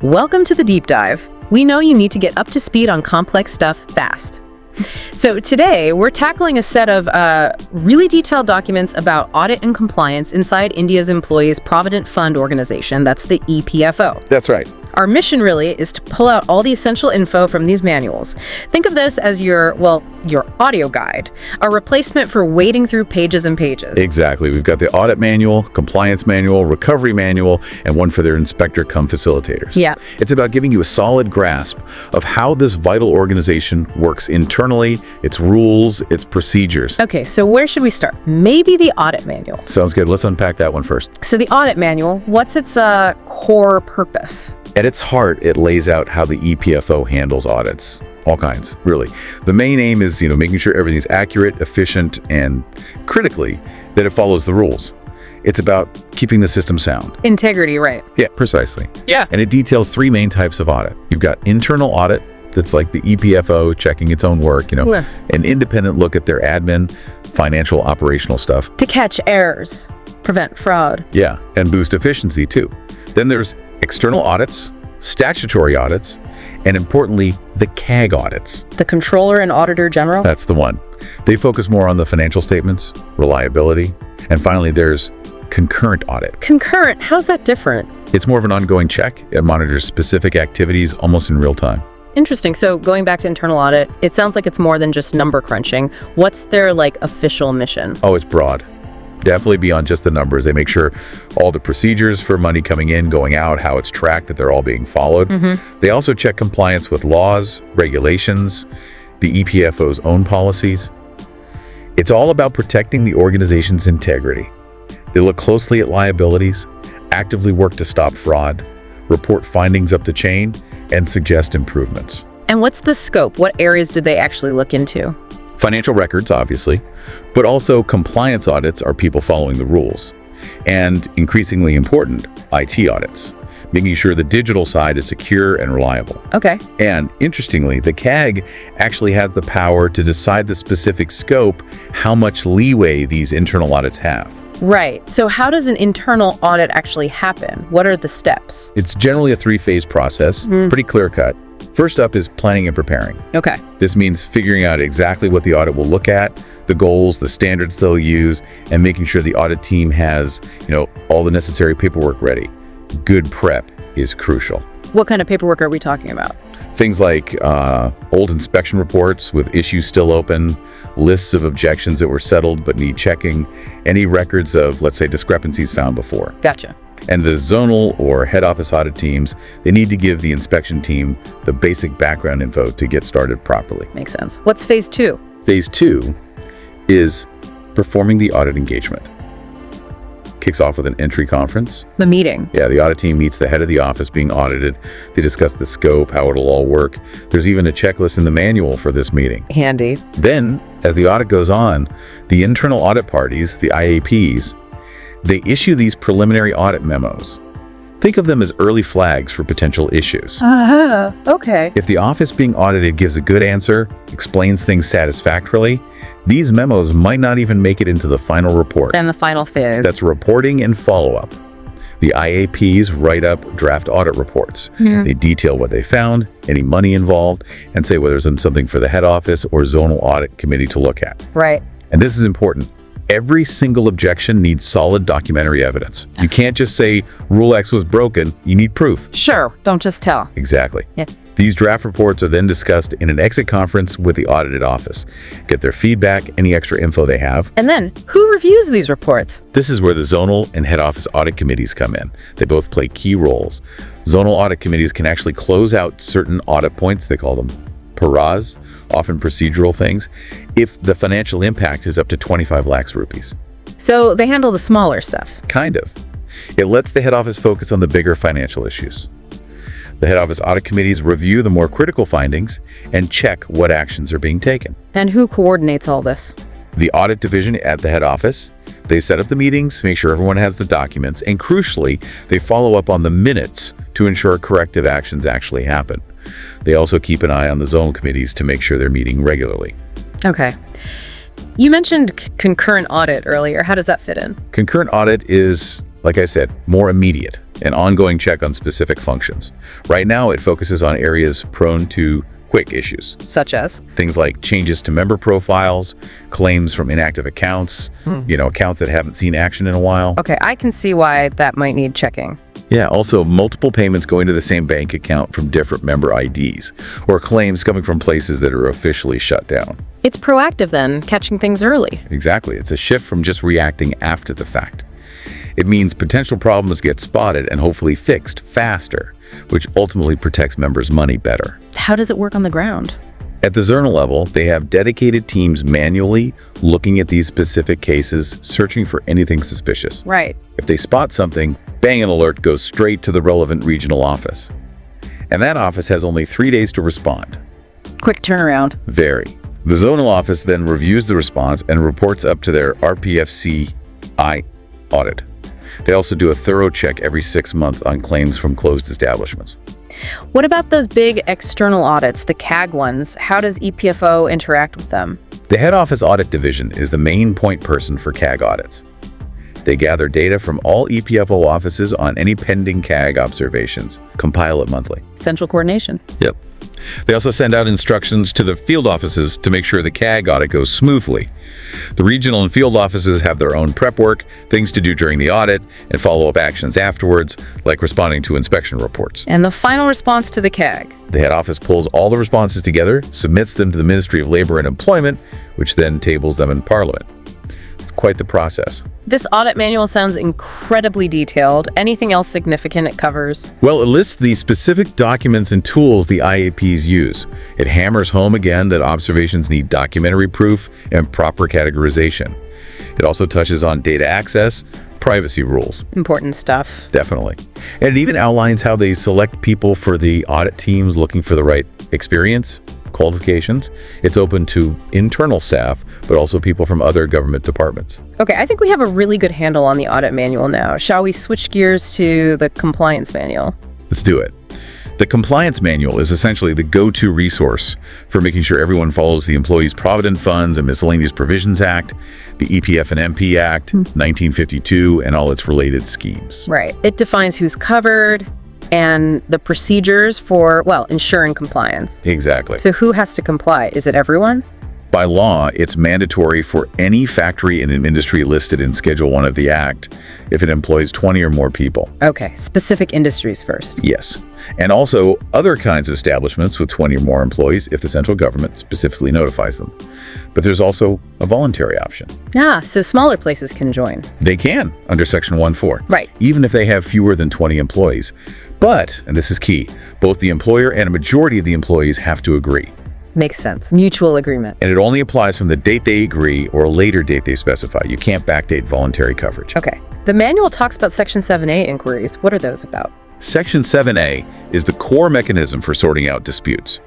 Welcome to the deep dive. We know you need to get up to speed on complex stuff fast. So today we're tackling a set of really detailed documents about audit and compliance inside India's Employees Provident Fund organization. That's the EPFO. That's right. Our mission really is to pull out all the essential info from these manuals. Think of this as your audio guide, a replacement for wading through pages and pages. Exactly. We've got the audit manual, compliance manual, recovery manual, and one for their inspector cum facilitators. Yeah. It's about giving you a solid grasp of how this vital organization works internally, its rules, its procedures. Okay, so where should we start? Maybe the audit manual. Sounds good. Let's unpack that one first. So the audit manual, what's its core purpose? At its heart, it lays out how the EPFO handles audits. All kinds, really. The main aim is, making sure everything's accurate, efficient, and critically, that it follows the rules. It's about keeping the system sound. Integrity, right? Yeah, precisely. Yeah. And it details three main types of audit. You've got internal audit, that's like the EPFO checking its own work, Yeah. an independent look at their admin, financial, operational stuff. To catch errors, prevent fraud. Yeah, and boost efficiency too. Then there's external audits, statutory audits, and importantly, the CAG audits. The Controller and Auditor General? That's the one. They focus more on the financial statements, reliability, and finally there's concurrent audit. Concurrent, how's that different? It's more of an ongoing check. It monitors specific activities almost in real time. Interesting. So going back to internal audit, it sounds like it's more than just number crunching. What's their official mission? Oh, it's broad. Definitely beyond just the numbers. They make sure all the procedures for money coming in, going out, how it's tracked, that they're all being followed. They also check compliance with laws, regulations, the EPFO's own policies. It's all about protecting the organization's integrity. They look closely at liabilities, actively work to stop fraud, report findings up the chain, and suggest improvements. And what's the scope? What areas do they actually look into? Financial records, obviously, but also compliance audits are people following the rules. And increasingly important, IT audits, making sure the digital side is secure and reliable. Okay. And interestingly, the CAG actually has the power to decide the specific scope, how much leeway these internal audits have. Right. So how does an internal audit actually happen? What are the steps? It's generally a three-phase process, pretty clear-cut. First up is planning and preparing. Okay. This means figuring out exactly what the audit will look at, the goals, the standards they'll use, and making sure the audit team has, all the necessary paperwork ready. Good prep is crucial. What kind of paperwork are we talking about? Things like old inspection reports with issues still open, lists of objections that were settled but need checking, any records of, let's say, discrepancies found before. Gotcha. And the zonal or head office audit teams, they need to give the inspection team the basic background info to get started properly. Makes sense. What's phase 2? Phase 2 is performing the audit engagement. Kicks off with an entry conference. The meeting. Yeah, the audit team meets the head of the office being audited. They discuss the scope, how it'll all work. There's even a checklist in the manual for this meeting. Handy. Then, as the audit goes on, the internal audit parties, the IAPs, they issue these preliminary audit memos. Think of them as early flags for potential issues. Okay. If the office being audited gives a good answer, explains things satisfactorily, these memos might not even make it into the final report. And the final phase. That's reporting and follow-up. The IAPs write up draft audit reports. They detail what they found, any money involved, and say whether there's something for the head office or zonal audit committee to look at. Right. And this is important. Every single objection needs solid documentary evidence. You can't just say Rule X was broken. You need proof. Sure. Don't just tell. Exactly. Yeah. These draft reports are then discussed in an exit conference with the audited office. Get their feedback, any extra info they have. And then, who reviews these reports? This is where the zonal and head office audit committees come in. They both play key roles. Zonal audit committees can actually close out certain audit points. They call them paras, often procedural things, if the financial impact is up to 25 lakhs rupees. So they handle the smaller stuff. Kind of. It lets the head office focus on the bigger financial issues. The head office audit committees review the more critical findings and check what actions are being taken. And who coordinates all this? The audit division at the head office. They set up the meetings, make sure everyone has the documents, and crucially, they follow up on the minutes to ensure corrective actions actually happen. They also keep an eye on the zone committees to make sure they're meeting regularly. Okay. You mentioned concurrent audit earlier. How does that fit in? Concurrent audit is, like I said, more immediate. an ongoing check on specific functions. Right now, it focuses on areas prone to quick issues. Such as? Things like changes to member profiles, claims from inactive accounts, accounts that haven't seen action in a while. Okay, I can see why that might need checking. Yeah, also multiple payments going to the same bank account from different member IDs, or claims coming from places that are officially shut down. It's proactive then, catching things early. Exactly. It's a shift from just reacting after the fact. It means potential problems get spotted and hopefully fixed faster, which ultimately protects members' money better. How does it work on the ground? At the Zerna level, they have dedicated teams manually looking at these specific cases, searching for anything suspicious. Right. If they spot something, bang, an alert goes straight to the relevant regional office. And that office has only 3 days to respond. Quick turnaround. Very. The zonal office then reviews the response and reports up to their RPFCI audit. They also do a thorough check every 6 months on claims from closed establishments. What about those big external audits, the CAG ones? How does EPFO interact with them? The head office audit division is the main point person for CAG audits. They gather data from all EPFO offices on any pending CAG observations, compile it monthly. Central coordination. Yep. They also send out instructions to the field offices to make sure the CAG audit goes smoothly. The regional and field offices have their own prep work, things to do during the audit, and follow-up actions afterwards, like responding to inspection reports. And the final response to the CAG. The head office pulls all the responses together, submits them to the Ministry of Labor and Employment, which then tables them in Parliament. It's quite the process. This audit manual sounds incredibly detailed. Anything else significant it covers? Well, it lists the specific documents and tools the IAPs use. It hammers home again that observations need documentary proof and proper categorization. It also touches on data access, privacy rules. Important stuff. Definitely. And it even outlines how they select people for the audit teams looking for the right experience, qualifications. It's open to internal staff, but also people from other government departments. Okay, I think we have a really good handle on the audit manual now. Shall we switch gears to the compliance manual? Let's do it. The compliance manual is essentially the go-to resource for making sure everyone follows the Employees Provident Funds and Miscellaneous Provisions Act, the EPF and MP Act, 1952, and all its related schemes. Right. It defines who's covered and the procedures for, well, ensuring compliance. Exactly. So who has to comply? Is it everyone? By law, it's mandatory for any factory in an industry listed in Schedule 1 of the Act if it employs 20 or more people. Okay, specific industries first. Yes. And also other kinds of establishments with 20 or more employees if the central government specifically notifies them. But there's also a voluntary option. Ah, so smaller places can join. They can under Section 1.4. Right. Even if they have fewer than 20 employees. But, and this is key, both the employer and a majority of the employees have to agree. Makes sense. Mutual agreement. And it only applies from the date they agree or a later date they specify. You can't backdate voluntary coverage. Okay. The manual talks about Section 7A inquiries. What are those about? Section 7A is the core mechanism for sorting out disputes.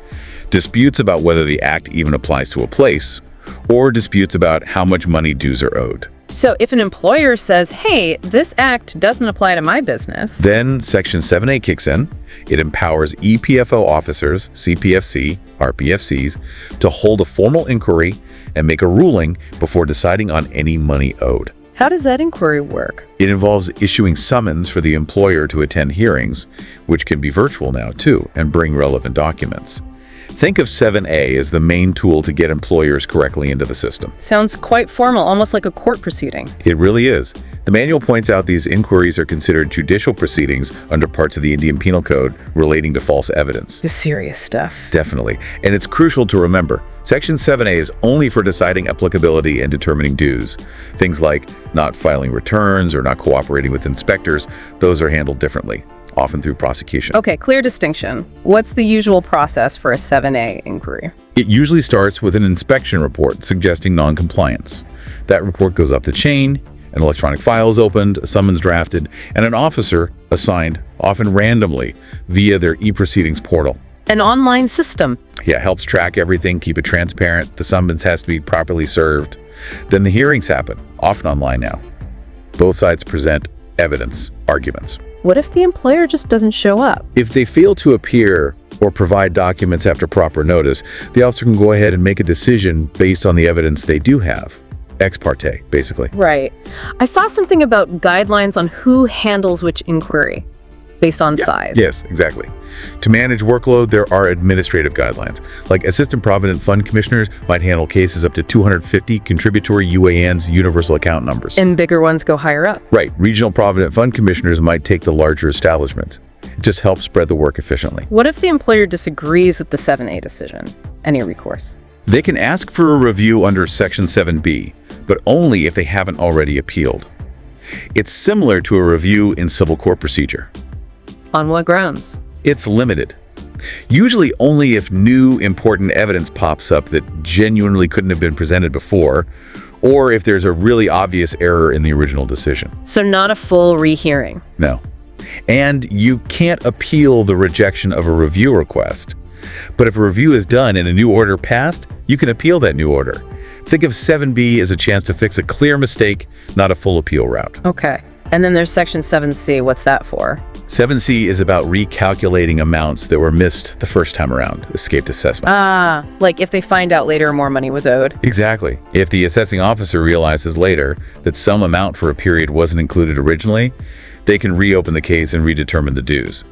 Disputes about whether the act even applies to a place, or disputes about how much money dues are owed. So if an employer says, hey, this act doesn't apply to my business, then Section 7A kicks in. It empowers EPFO officers, CPFC, RPFCs, to hold a formal inquiry and make a ruling before deciding on any money owed. how does that inquiry work? It involves issuing summons for the employer to attend hearings, which can be virtual now too, and bring relevant documents. Think of 7A as the main tool to get employers correctly into the system. Sounds quite formal, almost like a court proceeding. It really is. The manual points out these inquiries are considered judicial proceedings under parts of the Indian Penal Code relating to false evidence. The serious stuff. Definitely. And it's crucial to remember, Section 7A is only for deciding applicability and determining dues. Things like not filing returns or not cooperating with inspectors, those are handled differently, often through prosecution. Okay, clear distinction. What's the usual process for a 7A inquiry? It usually starts with an inspection report suggesting non-compliance. That report goes up the chain, an electronic file is opened, a summons drafted, and an officer assigned, often randomly, via their e-proceedings portal. An online system. Yeah, helps track everything, keep it transparent. The summons has to be properly served. Then the hearings happen, often online now. Both sides present evidence, arguments. What if the employer just doesn't show up? If they fail to appear or provide documents after proper notice, the officer can go ahead and make a decision based on the evidence they do have. Ex parte, basically. Right. I saw something about guidelines on who handles which inquiry. based on size. Yes, exactly. To manage workload, there are administrative guidelines. Like Assistant Provident Fund Commissioners might handle cases up to 250 contributory UANs, universal account numbers. And bigger ones go higher up. Right. Regional Provident Fund Commissioners might take the larger establishments. It just helps spread the work efficiently. What if the employer disagrees with the 7A decision? Any recourse? They can ask for a review under Section 7B, but only if they haven't already appealed. It's similar to a review in civil court procedure. On what grounds? It's limited. Usually only if new important evidence pops up that genuinely couldn't have been presented before, or if there's a really obvious error in the original decision. So not a full rehearing? No. And you can't appeal the rejection of a review request. But if a review is done and a new order passed, you can appeal that new order. Think of 7B as a chance to fix a clear mistake, not a full appeal route. Okay. And then there's Section 7C. What's that for? 7C is about recalculating amounts that were missed the first time around, escaped assessment. Ah, like if they find out later more money was owed. Exactly. If the assessing officer realizes later that some amount for a period wasn't included originally, they can reopen the case and redetermine the dues.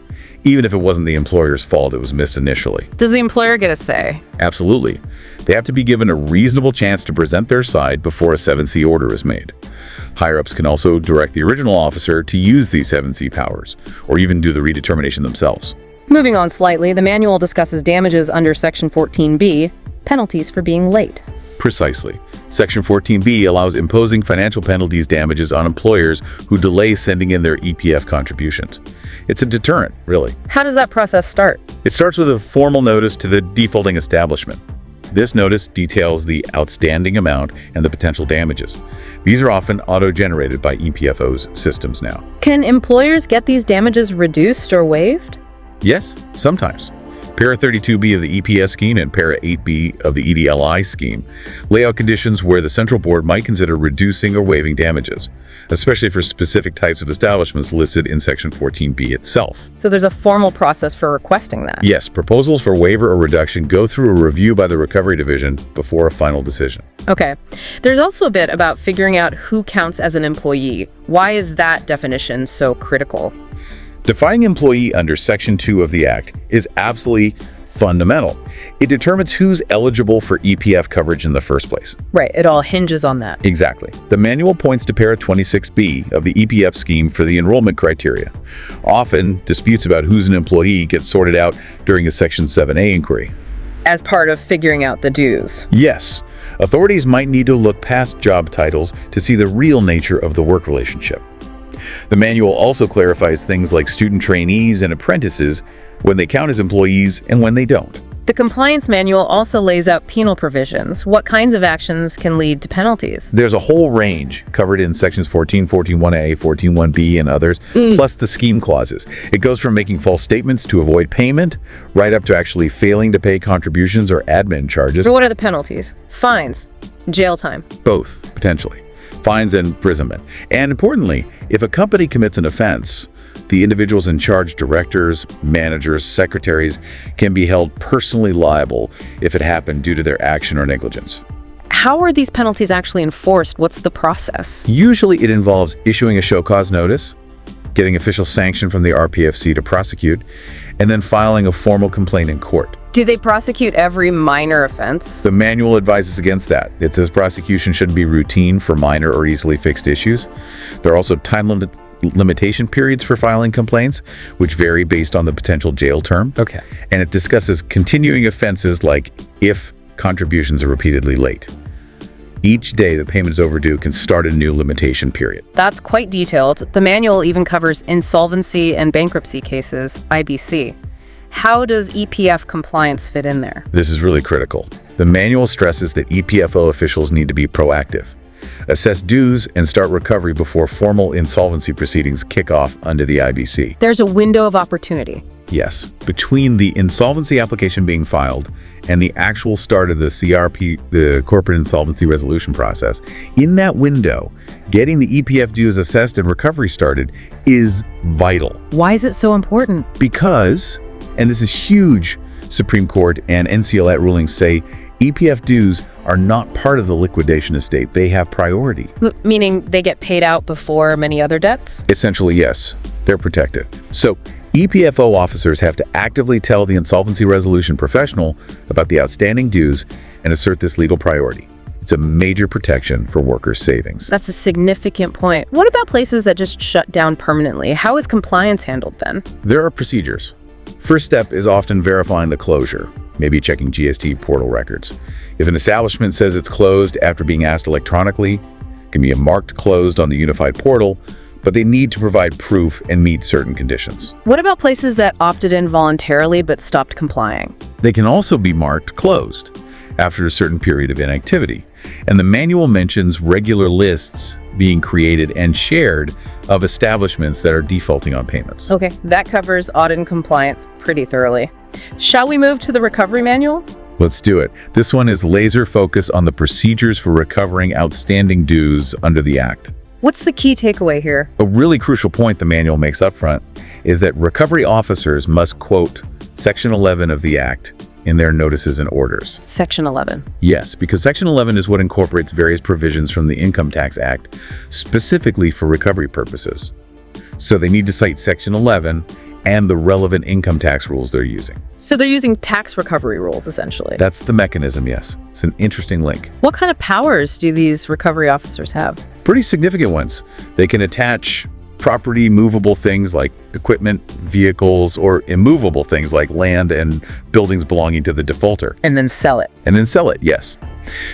Even if it wasn't the employer's fault, it was missed initially. Does the employer get a say? Absolutely. They have to be given a reasonable chance to present their side before a 7C order is made. Higher-ups can also direct the original officer to use these 7C powers, or even do the redetermination themselves. Moving on slightly, the manual discusses damages under Section 14B, penalties for being late. Precisely. Section 14B allows imposing financial penalties damages on employers who delay sending in their EPF contributions. It's a deterrent, really. How does that process start? It starts with a formal notice to the defaulting establishment. This notice details the outstanding amount and the potential damages. These are often auto-generated by EPFO's systems now. Can employers get these damages reduced or waived? Yes, sometimes. Para 32B of the EPS scheme and Para 8B of the EDLI scheme lay out conditions where the Central Board might consider reducing or waiving damages, especially for specific types of establishments listed in Section 14B itself. So there's a formal process for requesting that? Yes, proposals for waiver or reduction go through a review by the Recovery Division before a final decision. Okay. There's also a bit about figuring out who counts as an employee. Why is that definition so critical? Defining employee under Section 2 of the Act is absolutely fundamental. It determines who's eligible for EPF coverage in the first place. Right, it all hinges on that. Exactly. The manual points to Para 26B of the EPF scheme for the enrollment criteria. Often, disputes about who's an employee get sorted out during a Section 7A inquiry. As part of figuring out the dues. Yes, authorities might need to look past job titles to see the real nature of the work relationship. The manual also clarifies things like student trainees and apprentices, when they count as employees and when they don't. The compliance manual also lays out penal provisions. What kinds of actions can lead to penalties? There's a whole range covered in Sections 14, 14.1a, 14.1b, and others, plus the scheme clauses. It goes from making false statements to avoid payment, right up to actually failing to pay contributions or admin charges. So what are the penalties? Fines? Jail time? Both, potentially. Fines and imprisonment. And importantly, if a company commits an offense, the individuals in charge, directors, managers, secretaries, can be held personally liable if it happened due to their action or negligence. How are these penalties actually enforced? What's the process? Usually it involves issuing a show cause notice, getting official sanction from the RPFC to prosecute, and then filing a formal complaint in court. Do they prosecute every minor offense? The manual advises against that. It says prosecution should be routine for minor or easily fixed issues. There are also time limitation periods for filing complaints, which vary based on the potential jail term. Okay. And it discusses continuing offenses like if contributions are repeatedly late. Each day the payment is overdue can start a new limitation period. That's quite detailed. The manual even covers insolvency and bankruptcy cases, IBC. How does EPF compliance fit in there? This is really critical. The manual stresses that EPFO officials need to be proactive, assess dues, and start recovery before formal insolvency proceedings kick off under the IBC. There's a window of opportunity. Yes, between the insolvency application being filed and the actual start of the CRP, the corporate insolvency resolution process, in that window, getting the EPF dues assessed and recovery started is vital. Why is it so important? Because, and this is huge, Supreme Court and NCLAT rulings say EPF dues are not part of the liquidation estate. They have priority. Meaning they get paid out before many other debts? Essentially, yes. They're protected. So EPFO officers have to actively tell the insolvency resolution professional about the outstanding dues and assert this legal priority. It's a major protection for workers' savings. That's a significant point. What about places that just shut down permanently? How is compliance handled then? There are procedures. First step is often verifying the closure, maybe checking GST portal records. If an establishment says it's closed after being asked electronically, it can be a marked closed on the unified portal, but they need to provide proof and meet certain conditions. What about places that opted in voluntarily but stopped complying? They can also be marked closed after a certain period of inactivity. And the manual mentions regular lists being created and shared of establishments that are defaulting on payments. Okay, that covers audit and compliance pretty thoroughly. Shall we move to the recovery manual? Let's do it. This one is laser focused on the procedures for recovering outstanding dues under the Act. What's the key takeaway here? A really crucial point the manual makes up front is that recovery officers must quote Section 11 of the Act in their notices and orders. Section 11. Yes, because Section 11 is what incorporates various provisions from the Income Tax Act specifically for recovery purposes. So they need to cite Section 11 and the relevant income tax rules they're using. So they're using tax recovery rules, essentially. That's the mechanism, yes. It's an interesting link. What kind of powers do these recovery officers have? Pretty significant ones. They can attach property movable things like equipment, vehicles, or immovable things like land and buildings belonging to the defaulter. And then sell it. And then sell it, yes.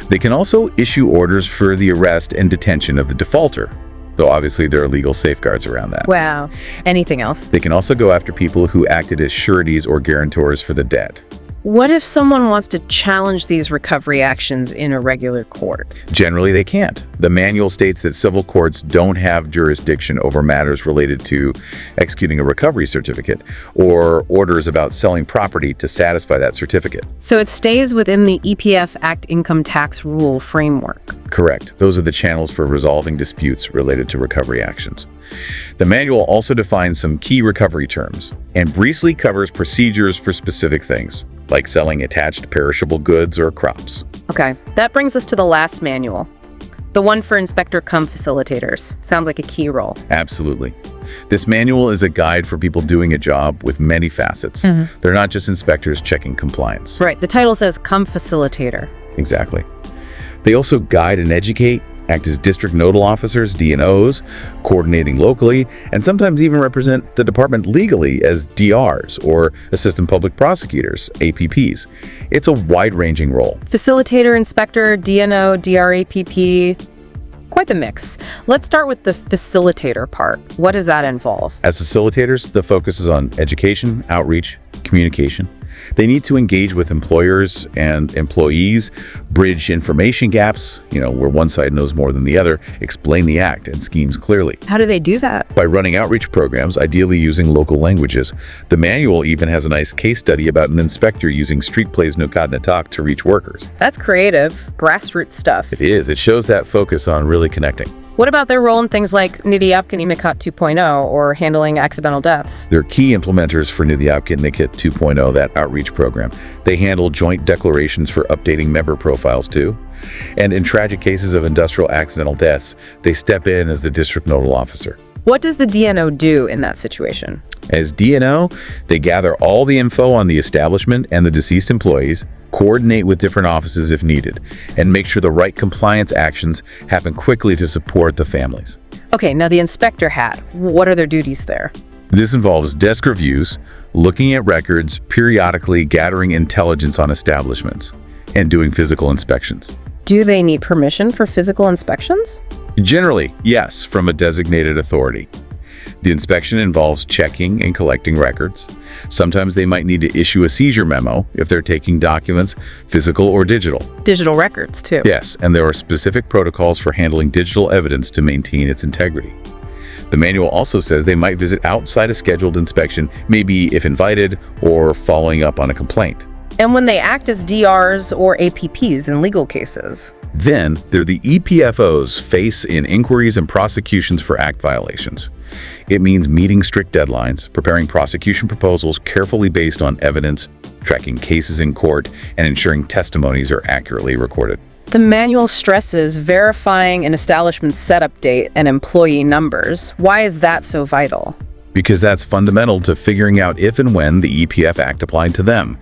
They can also issue orders for the arrest and detention of the defaulter, though obviously there are legal safeguards around that. Wow. Anything else? They can also go after people who acted as sureties or guarantors for the debt. What if someone wants to challenge these recovery actions in a regular court? Generally, they can't. The manual states that civil courts don't have jurisdiction over matters related to executing a recovery certificate or orders about selling property to satisfy that certificate. So it stays within the EPF Act income tax rule framework. Correct. Those are the channels for resolving disputes related to recovery actions. The manual also defines some key recovery terms and briefly covers procedures for specific things, like selling attached perishable goods or crops. Okay, that brings us to the last manual. The one for inspector cum facilitators. Sounds like a key role. Absolutely. This manual is a guide for people doing a job with many facets. They're not just inspectors checking compliance. Right, the title says cum facilitator. Exactly. They also guide and educate, act as district nodal officers, DNOs, coordinating locally, and sometimes even represent the department legally as DRs or assistant public prosecutors, APPs. It's a wide-ranging role. Facilitator, inspector, DNO, DRAPP. Quite the mix. Let's start with the facilitator part. What does that involve? As facilitators, the focus is on education, outreach, communication. They need to engage with employers and employees, bridge information gaps, where one side knows more than the other, explain the act and schemes clearly. How do they do that? By running outreach programs, ideally using local languages. The manual even has a nice case study about an inspector using Street Plays Nukadnatak to reach workers. That's creative, grassroots stuff. It is. It shows that focus on really connecting. What about their role in things like Nidiapkin Imikat 2.0 or handling accidental deaths? They're key implementers for Nidiapkin Nikit 2.0, that outreach program. They handle joint declarations for updating member profiles too. And in tragic cases of industrial accidental deaths, they step in as the district nodal officer. What does the DNO do in that situation? As DNO, they gather all the info on the establishment and the deceased employees, coordinate with different offices if needed, and make sure the right compliance actions happen quickly to support the families. Okay, now the inspector hat. What are their duties there? This involves desk reviews, looking at records, periodically gathering intelligence on establishments, and doing physical inspections. Do they need permission for physical inspections? Generally, yes, from a designated authority. The inspection involves checking and collecting records. Sometimes they might need to issue a seizure memo if they're taking documents, physical or digital. Digital records, too. Yes, and there are specific protocols for handling digital evidence to maintain its integrity. The manual also says they might visit outside a scheduled inspection, maybe if invited or following up on a complaint. And when they act as DRs or APPs in legal cases? Then, they're the EPFOs face in inquiries and prosecutions for act violations. It means meeting strict deadlines, preparing prosecution proposals carefully based on evidence, tracking cases in court, and ensuring testimonies are accurately recorded. The manual stresses verifying an establishment's setup date and employee numbers. Why is that so vital? because that's fundamental to figuring out if and when the EPF Act applied to them.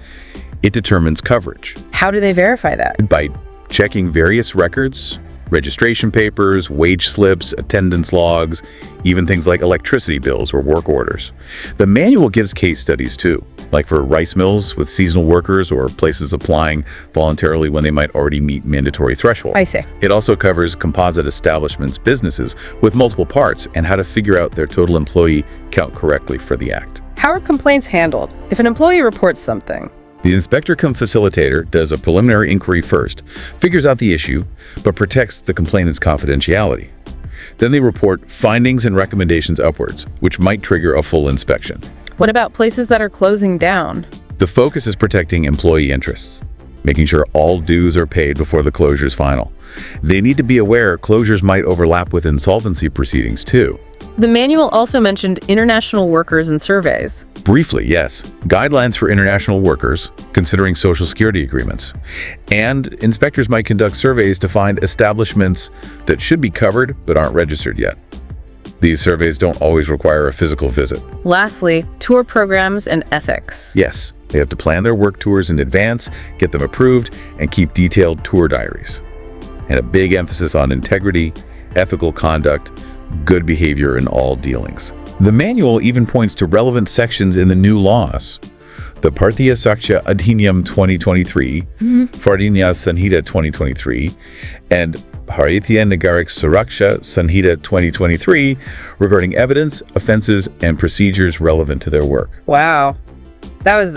It determines coverage. How do they verify that? By checking various records, registration papers, wage slips, attendance logs, even things like electricity bills or work orders. The manual gives case studies too, like for rice mills with seasonal workers or places applying voluntarily when they might already meet mandatory thresholds. I see. It also covers composite establishments, businesses with multiple parts, and how to figure out their total employee count correctly for the act. How are complaints handled? If an employee reports something, The inspector cum facilitator does a preliminary inquiry first, figures out the issue, but protects the complainant's confidentiality. Then they report findings and recommendations upwards, which might trigger a full inspection. what about places that are closing down? The focus is protecting employee interests, making sure all dues are paid before the closure is final. They need to be aware closures might overlap with insolvency proceedings too. The manual also mentioned international workers and surveys. Briefly, yes. Guidelines for international workers, considering Social Security agreements. And inspectors might conduct surveys to find establishments that should be covered but aren't registered yet. These surveys don't always require a physical visit. Lastly, tour programs and ethics. Yes, they have to plan their work tours in advance, get them approved, and keep detailed tour diaries. And a big emphasis on integrity, ethical conduct, good behavior in all dealings. The manual even points to relevant sections in the new laws. The Bharatiya Sakshya Adhiniyam 2023, Bharatiya Sanhita 2023, and Bharatiya Nagarik Suraksha Sanhita 2023 regarding evidence, offenses, and procedures relevant to their work. Wow. That was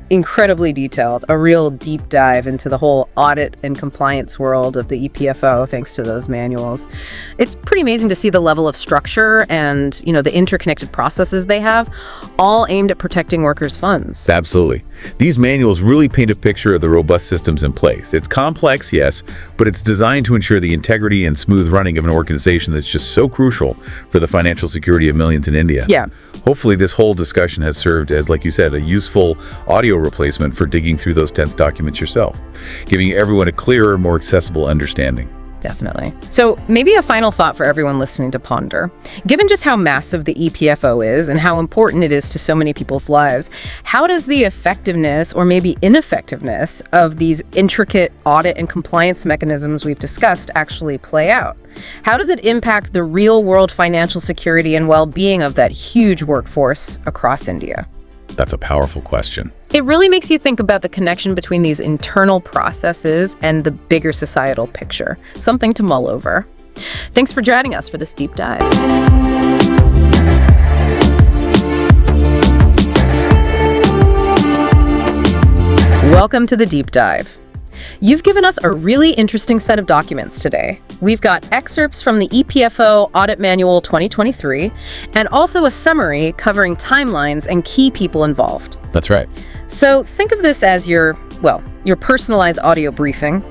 incredibly detailed, a real deep dive into the whole audit and compliance world of the EPFO, thanks to those manuals. It's pretty amazing to see the level of structure and, the interconnected processes they have, all aimed at protecting workers' funds. Absolutely. These manuals really paint a picture of the robust systems in place. It's complex, yes, but it's designed to ensure the integrity and smooth running of an organization that's just so crucial for the financial security of millions in India. Yeah. Hopefully this whole discussion has served as, like you said, a useful audio replacement for digging through those tense documents yourself, giving everyone a clearer, more accessible understanding. Definitely. So maybe a final thought for everyone listening to ponder. Given just how massive the EPFO is and how important it is to so many people's lives, how does the effectiveness or maybe ineffectiveness of these intricate audit and compliance mechanisms we've discussed actually play out? How does it impact the real-world financial security and well-being of that huge workforce across India? That's a powerful question. It really makes you think about the connection between these internal processes and the bigger societal picture. Something to mull over. Thanks for joining us for this deep dive. Welcome to the deep dive. You've given us a really interesting set of documents today. We've got excerpts from the EPFO Audit Manual 2023 and also a summary covering timelines and key people involved. That's right. So think of this as your personalized audio briefing.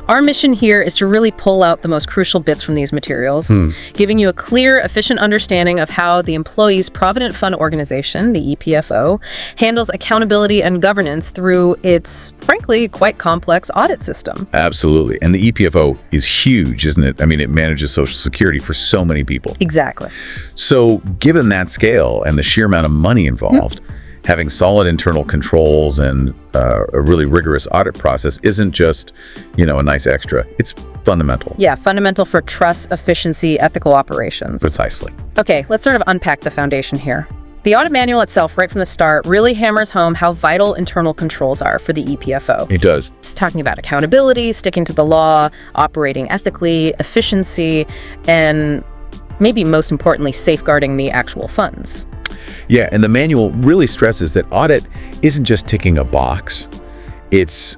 Our mission here is to really pull out the most crucial bits from these materials, giving you a clear, efficient understanding of how the Employees Provident Fund Organization, the EPFO, handles accountability and governance through its, frankly, quite complex audit system. Absolutely. And the EPFO is huge, isn't it? I mean, it manages Social Security for so many people. Exactly. So given that scale and the sheer amount of money involved, having solid internal controls and a really rigorous audit process isn't just, a nice extra. It's fundamental. Yeah, fundamental for trust, efficiency, ethical operations. Precisely. Okay, let's sort of unpack the foundation here. The audit manual itself, right from the start, really hammers home how vital internal controls are for the EPFO. It does. It's talking about accountability, sticking to the law, operating ethically, efficiency, and maybe most importantly, safeguarding the actual funds. Yeah, and the manual really stresses that audit isn't just ticking a box. It's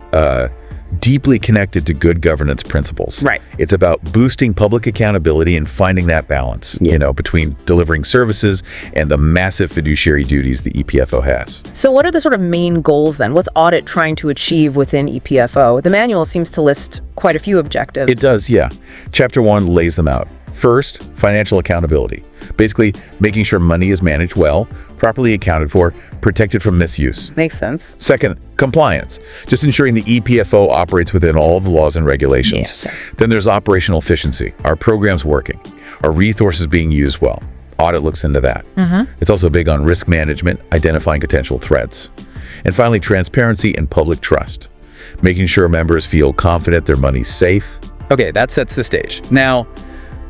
deeply connected to good governance principles. Right. It's about boosting public accountability and finding that balance, between delivering services and the massive fiduciary duties the EPFO has. So what are the sort of main goals then? What's audit trying to achieve within EPFO? The manual seems to list quite a few objectives. It does, yeah. Chapter 1 lays them out. First, financial accountability. Basically, making sure money is managed well, properly accounted for, protected from misuse. Makes sense. Second, compliance. Just ensuring the EPFO operates within all of the laws and regulations. Yes. Then there's operational efficiency. Our program's working. Our resources being used well. Audit looks into that. It's also big on risk management, identifying potential threats. And finally, transparency and public trust, making sure members feel confident their money's safe. Okay, that sets the stage. Now,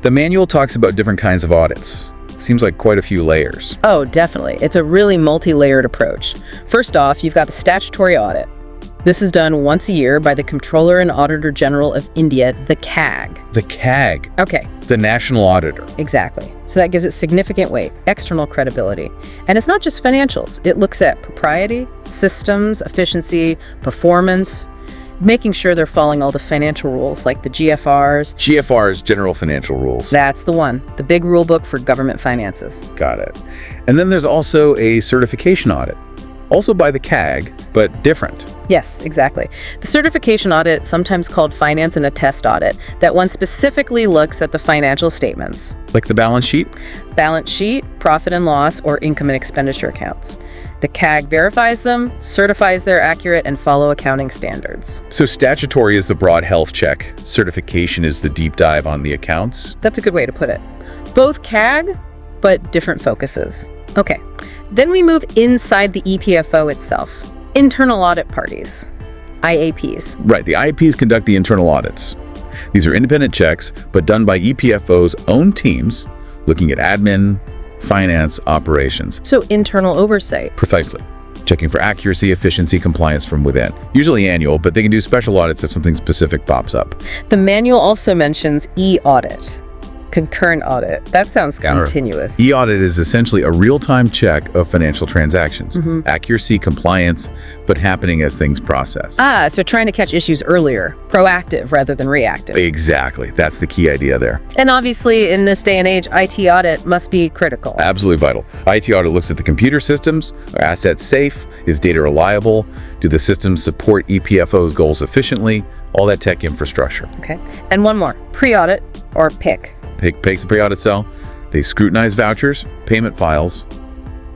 the manual talks about different kinds of audits. Seems like quite a few layers. Oh, definitely. It's a really multi-layered approach. First off, you've got the statutory audit. This is done once a year by the Comptroller and Auditor General of India, the CAG. The CAG. Okay, The National Auditor. exactly. So that gives it significant weight, external credibility. And it's not just financials. It looks at propriety, systems, efficiency, performance, making sure they're following all the financial rules like the GFRs. GFR's General Financial Rules. That's the one, the big rule book for government finances. Got it. And then there's also a certification audit, also by the CAG, but different. Yes, exactly. The certification audit, sometimes called finance and attest audit, that one specifically looks at the financial statements. Like the balance sheet? Balance sheet, profit and loss, or income and expenditure accounts. The CAG verifies them, certifies they're accurate, and follow accounting standards. So statutory is the broad health check. Certification is the deep dive on the accounts. That's a good way to put it. Both CAG, but different focuses. Okay, then we move inside the EPFO itself. Internal audit parties, IAPs. Right, the IAPs conduct the internal audits. These are independent checks, but done by EPFO's own teams, looking at admin, finance, operations. So internal oversight. Precisely. Checking for accuracy, efficiency, compliance from within. Usually annual, but they can do special audits if something specific pops up. The manual also mentions e-audit, concurrent audit. That sounds continuous. E-audit is essentially a real-time check of financial transactions. Accuracy, compliance, but happening as things process. So trying to catch issues earlier, proactive rather than reactive. Exactly. That's the key idea there. And obviously, in this day and age, IT audit must be critical. Absolutely vital. IT audit looks at the computer systems. Are assets safe? Is data reliable? Do the systems support EPFO's goals efficiently? All that tech infrastructure. Okay. And one more, pre-audit or PIC. PIC's the pre-audit cell. They scrutinize vouchers, payment files,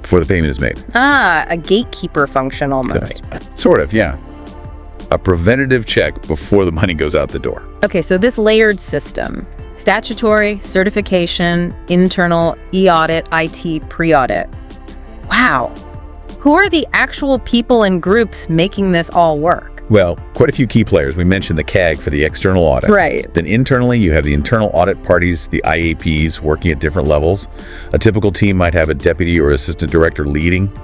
before the payment is made. A gatekeeper function almost. Sort of, yeah. A preventative check before the money goes out the door. Okay, so this layered system, statutory, certification, internal, e-audit, IT, pre-audit. Wow. Who are the actual people and groups making this all work? Well, quite a few key players. We mentioned the CAG for the external audit. Right. Then internally, you have the internal audit parties, the IAPs, working at different levels. A typical team might have a deputy or assistant director leading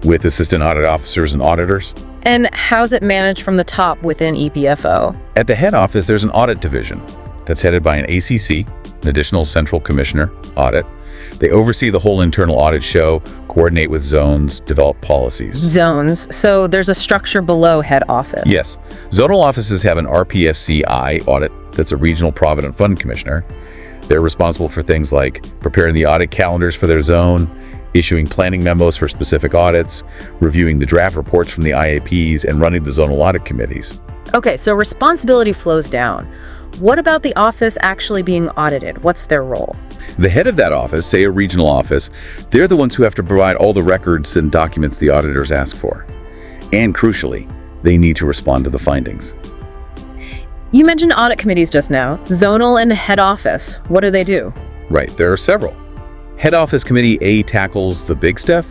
with assistant audit officers and auditors. And how's it managed from the top within EPFO? At the head office, there's an audit division that's headed by an ACC, an additional central commissioner, audit. They oversee the whole internal audit show, coordinate with zones, develop policies. Zones. So there's a structure below head office. Yes. Zonal offices have an RPFCI audit that's a regional provident fund commissioner. They're responsible for things like preparing the audit calendars for their zone, issuing planning memos for specific audits, reviewing the draft reports from the IAPs, and running the zonal audit committees. Okay, so responsibility flows down. What about the office actually being audited? What's their role? The head of that office, say a regional office, they're the ones who have to provide all the records and documents the auditors ask for. And crucially, they need to respond to the findings. You mentioned audit committees just now. Zonal and head office. What do they do? Right, there are several. Head Office Committee A tackles the big stuff,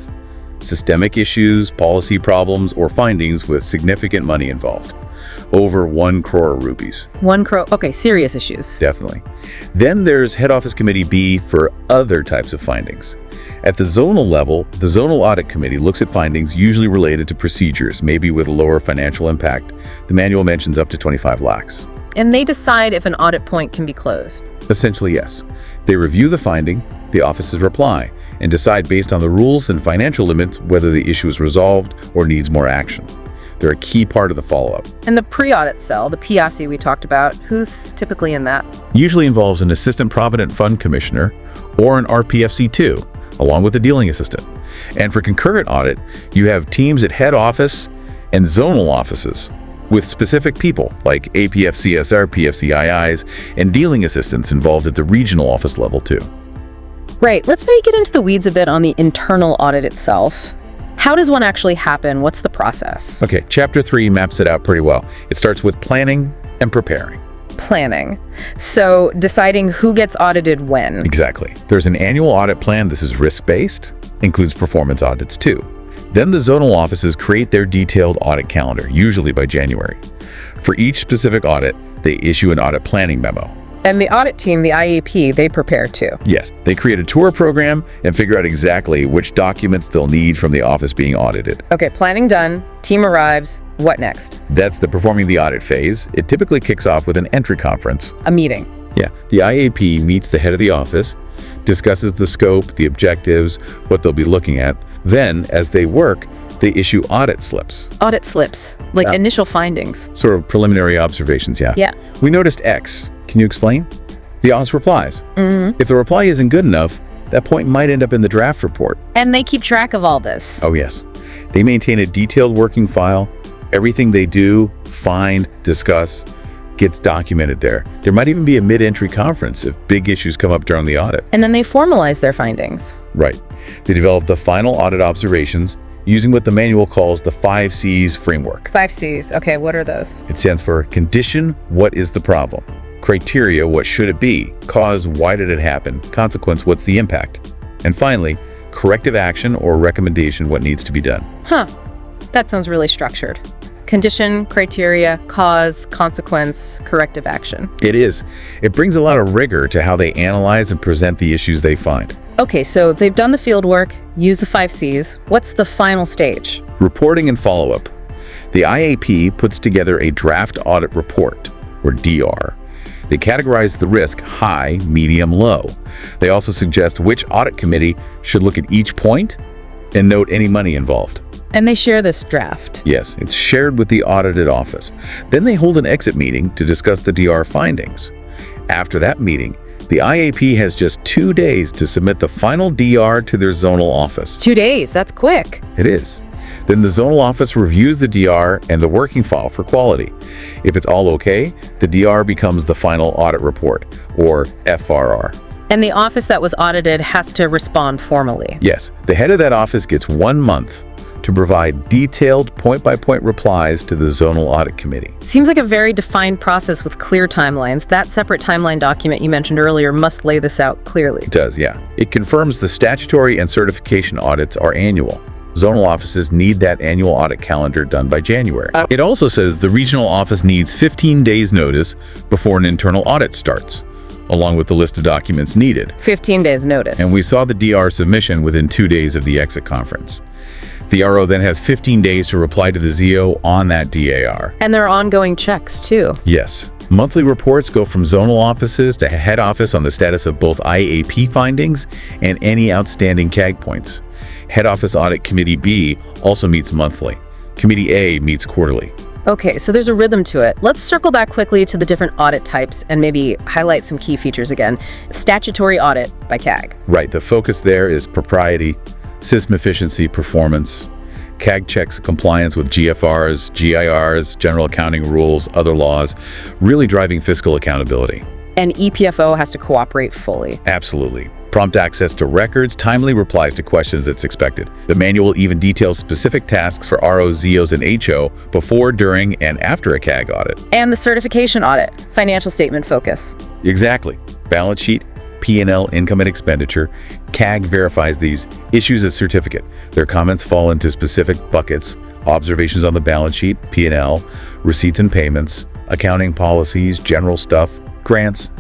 systemic issues, policy problems, or findings with significant money involved. Over 1 crore rupees. 1 crore. Okay, serious issues. Definitely. Then there's Head Office Committee B for other types of findings. At the zonal level, the Zonal Audit Committee looks at findings usually related to procedures, maybe with a lower financial impact. The manual mentions up to 25 lakhs. And they decide if an audit point can be closed. Essentially, yes. They review the finding, the offices reply, and decide based on the rules and financial limits whether the issue is resolved or needs more action. They're a key part of the follow-up. And the pre-audit cell, the PIAC we talked about, who's typically in that? Usually involves an assistant provident fund commissioner or an RPFC2, along with a dealing assistant. And for concurrent audit, you have teams at head office and zonal offices with specific people like APFCSR, PFCIIs, and dealing assistants involved at the regional office level too. Right, let's maybe get into the weeds a bit on the internal audit itself. How does one actually happen? What's the process? Okay, Chapter 3 maps it out pretty well. It starts with planning and preparing. Planning. So deciding who gets audited when. Exactly. There's an annual audit plan. This is risk-based, includes performance audits too. Then the zonal offices create their detailed audit calendar, usually by January. For each specific audit, they issue an audit planning memo. And the audit team, the IAP, they prepare too. Yes, they create a tour program and figure out exactly which documents they'll need from the office being audited. Okay, planning done, team arrives, what next? That's the performing the audit phase. It typically kicks off with an entry conference. A meeting. Yeah, the IAP meets the head of the office, discusses the scope, the objectives, what they'll be looking at. Then, as they work, they issue audit slips. Audit slips, like initial findings. Sort of preliminary observations, yeah. Yeah. We noticed X. Can you explain? The office replies. If the reply isn't good enough, that point might end up in the draft report. And they keep track of all this. Oh, yes. They maintain a detailed working file. Everything they do, find, discuss, gets documented there. There might even be a mid-entry conference if big issues come up during the audit. And then they formalize their findings. Right. They develop the final audit observations using what the manual calls the 5 C's framework. 5 C's. Okay, what are those? It stands for condition, what is the problem? Criteria, what should it be? Cause, why did it happen? Consequence, what's the impact? And finally, corrective action or recommendation, what needs to be done. Huh. That sounds really structured. Condition, criteria, cause, consequence, corrective action. It is. It brings a lot of rigor to how they analyze and present the issues they find. Okay, so they've done the field work, used the 5 C's. What's the final stage? Reporting and follow-up. The IAP puts together a draft audit report, or DR. They categorize the risk high, medium, low. They also suggest which audit committee should look at each point and note any money involved. And they share this draft. Yes, it's shared with the audited office. Then they hold an exit meeting to discuss the DR findings. After that meeting, the IAP has just 2 days to submit the final DR to their zonal office. 2 days, that's quick. It is. Then the zonal office reviews the DR and the working file for quality. If it's all okay, the DR becomes the final audit report, or FRR. And the office that was audited has to respond formally. Yes, the head of that office gets 1 month to provide detailed point-by-point replies to the zonal audit committee. Seems like a very defined process with clear timelines. That separate timeline document you mentioned earlier must lay this out clearly. It does, yeah. It confirms the statutory and certification audits are annual. Zonal offices need that annual audit calendar done by January. It also says the regional office needs 15 days notice before an internal audit starts, along with the list of documents needed. 15 days notice. And we saw the DR submission within 2 days of the exit conference. The RO then has 15 days to reply to the ZO on that DAR. And there are ongoing checks, too. Yes. Monthly reports go from zonal offices to head office on the status of both IAP findings and any outstanding CAG points. Head Office Audit Committee B also meets monthly. Committee A meets quarterly. Okay, so there's a rhythm to it. Let's circle back quickly to the different audit types and maybe highlight some key features again. Statutory audit by CAG. Right, the focus there is propriety, system efficiency, performance. CAG checks compliance with GFRs, GIRs, general accounting rules, other laws, really driving fiscal accountability. And EPFO has to cooperate fully. Absolutely. Prompt access to records, timely replies to questions that's expected. The manual even details specific tasks for ROs, ZOs, and HO before, during, and after a CAG audit. And the certification audit, financial statement focus. Exactly. Balance sheet, P&L, income and expenditure. CAG verifies these, issues a certificate. Their comments fall into specific buckets: observations on the balance sheet, P&L, receipts and payments, accounting policies, general stuff, grants,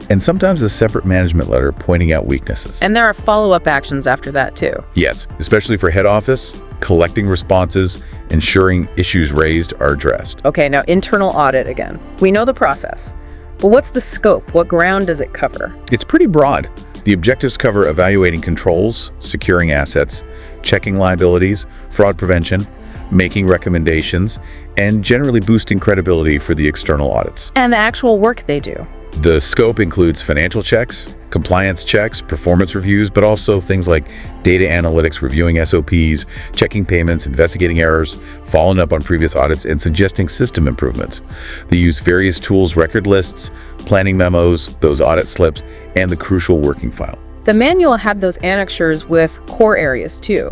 and sometimes a separate management letter pointing out weaknesses. And there are follow-up actions after that, too. Yes, especially for head office, collecting responses, ensuring issues raised are addressed. Okay, now internal audit again. We know the process, but what's the scope? What ground does it cover? It's pretty broad. The objectives cover evaluating controls, securing assets, checking liabilities, fraud prevention, making recommendations, and generally boosting credibility for the external audits. And the actual work they do. The scope includes financial checks, compliance checks, performance reviews, but also things like data analytics, reviewing SOPs, checking payments, investigating errors, following up on previous audits, and suggesting system improvements. They use various tools, record lists, planning memos, those audit slips, and the crucial working file. The manual had those annexures with core areas too.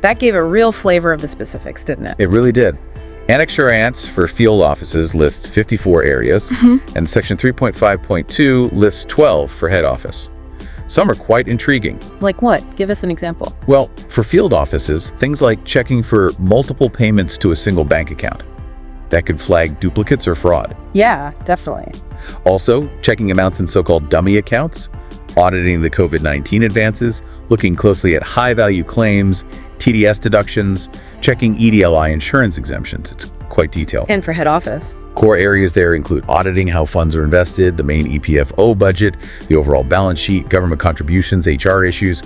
That gave a real flavor of the specifics, didn't it? It really did. Annexure for field offices lists 54 areas, and Section 3.5.2 lists 12 for head office. Some are quite intriguing. Like what? Give us an example. Well, for field offices, things like checking for multiple payments to a single bank account. That could flag duplicates or fraud. Yeah, definitely. Also, checking amounts in so-called dummy accounts, auditing the COVID-19 advances, looking closely at high-value claims, TDS deductions, checking EDLI insurance exemptions. It's quite detailed. And for head office. Core areas there include auditing how funds are invested, the main EPFO budget, the overall balance sheet, government contributions, HR issues,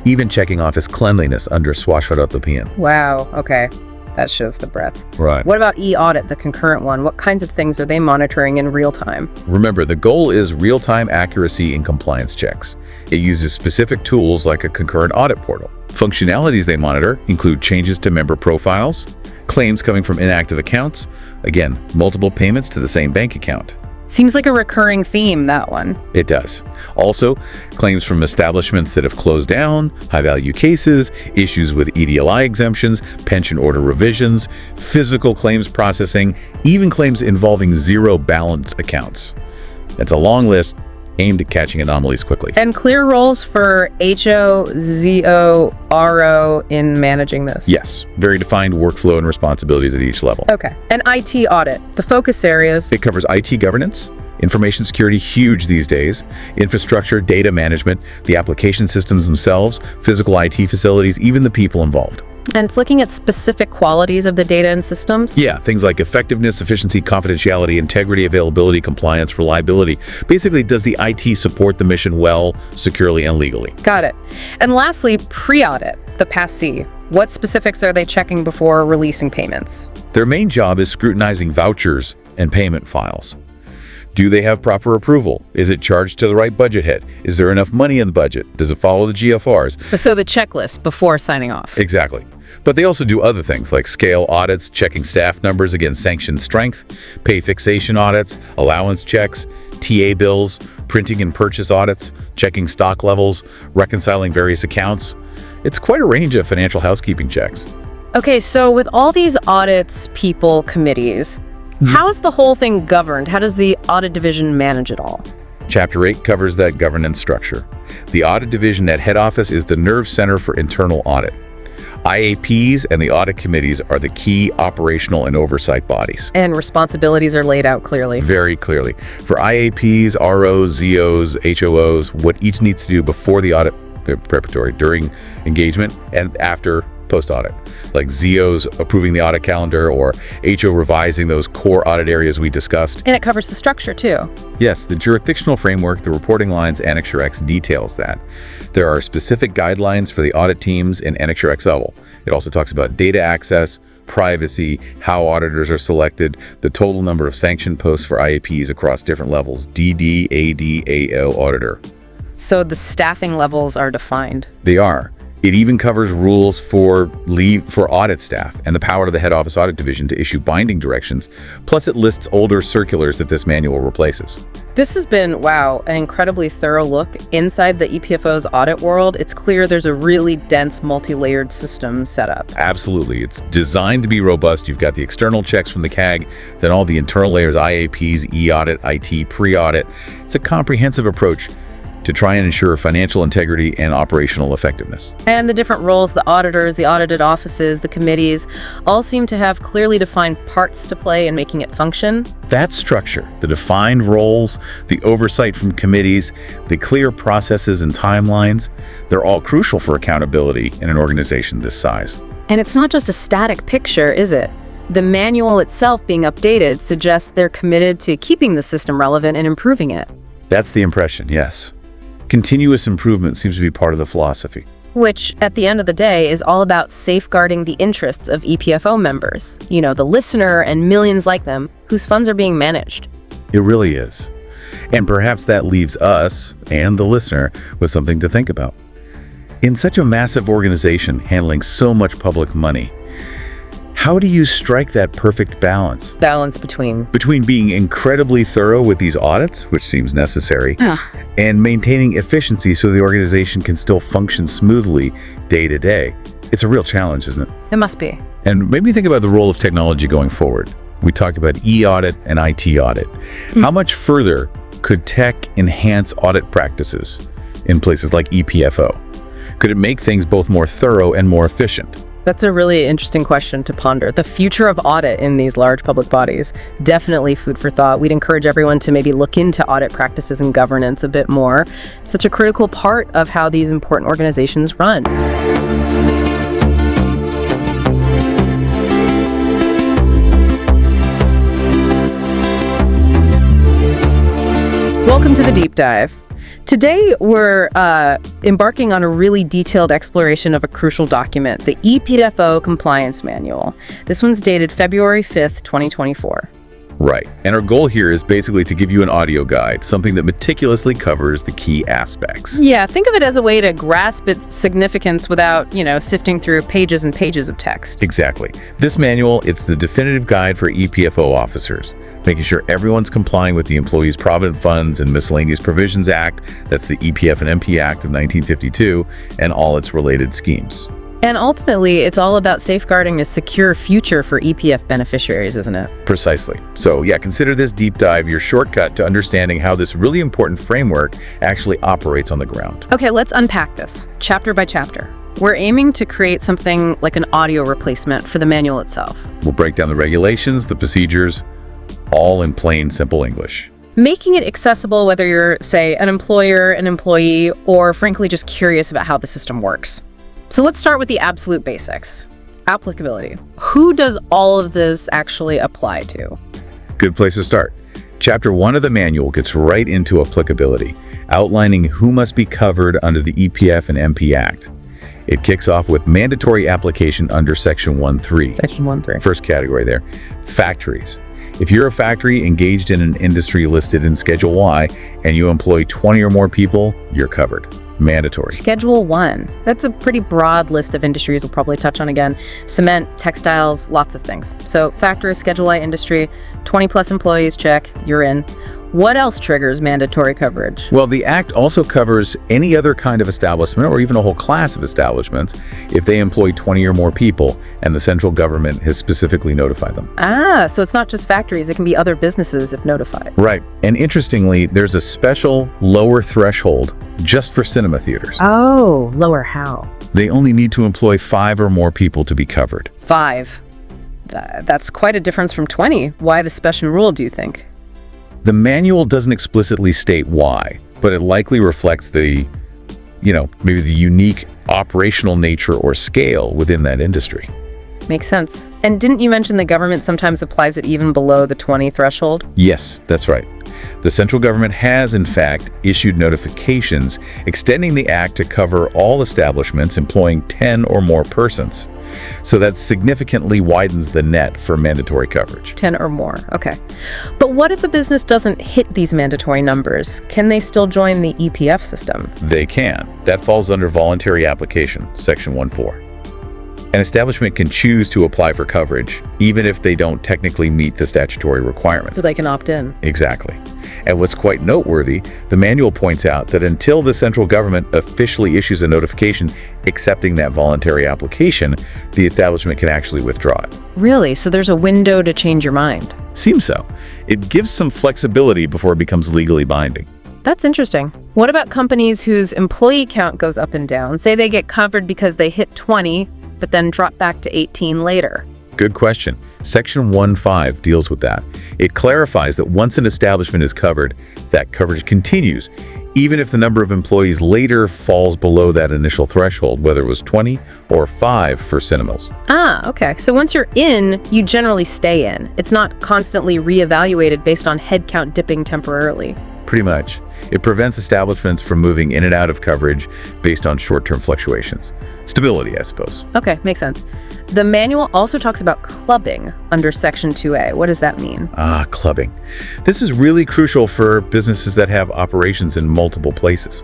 even checking office cleanliness under Swashvadotlapien. Wow, okay. That shows the breadth. Right. What about e-audit, the concurrent one? What kinds of things are they monitoring in real time? Remember, the goal is real-time accuracy in compliance checks. It uses specific tools like a concurrent audit portal. Functionalities they monitor include changes to member profiles, claims coming from inactive accounts, again, multiple payments to the same bank account. Seems like a recurring theme, that one. It does. Also, claims from establishments that have closed down, high-value cases, issues with EDLI exemptions, pension order revisions, physical claims processing, even claims involving zero balance accounts. It's a long list aimed at catching anomalies quickly. And clear roles for HO, ZO, RO in managing this. Yes, very defined workflow and responsibilities at each level. Okay. And IT audit, the focus areas. It covers IT governance, information security, huge these days, infrastructure, data management, the application systems themselves, physical IT facilities, even the people involved. And it's looking at specific qualities of the data and systems? Yeah, things like effectiveness, efficiency, confidentiality, integrity, availability, compliance, reliability. Basically, does the IT support the mission well, securely, and legally? Got it. And lastly, pre-audit, the passee. What specifics are they checking before releasing payments? Their main job is scrutinizing vouchers and payment files. Do they have proper approval? Is it charged to the right budget head? Is there enough money in the budget? Does it follow the GFRs? So the checklist before signing off. Exactly. But they also do other things like scale audits, checking staff numbers against sanctioned strength, pay fixation audits, allowance checks, TA bills, printing and purchase audits, checking stock levels, reconciling various accounts. It's quite a range of financial housekeeping checks. Okay, so with all these audits, people, committees, how is the whole thing governed? How does the audit division manage it all? Chapter 8 covers that governance structure. The audit division at head office is the nerve center for internal audit. IAPs and the audit committees are the key operational and oversight bodies. And responsibilities are laid out clearly. Very clearly. For IAPs, ROs, ZOs, HOOs, what each needs to do before the audit preparatory, during engagement, and after post-audit. Like ZOs approving the audit calendar or HO revising those core audit areas we discussed. And it covers the structure too. Yes, the jurisdictional framework, the reporting lines, Annexure X details that. There are specific guidelines for the audit teams in Annexure X level. It also talks about data access, privacy, how auditors are selected, the total number of sanctioned posts for IAPs across different levels, DD, AD, AO auditor. So the staffing levels are defined. They are. It even covers rules for leave for audit staff and the power to the head office audit division to issue binding directions. Plus, it lists older circulars that this manual replaces. This has been, wow, an incredibly thorough look inside the EPFO's audit world. It's clear there's a really dense, multi-layered system set up. Absolutely. It's designed to be robust. You've got the external checks from the CAG, then all the internal layers, IAPs, e-audit, IT, pre-audit. It's a comprehensive approach to try and ensure financial integrity and operational effectiveness. And the different roles, the auditors, the audited offices, the committees, all seem to have clearly defined parts to play in making it function. That structure, the defined roles, the oversight from committees, the clear processes and timelines, they're all crucial for accountability in an organization this size. And it's not just a static picture, is it? The manual itself being updated suggests they're committed to keeping the system relevant and improving it. That's the impression, yes. Continuous improvement seems to be part of the philosophy. Which, at the end of the day, is all about safeguarding the interests of EPFO members. You know, the listener and millions like them whose funds are being managed. It really is. And perhaps that leaves us and the listener with something to think about. In such a massive organization handling so much public money, how do you strike that perfect balance? Balance between Being incredibly thorough with these audits, which seems necessary, and maintaining efficiency so the organization can still function smoothly day to day. It's a real challenge, isn't it? It must be. And maybe think about the role of technology going forward. We talked about e-audit and IT audit. How much further could tech enhance audit practices in places like EPFO? Could it make things both more thorough and more efficient? That's a really interesting question to ponder. The future of audit in these large public bodies, definitely food for thought. We'd encourage everyone to maybe look into audit practices and governance a bit more. It's such a critical part of how these important organizations run. Welcome to the Deep Dive. Today, we're embarking on a really detailed exploration of a crucial document, the EPFO Compliance Manual. This one's dated February 5th, 2024. Right. And our goal here is basically to give you an audio guide, something that meticulously covers the key aspects. Yeah, think of it as a way to grasp its significance without, sifting through pages and pages of text. Exactly. This manual, it's the definitive guide for EPFO officers, making sure everyone's complying with the Employees Provident Funds and Miscellaneous Provisions Act, that's the EPF and MP Act of 1952, and all its related schemes. And ultimately, it's all about safeguarding a secure future for EPF beneficiaries, isn't it? Precisely. So yeah, consider this deep dive your shortcut to understanding how this really important framework actually operates on the ground. Okay, let's unpack this, chapter by chapter. We're aiming to create something like an audio replacement for the manual itself. We'll break down the regulations, the procedures, all in plain, simple English. Making it accessible whether you're, say, an employer, an employee, or frankly just curious about how the system works. So let's start with the absolute basics. Applicability. Who does all of this actually apply to? Good place to start. Chapter 1 of the manual gets right into applicability, outlining who must be covered under the EPF and MP Act. It kicks off with mandatory application under Section 1.3. Section 1.3. First category there. Factories. If you're a factory engaged in an industry listed in Schedule Y and you employ 20 or more people, you're covered. Mandatory. Schedule 1. That's a pretty broad list of industries we'll probably touch on again. Cement, textiles, lots of things. So factory, Schedule I industry, 20 plus employees, check, you're in. What else triggers mandatory coverage? Well, the Act also covers any other kind of establishment or even a whole class of establishments if they employ 20 or more people and the central government has specifically notified them. So it's not just factories, it can be other businesses if notified. Right. And interestingly, there's a special lower threshold just for cinema theaters. Oh, lower how? They only need to employ 5 or more people to be covered. 5. That's quite a difference from 20. Why the special rule, do you think? The manual doesn't explicitly state why, but it likely reflects the, maybe the unique operational nature or scale within that industry. Makes sense. And didn't you mention the government sometimes applies it even below the 20 threshold? Yes, that's right. The central government has, in fact, issued notifications extending the Act to cover all establishments employing 10 or more persons. So that significantly widens the net for mandatory coverage. 10 or more, okay. But what if a business doesn't hit these mandatory numbers? Can they still join the EPF system? They can. That falls under voluntary application, Section 1.4. An establishment can choose to apply for coverage, even if they don't technically meet the statutory requirements. So they can opt in. Exactly. And what's quite noteworthy, the manual points out that until the central government officially issues a notification accepting that voluntary application, the establishment can actually withdraw it. Really? So there's a window to change your mind? Seems so. It gives some flexibility before it becomes legally binding. That's interesting. What about companies whose employee count goes up and down? Say they get covered because they hit 20, but then drop back to 18 later. Good question. Section 1.5 deals with that. It clarifies that once an establishment is covered, that coverage continues, even if the number of employees later falls below that initial threshold, whether it was 20 or 5 for cinemas. Okay. So once you're in, you generally stay in. It's not constantly reevaluated based on headcount dipping temporarily. Pretty much. It prevents establishments from moving in and out of coverage based on short-term fluctuations. Stability, I suppose. Okay, makes sense. The manual also talks about clubbing under Section 2A. What does that mean? Clubbing. This is really crucial for businesses that have operations in multiple places.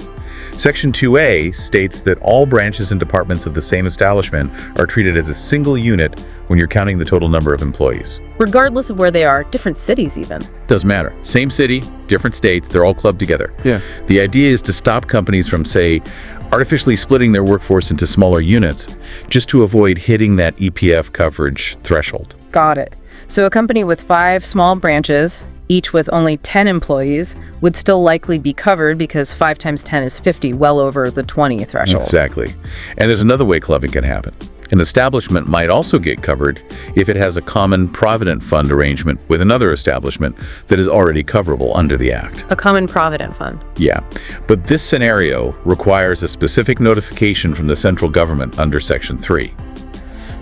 Section 2A states that all branches and departments of the same establishment are treated as a single unit when you're counting the total number of employees. Regardless of where they are, different cities even. Doesn't matter. Same city, different states, they're all clubbed together. together. Yeah. The idea is to stop companies from, say, artificially splitting their workforce into smaller units just to avoid hitting that EPF coverage threshold. Got it. So a company with 5 small branches, each with only 10 employees, would still likely be covered because 5 times 10 is 50, well over the 20 threshold. Exactly. And there's another way clubbing can happen. An establishment might also get covered if it has a common provident fund arrangement with another establishment that is already coverable under the Act. A common provident fund. Yeah, but this scenario requires a specific notification from the central government under Section 3.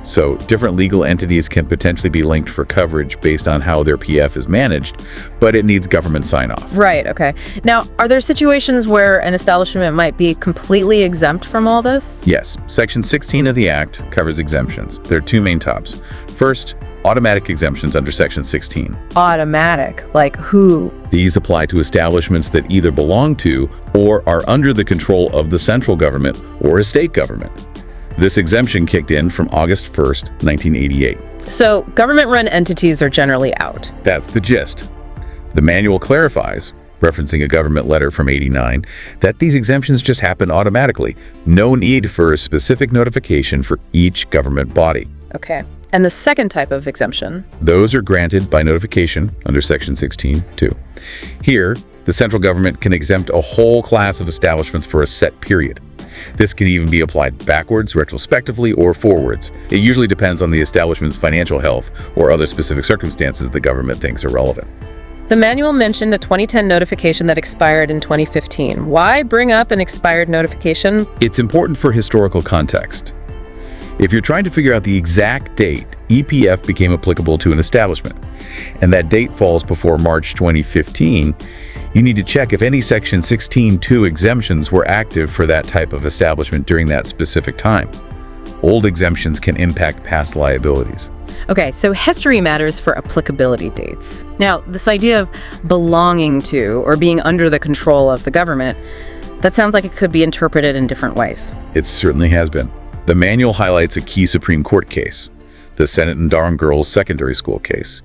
So different legal entities can potentially be linked for coverage based on how their PF is managed, but it needs government sign-off. Right, okay. Now, are there situations where an establishment might be completely exempt from all this? Yes, Section 16 of the Act covers exemptions. There are 2 main types. First, automatic exemptions under Section 16. Automatic, like who? These apply to establishments that either belong to or are under the control of the central government or a state government. This exemption kicked in from August 1st, 1988. So government-run entities are generally out. That's the gist. The manual clarifies, referencing a government letter from '89, that these exemptions just happen automatically. No need for a specific notification for each government body. Okay. And the second type of exemption? Those are granted by notification under Section 16, too. Here, the central government can exempt a whole class of establishments for a set period. This can even be applied backwards, retrospectively, or forwards. It usually depends on the establishment's financial health or other specific circumstances the government thinks are relevant. The manual mentioned a 2010 notification that expired in 2015. Why bring up an expired notification? It's important for historical context. If you're trying to figure out the exact date EPF became applicable to an establishment, and that date falls before March 2015, you need to check if any Section 16(2) exemptions were active for that type of establishment during that specific time. Old exemptions can impact past liabilities. Okay, so history matters for applicability dates. Now, this idea of belonging to or being under the control of the government, that sounds like it could be interpreted in different ways. It certainly has been. The manual highlights a key Supreme Court case, the Senate and Darn Girls Secondary School case.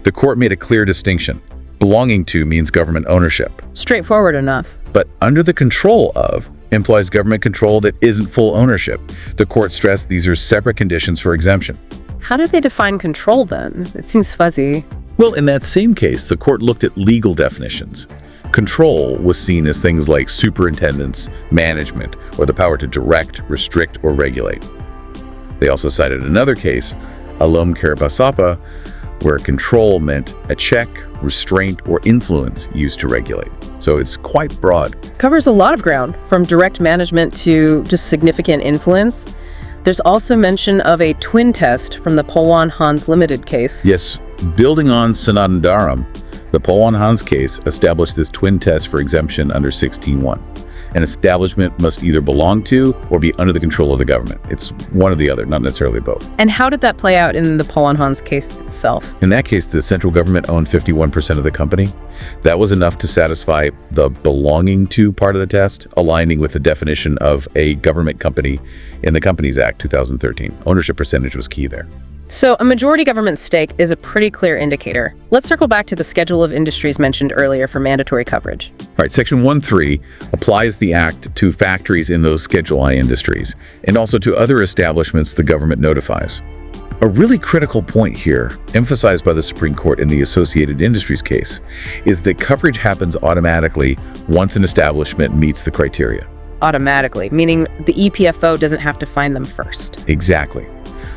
The court made a clear distinction. Belonging to means government ownership. Straightforward enough. But under the control of implies government control that isn't full ownership. The court stressed these are separate conditions for exemption. How do they define control then? It seems fuzzy. Well, in that same case, the court looked at legal definitions. Control was seen as things like superintendence, management, or the power to direct, restrict, or regulate. They also cited another case, Alom Karabasapa, where control meant a check, restraint, or influence used to regulate. So it's quite broad. Covers a lot of ground, from direct management to just significant influence. There's also mention of a twin test from the Polwan Hans Limited case. Yes, building on Sanandaram, the Polwan Hans case established this twin test for exemption under 16(1). An establishment must either belong to or be under the control of the government. It's one or the other, not necessarily both. And how did that play out in the Polwan Hans case itself? In that case, the central government owned 51% of the company. That was enough to satisfy the belonging to part of the test, aligning with the definition of a government company in the Companies Act 2013. Ownership percentage was key there. So a majority government stake is a pretty clear indicator. Let's circle back to the schedule of industries mentioned earlier for mandatory coverage. All right, Section 1.3 applies the Act to factories in those Schedule I industries and also to other establishments the government notifies. A really critical point here, emphasized by the Supreme Court in the Associated Industries case, is that coverage happens automatically once an establishment meets the criteria. Automatically, meaning the EPFO doesn't have to find them first. Exactly.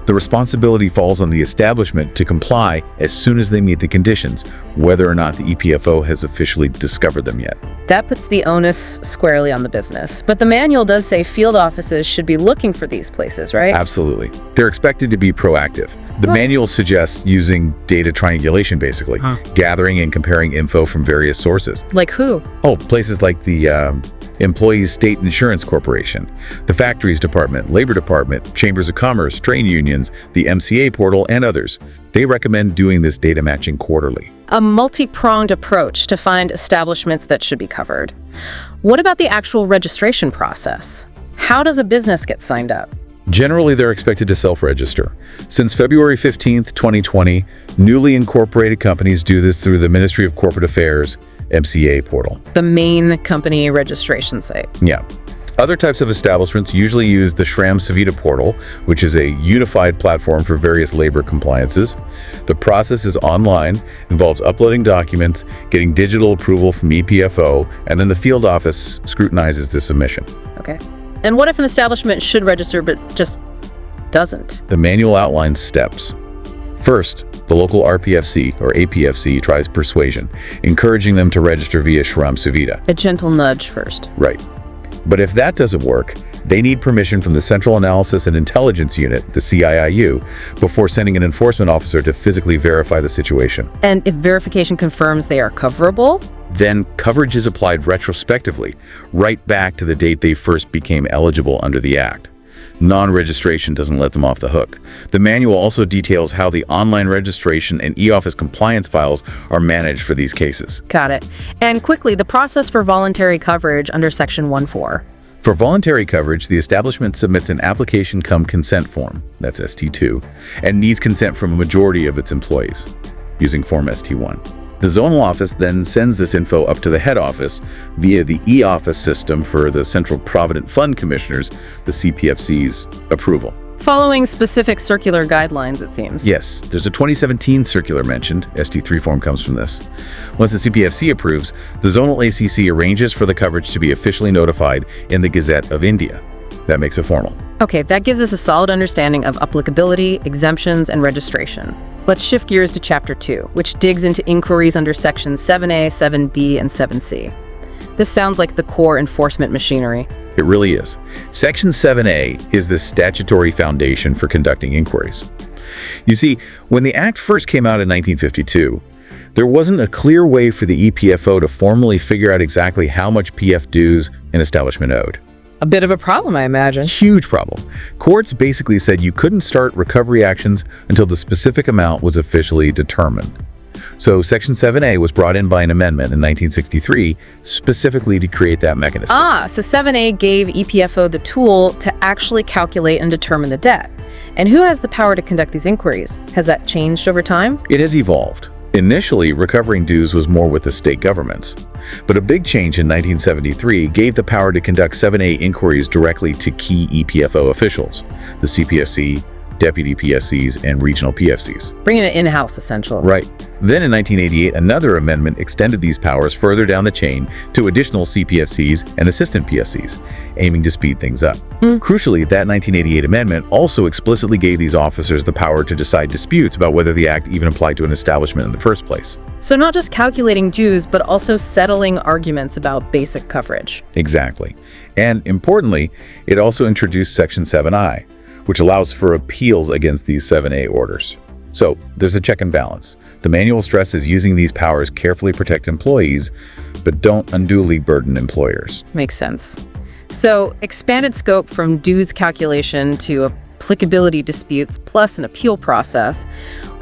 The responsibility falls on the establishment to comply as soon as they meet the conditions, whether or not the EPFO has officially discovered them yet. That puts the onus squarely on the business. But the manual does say field offices should be looking for these places, right? Absolutely. They're expected to be proactive. The manual suggests using data triangulation, basically, gathering and comparing info from various sources. Like who? Oh, places like the Employees State Insurance Corporation, the Factories Department, Labor Department, Chambers of Commerce, trade unions, the MCA portal, and others. They recommend doing this data matching quarterly. A multi-pronged approach to find establishments that should be covered. What about the actual registration process? How does a business get signed up? Generally, they're expected to self-register. Since February 15th, 2020, newly incorporated companies do this through the Ministry of Corporate Affairs MCA portal. The main company registration site. Yeah. Other types of establishments usually use the Shram Savita portal, which is a unified platform for various labor compliances. The process is online, involves uploading documents, getting digital approval from EPFO, and then the field office scrutinizes the submission. Okay. And what if an establishment should register but just doesn't? The manual outlines steps. First, the local RPFC or APFC tries persuasion, encouraging them to register via Shram Savita. A gentle nudge first. Right. But if that doesn't work, they need permission from the Central Analysis and Intelligence Unit, the CIIU, before sending an enforcement officer to physically verify the situation. And if verification confirms they are coverable? Then coverage is applied retrospectively, right back to the date they first became eligible under the Act. Non-registration doesn't let them off the hook. The manual also details how the online registration and e-office compliance files are managed for these cases. Got it. And quickly, the process for voluntary coverage under Section 1.4. For voluntary coverage, the establishment submits an application cum consent form, that's ST2, and needs consent from a majority of its employees, using Form ST1. The zonal office then sends this info up to the head office via the e-office system for the Central Provident Fund Commissioners, the CPFC's, approval. Following specific circular guidelines, it seems. Yes, there's a 2017 circular mentioned. ST3 form comes from this. Once the CPFC approves, the zonal ACC arranges for the coverage to be officially notified in the Gazette of India. That makes it formal. Okay, that gives us a solid understanding of applicability, exemptions, and registration. Let's shift gears to Chapter 2, which digs into inquiries under Sections 7A, 7B, and 7C. This sounds like the core enforcement machinery. It really is. Section 7A is the statutory foundation for conducting inquiries. You see, when the Act first came out in 1952, there wasn't a clear way for the EPFO to formally figure out exactly how much PF dues an establishment owed. A bit of a problem, I imagine. Huge problem. Courts basically said you couldn't start recovery actions until the specific amount was officially determined. So Section 7A was brought in by an amendment in 1963 specifically to create that mechanism. So 7A gave EPFO the tool to actually calculate and determine the debt. And who has the power to conduct these inquiries? Has that changed over time? It has evolved. Initially, recovering dues was more with the state governments. But a big change in 1973 gave the power to conduct 7A inquiries directly to key EPFO officials, the CPFC, deputy PFCs, and regional PFCs. Bringing it in-house, essentially. Right. Then in 1988, another amendment extended these powers further down the chain to additional CPFCs and assistant PFCs, aiming to speed things up. Crucially, that 1988 amendment also explicitly gave these officers the power to decide disputes about whether the Act even applied to an establishment in the first place. So not just calculating dues, but also settling arguments about basic coverage. Exactly. And importantly, it also introduced Section 7I, which allows for appeals against these 7A orders. So there's a check and balance. The manual stresses using these powers carefully protect employees, but don't unduly burden employers. Makes sense. So expanded scope from dues calculation to applicability disputes plus an appeal process.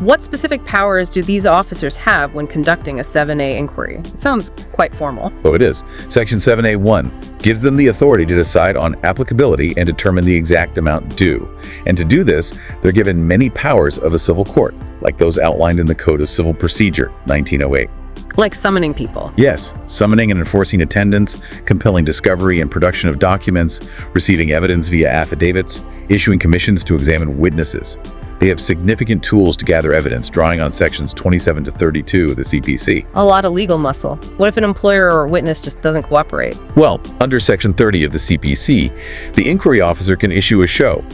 What specific powers do these officers have when conducting a 7A inquiry? It sounds quite formal. Oh, it is. Section 7A1 gives them the authority to decide on applicability and determine the exact amount due. And to do this, they're given many powers of a civil court, like those outlined in the Code of Civil Procedure, 1908. Like summoning people. Yes, summoning and enforcing attendance, compelling discovery and production of documents, receiving evidence via affidavits, issuing commissions to examine witnesses. They have significant tools to gather evidence, drawing on sections 27 to 32 of the CPC. A lot of legal muscle. What if an employer or witness just doesn't cooperate? Well, under section 30 of the CPC, the inquiry officer can issue a show.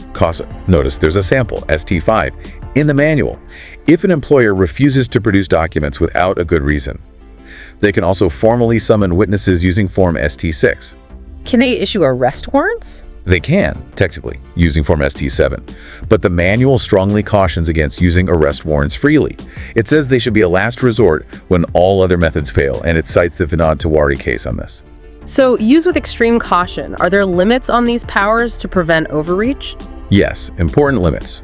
Notice there's a sample, ST5, in the manual, if an employer refuses to produce documents without a good reason. They can also formally summon witnesses using Form ST6. Can they issue arrest warrants? They can, technically, using Form ST7, but the manual strongly cautions against using arrest warrants freely. It says they should be a last resort when all other methods fail, and it cites the Vinod Tiwari case on this. So, use with extreme caution. Are there limits on these powers to prevent overreach? Yes, important limits.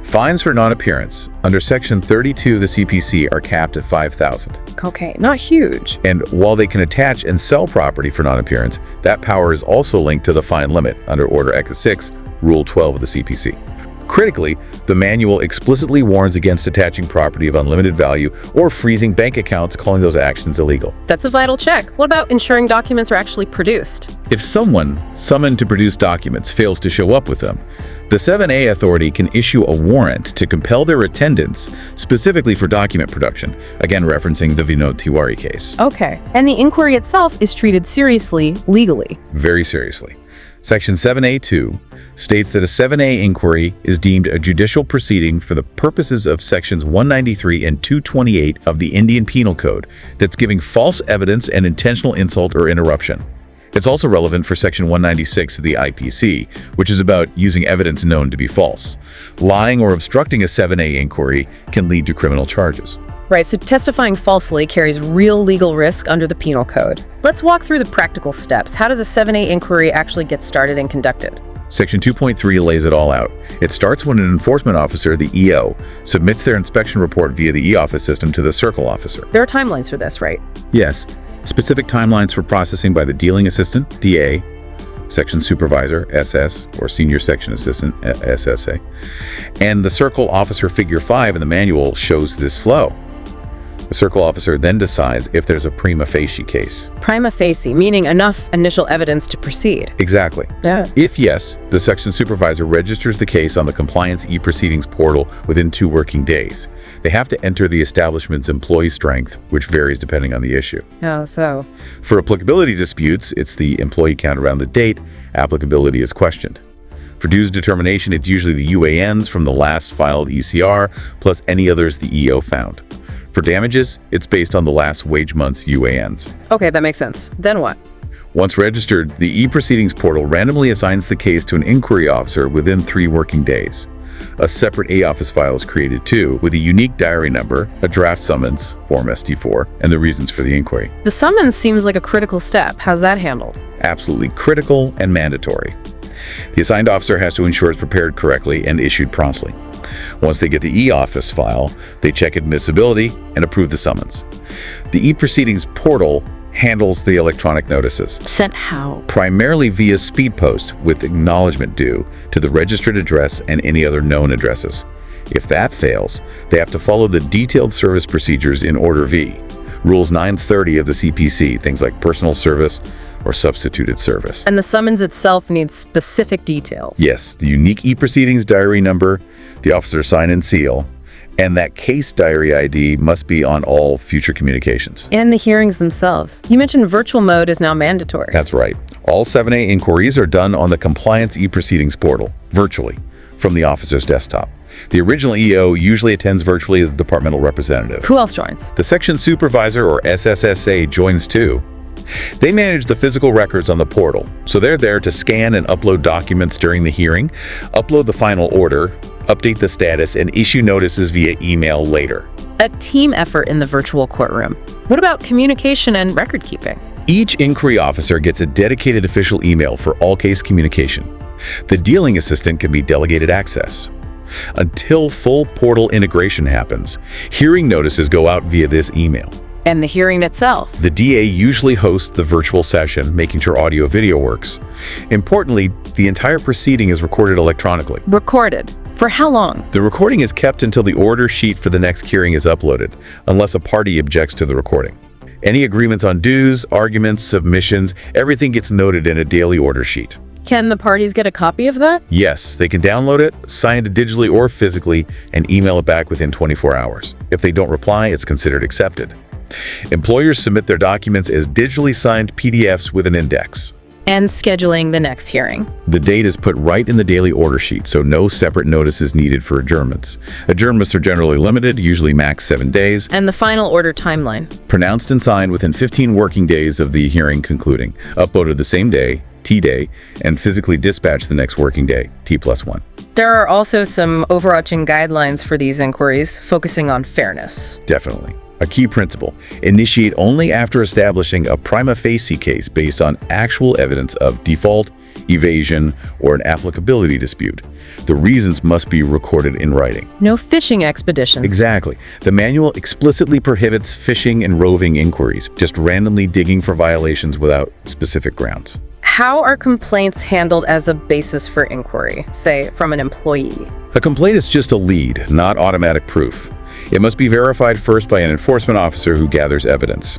Fines for non-appearance under Section 32 of the CPC are capped at $5,000. Okay, not huge. And while they can attach and sell property for non-appearance, that power is also linked to the fine limit under Order Ex 6, Rule 12 of the CPC. Critically, the manual explicitly warns against attaching property of unlimited value or freezing bank accounts, calling those actions illegal. That's a vital check. What about ensuring documents are actually produced? If someone summoned to produce documents fails to show up with them, the 7A authority can issue a warrant to compel their attendance specifically for document production, again referencing the Vinod Tiwari case. Okay. And the inquiry itself is treated seriously, legally. Very seriously. Section 7A2 states that a 7A inquiry is deemed a judicial proceeding for the purposes of sections 193 and 228 of the Indian Penal Code that's giving false evidence and intentional insult or interruption. It's also relevant for section 196 of the IPC, which is about using evidence known to be false. Lying or obstructing a 7A inquiry can lead to criminal charges. Right, so testifying falsely carries real legal risk under the Penal Code. Let's walk through the practical steps. How does a 7A inquiry actually get started and conducted? Section 2.3 lays it all out. It starts when an enforcement officer, the EO, submits their inspection report via the e-office system to the circle officer. There are timelines for this, right? Yes, specific timelines for processing by the dealing assistant, DA, section supervisor, SS, or senior section assistant, SSA, and the circle officer figure 5 in the manual shows this flow. The circle officer then decides if there's a prima facie case. Prima facie, meaning enough initial evidence to proceed. Exactly. Yeah. If yes, the section supervisor registers the case on the compliance e-proceedings portal within 2 working days. They have to enter the establishment's employee strength, which varies depending on the issue. Oh, so. For applicability disputes, it's the employee count around the date. Applicability is questioned. For dues determination, it's usually the UANs from the last filed ECR, plus any others the EO found. For damages, it's based on the last wage month's UANs. Okay, that makes sense. Then what? Once registered, the e-proceedings portal randomly assigns the case to an inquiry officer within 3 working days. A separate A-office file is created too, with a unique diary number, a draft summons, Form ST4, and the reasons for the inquiry. The summons seems like a critical step. How's that handled? Absolutely critical and mandatory. The assigned officer has to ensure it's prepared correctly and issued promptly. Once they get the e-office file, they check admissibility and approve the summons. The e-proceedings portal handles the electronic notices. Sent how? Primarily via speed post with acknowledgement due to the registered address and any other known addresses. If that fails, they have to follow the detailed service procedures in Order V, Rules 930 of the CPC, things like personal service or substituted service. And the summons itself needs specific details. Yes, the unique e-proceedings diary number, the officer's sign and seal, and that case diary ID must be on all future communications. And the hearings themselves. You mentioned virtual mode is now mandatory. That's right. All 7A inquiries are done on the compliance e-proceedings portal, virtually, from the officer's desktop. The original EO usually attends virtually as a departmental representative. Who else joins? The section supervisor, or SSSA, joins too. They manage the physical records on the portal, so they're there to scan and upload documents during the hearing, upload the final order, update the status, and issue notices via email later. A team effort in the virtual courtroom. What about communication and record keeping? Each inquiry officer gets a dedicated official email for all case communication. The dealing assistant can be delegated access. Until full portal integration happens, hearing notices go out via this email. And the hearing itself. The DA usually hosts the virtual session, making sure audio-video works. Importantly, the entire proceeding is recorded electronically. Recorded. For how long? The recording is kept until the order sheet for the next hearing is uploaded, unless a party objects to the recording. Any agreements on dues, arguments, submissions, everything gets noted in a daily order sheet. Can the parties get a copy of that? Yes, they can download it, sign it digitally or physically, and email it back within 24 hours. If they don't reply, it's considered accepted. Employers submit their documents as digitally signed PDFs with an index. And scheduling the next hearing. The date is put right in the daily order sheet, so no separate notice is needed for adjournments. Adjournments are generally limited, usually max 7 days. And the final order timeline. Pronounced and signed within 15 working days of the hearing concluding. Uploaded the same day, T-day, and physically dispatched the next working day, T+1. There are also some overarching guidelines for these inquiries, focusing on fairness. Definitely. A key principle: initiate only after establishing a prima facie case based on actual evidence of default, evasion, or an applicability dispute. The reasons must be recorded in writing. No fishing expeditions. Exactly. The manual explicitly prohibits fishing and roving inquiries, just randomly digging for violations without specific grounds. How are complaints handled as a basis for inquiry, say, from an employee? A complaint is just a lead, not automatic proof. It must be verified first by an enforcement officer who gathers evidence.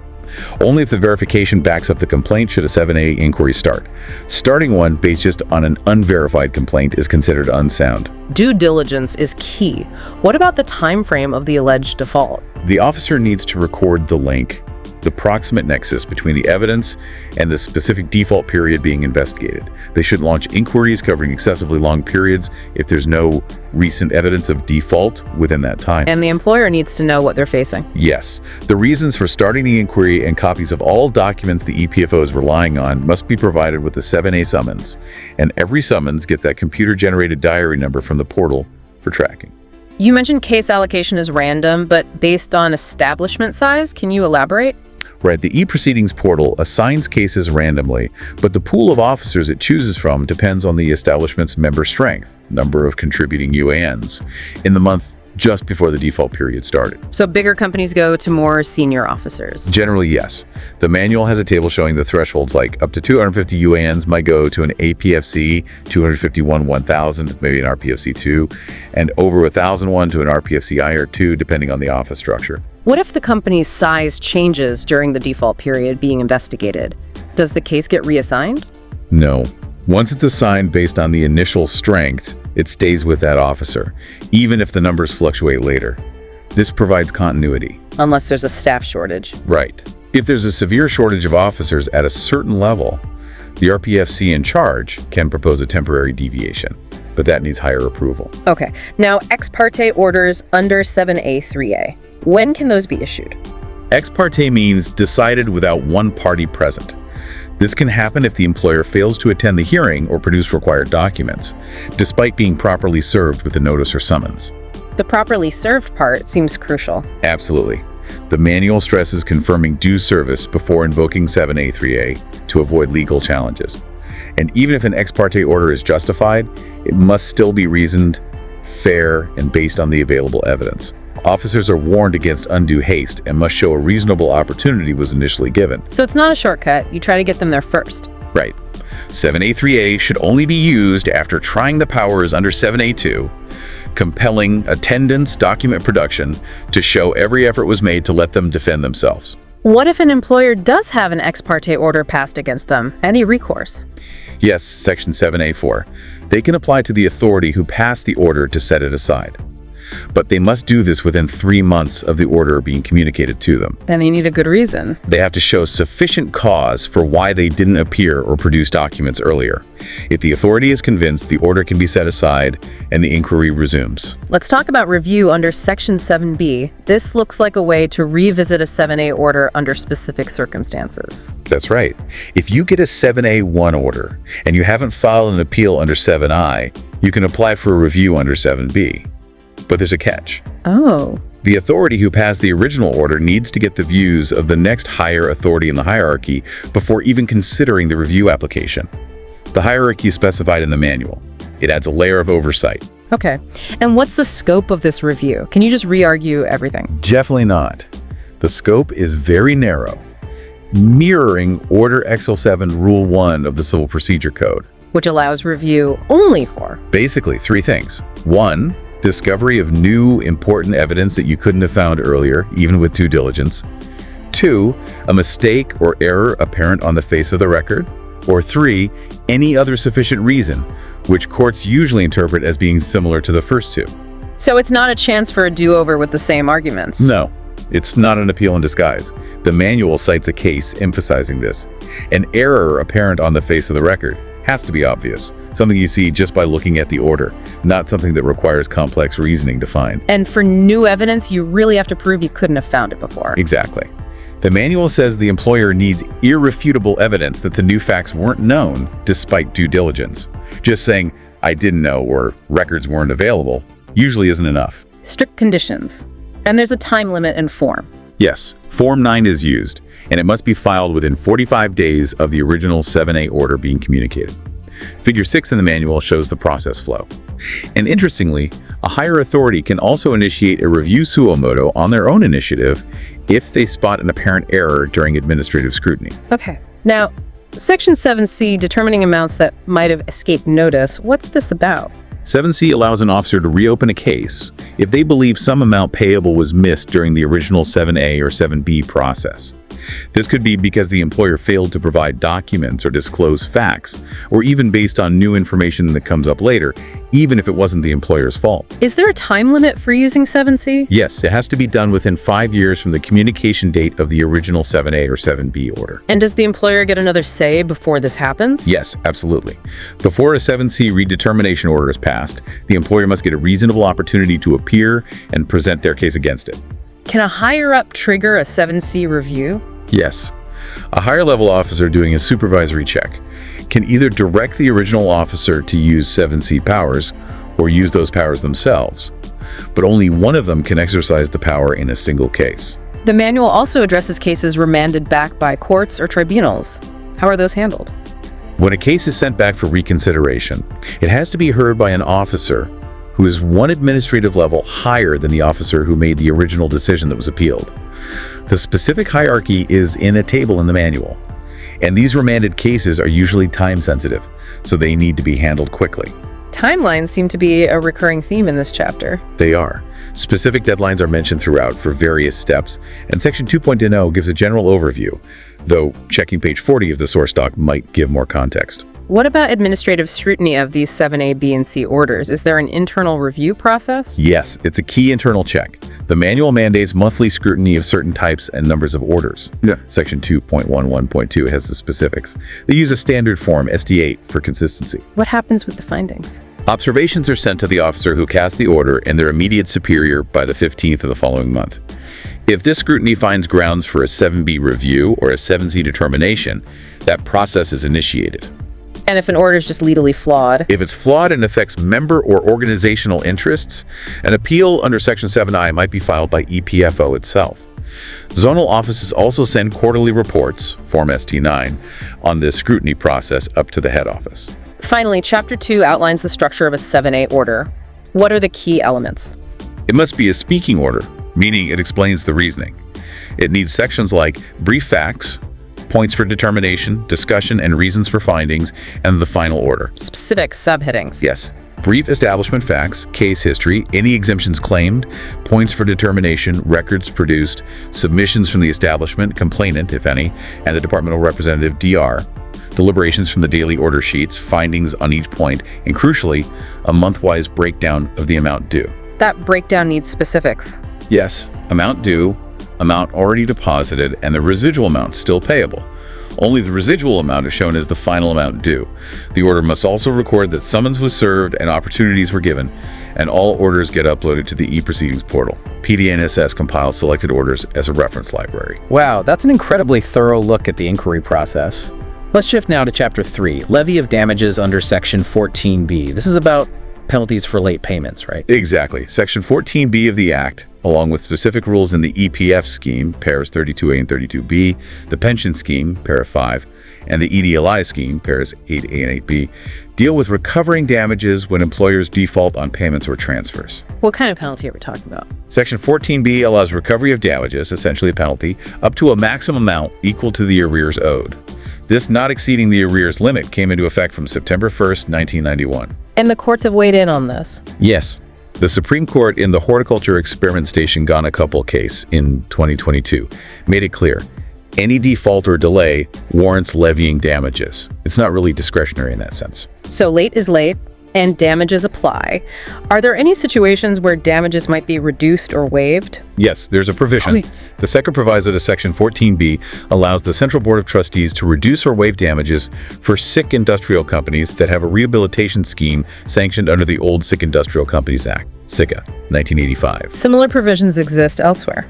Only if the verification backs up the complaint should a 7A inquiry start. Starting one based just on an unverified complaint is considered unsound. Due diligence is key. What about the time frame of the alleged default? The officer needs to record the link, the proximate nexus between the evidence and the specific default period being investigated. They should launch inquiries covering excessively long periods if there's no recent evidence of default within that time. And the employer needs to know what they're facing. Yes, the reasons for starting the inquiry and copies of all documents the EPFO is relying on must be provided with the 7A summons, and every summons gets that computer-generated diary number from the portal for tracking. You mentioned case allocation is random, but based on establishment size. Can you elaborate? Right, the e-proceedings portal assigns cases randomly, but the pool of officers it chooses from depends on the establishment's member strength, number of contributing UANs, in the month just before the default period started. So bigger companies go to more senior officers. Generally, yes. The manual has a table showing the thresholds, like up to 250 UANs might go to an APFC, 251 1000, maybe an RPFC 2, and over 1001 to an RPFC IR2, depending on the office structure. What if the company's size changes during the default period being investigated? Does the case get reassigned? No. Once it's assigned based on the initial strength, it stays with that officer, even if the numbers fluctuate later. This provides continuity. Unless there's a staff shortage. Right. If there's a severe shortage of officers at a certain level, the RPFC in charge can propose a temporary deviation, but that needs higher approval. Okay. Now, ex parte orders under 7A, 3A. When can those be issued? Ex parte means decided without one party present. This can happen if the employer fails to attend the hearing or produce required documents, despite being properly served with a notice or summons. The properly served part seems crucial. Absolutely. The manual stresses confirming due service before invoking 7A, 3A to avoid legal challenges. And even if an ex parte order is justified, it must still be reasoned, fair, and based on the available evidence. Officers are warned against undue haste and must show a reasonable opportunity was initially given. So it's not a shortcut. You try to get them there first. Right. 7A3A should only be used after trying the powers under 7A2, compelling attendance, document production to show every effort was made to let them defend themselves. What if an employer does have an ex parte order passed against them? Any recourse? Yes, Section 7A4. They can apply to the authority who passed the order to set it aside. But they must do this within 3 months of the order being communicated to them. Then they need a good reason. They have to show sufficient cause for why they didn't appear or produce documents earlier. If the authority is convinced, the order can be set aside and the inquiry resumes. Let's talk about review under Section 7B. This looks like a way to revisit a 7A order under specific circumstances. That's right. If you get a 7A1 order and you haven't filed an appeal under 7I, you can apply for a review under 7B. But there's a catch. Oh. The authority who passed the original order needs to get the views of the next higher authority in the hierarchy before even considering the review application. The hierarchy is specified in the manual. It adds a layer of oversight. Okay. And what's the scope of this review? Can you just re-argue everything? Definitely not. The scope is very narrow, mirroring Order XL7 Rule 1 of the Civil Procedure Code. Which allows review only for? Basically, 3 things. 1, discovery of new important evidence that you couldn't have found earlier, even with due diligence. 2, a mistake or error apparent on the face of the record. Or 3, any other sufficient reason, which courts usually interpret as being similar to the first 2. So it's not a chance for a do-over with the same arguments? No, it's not an appeal in disguise. The manual cites a case emphasizing this. An error apparent on the face of the record has to be obvious, something you see just by looking at the order, not something that requires complex reasoning to find. And for new evidence, you really have to prove you couldn't have found it before. Exactly. The manual says the employer needs irrefutable evidence that the new facts weren't known despite due diligence. Just saying, I didn't know, or records weren't available, usually isn't enough. Strict conditions. And there's a time limit and form. Yes, Form 9 is used, and it must be filed within 45 days of the original 7A order being communicated. Figure 6 in the manual shows the process flow. And interestingly, a higher authority can also initiate a review suo moto on their own initiative if they spot an apparent error during administrative scrutiny. Okay. Now, Section 7C, determining amounts that might have escaped notice. What's this about? 7C allows an officer to reopen a case if they believe some amount payable was missed during the original 7A or 7B process. This could be because the employer failed to provide documents or disclose facts, or even based on new information that comes up later, even if it wasn't the employer's fault. Is there a time limit for using 7C? Yes, it has to be done within 5 years from the communication date of the original 7A or 7B order. And does the employer get another say before this happens? Yes, absolutely. Before a 7C redetermination order is passed, the employer must get a reasonable opportunity to appear and present their case against it. Can a higher-up trigger a 7C review? Yes. A higher-level officer doing a supervisory check can either direct the original officer to use 7C powers or use those powers themselves, but only one of them can exercise the power in a single case. The manual also addresses cases remanded back by courts or tribunals. How are those handled? When a case is sent back for reconsideration, it has to be heard by an officer who is one administrative level higher than the officer who made the original decision that was appealed. The specific hierarchy is in a table in the manual, and these remanded cases are usually time-sensitive, so they need to be handled quickly. Timelines seem to be a recurring theme in this chapter. They are. Specific deadlines are mentioned throughout for various steps, and Section 2.0 gives a general overview, though checking page 40 of the source doc might give more context. What about administrative scrutiny of these 7A, B, and C orders? Is there an internal review process? Yes, it's a key internal check. The manual mandates monthly scrutiny of certain types and numbers of orders. Section 2.11.2 has the specifics. They use a standard form, SD8, for consistency. What happens with the findings? Observations are sent to the officer who cast the order and their immediate superior by the 15th of the following month. If this scrutiny finds grounds for a 7B review or a 7C determination, that process is initiated. And if an order is just legally flawed? If it's flawed and affects member or organizational interests, an appeal under Section 7I might be filed by EPFO itself. Zonal offices also send quarterly reports, Form ST9, on this scrutiny process up to the head office. Finally, Chapter 2 outlines the structure of a 7A order. What are the key elements? It must be a speaking order, meaning it explains the reasoning. It needs sections like brief facts, points for determination, discussion and reasons for findings, and the final order. Specific subheadings. Yes. Brief establishment facts, case history, any exemptions claimed, points for determination, records produced, submissions from the establishment, complainant, if any, and the departmental representative, DR, deliberations from the daily order sheets, findings on each point, and crucially, a month-wise breakdown of the amount due. That breakdown needs specifics. Yes, amount due, amount already deposited, and the residual amount still payable. Only the residual amount is shown as the final amount due. The order must also record that summons was served and opportunities were given, and all orders get uploaded to the e-proceedings portal. PDNSS compiles selected orders as a reference library. Wow, that's an incredibly thorough look at the inquiry process. Let's shift now to Chapter 3, Levy of Damages under Section 14B. This is about penalties for late payments, right? Exactly. Section 14B of the Act, along with specific rules in the EPF scheme, pairs 32A and 32B, the pension scheme, para 5, and the EDLI scheme, paras 8A and 8B, deal with recovering damages when employers default on payments or transfers. What kind of penalty are we talking about? Section 14B allows recovery of damages, essentially a penalty, up to a maximum amount equal to the arrears owed. This not exceeding the arrears limit came into effect from September 1st, 1991. And the courts have weighed in on this. Yes. The Supreme Court in the Horticulture Experiment Station Ghana couple case in 2022 made it clear any default or delay warrants levying damages. It's not really discretionary in that sense. So late is late, and damages apply. Are there any situations where damages might be reduced or waived? Yes, there's a provision. The second proviso to Section 14B allows the Central Board of Trustees to reduce or waive damages for sick industrial companies that have a rehabilitation scheme sanctioned under the old Sick Industrial Companies Act, SICA, 1985. Similar provisions exist elsewhere.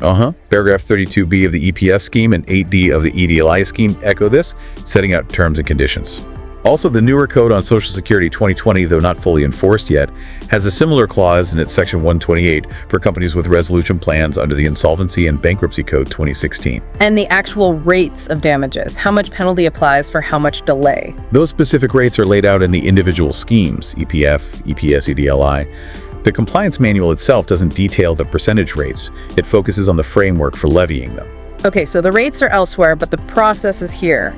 Paragraph 32B of the EPF scheme and 8D of the EDLI scheme echo this, setting out terms and conditions. Also, the newer Code on Social Security 2020, though not fully enforced yet, has a similar clause in its Section 128 for companies with resolution plans under the Insolvency and Bankruptcy Code 2016. And the actual rates of damages, how much penalty applies for how much delay? Those specific rates are laid out in the individual schemes, EPF, EPS, EDLI. The compliance manual itself doesn't detail the percentage rates. It focuses on the framework for levying them. Okay, so the rates are elsewhere, but the process is here.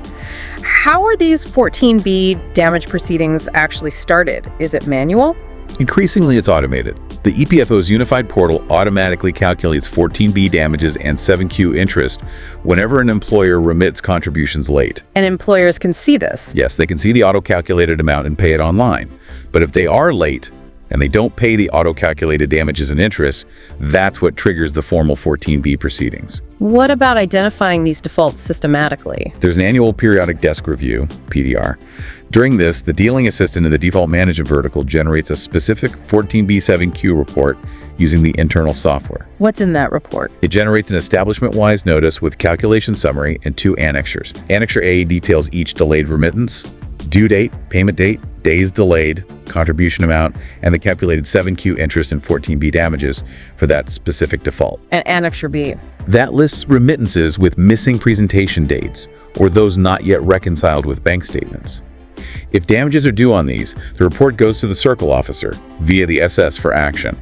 How are these 14B damage proceedings actually started? Is it manual? Increasingly, it's automated. The EPFO's unified portal automatically calculates 14B damages and 7Q interest whenever an employer remits contributions late. And employers can see this. Yes, they can see the auto-calculated amount and pay it online. But if they are late and they don't pay the auto-calculated damages and interest, that's what triggers the formal 14B proceedings. What about identifying these defaults systematically? There's an annual periodic desk review, PDR. During this, the dealing assistant in the default management vertical generates a specific 14B7Q report using the internal software. What's in that report? It generates an establishment-wise notice with calculation summary and 2 annexures. Annexure A details each delayed remittance, due date, payment date, days delayed, contribution amount, and the calculated 7Q interest and 14B damages for that specific default. And Annexure B. That lists remittances with missing presentation dates or those not yet reconciled with bank statements. If damages are due on these, the report goes to the circle officer via the SS for action.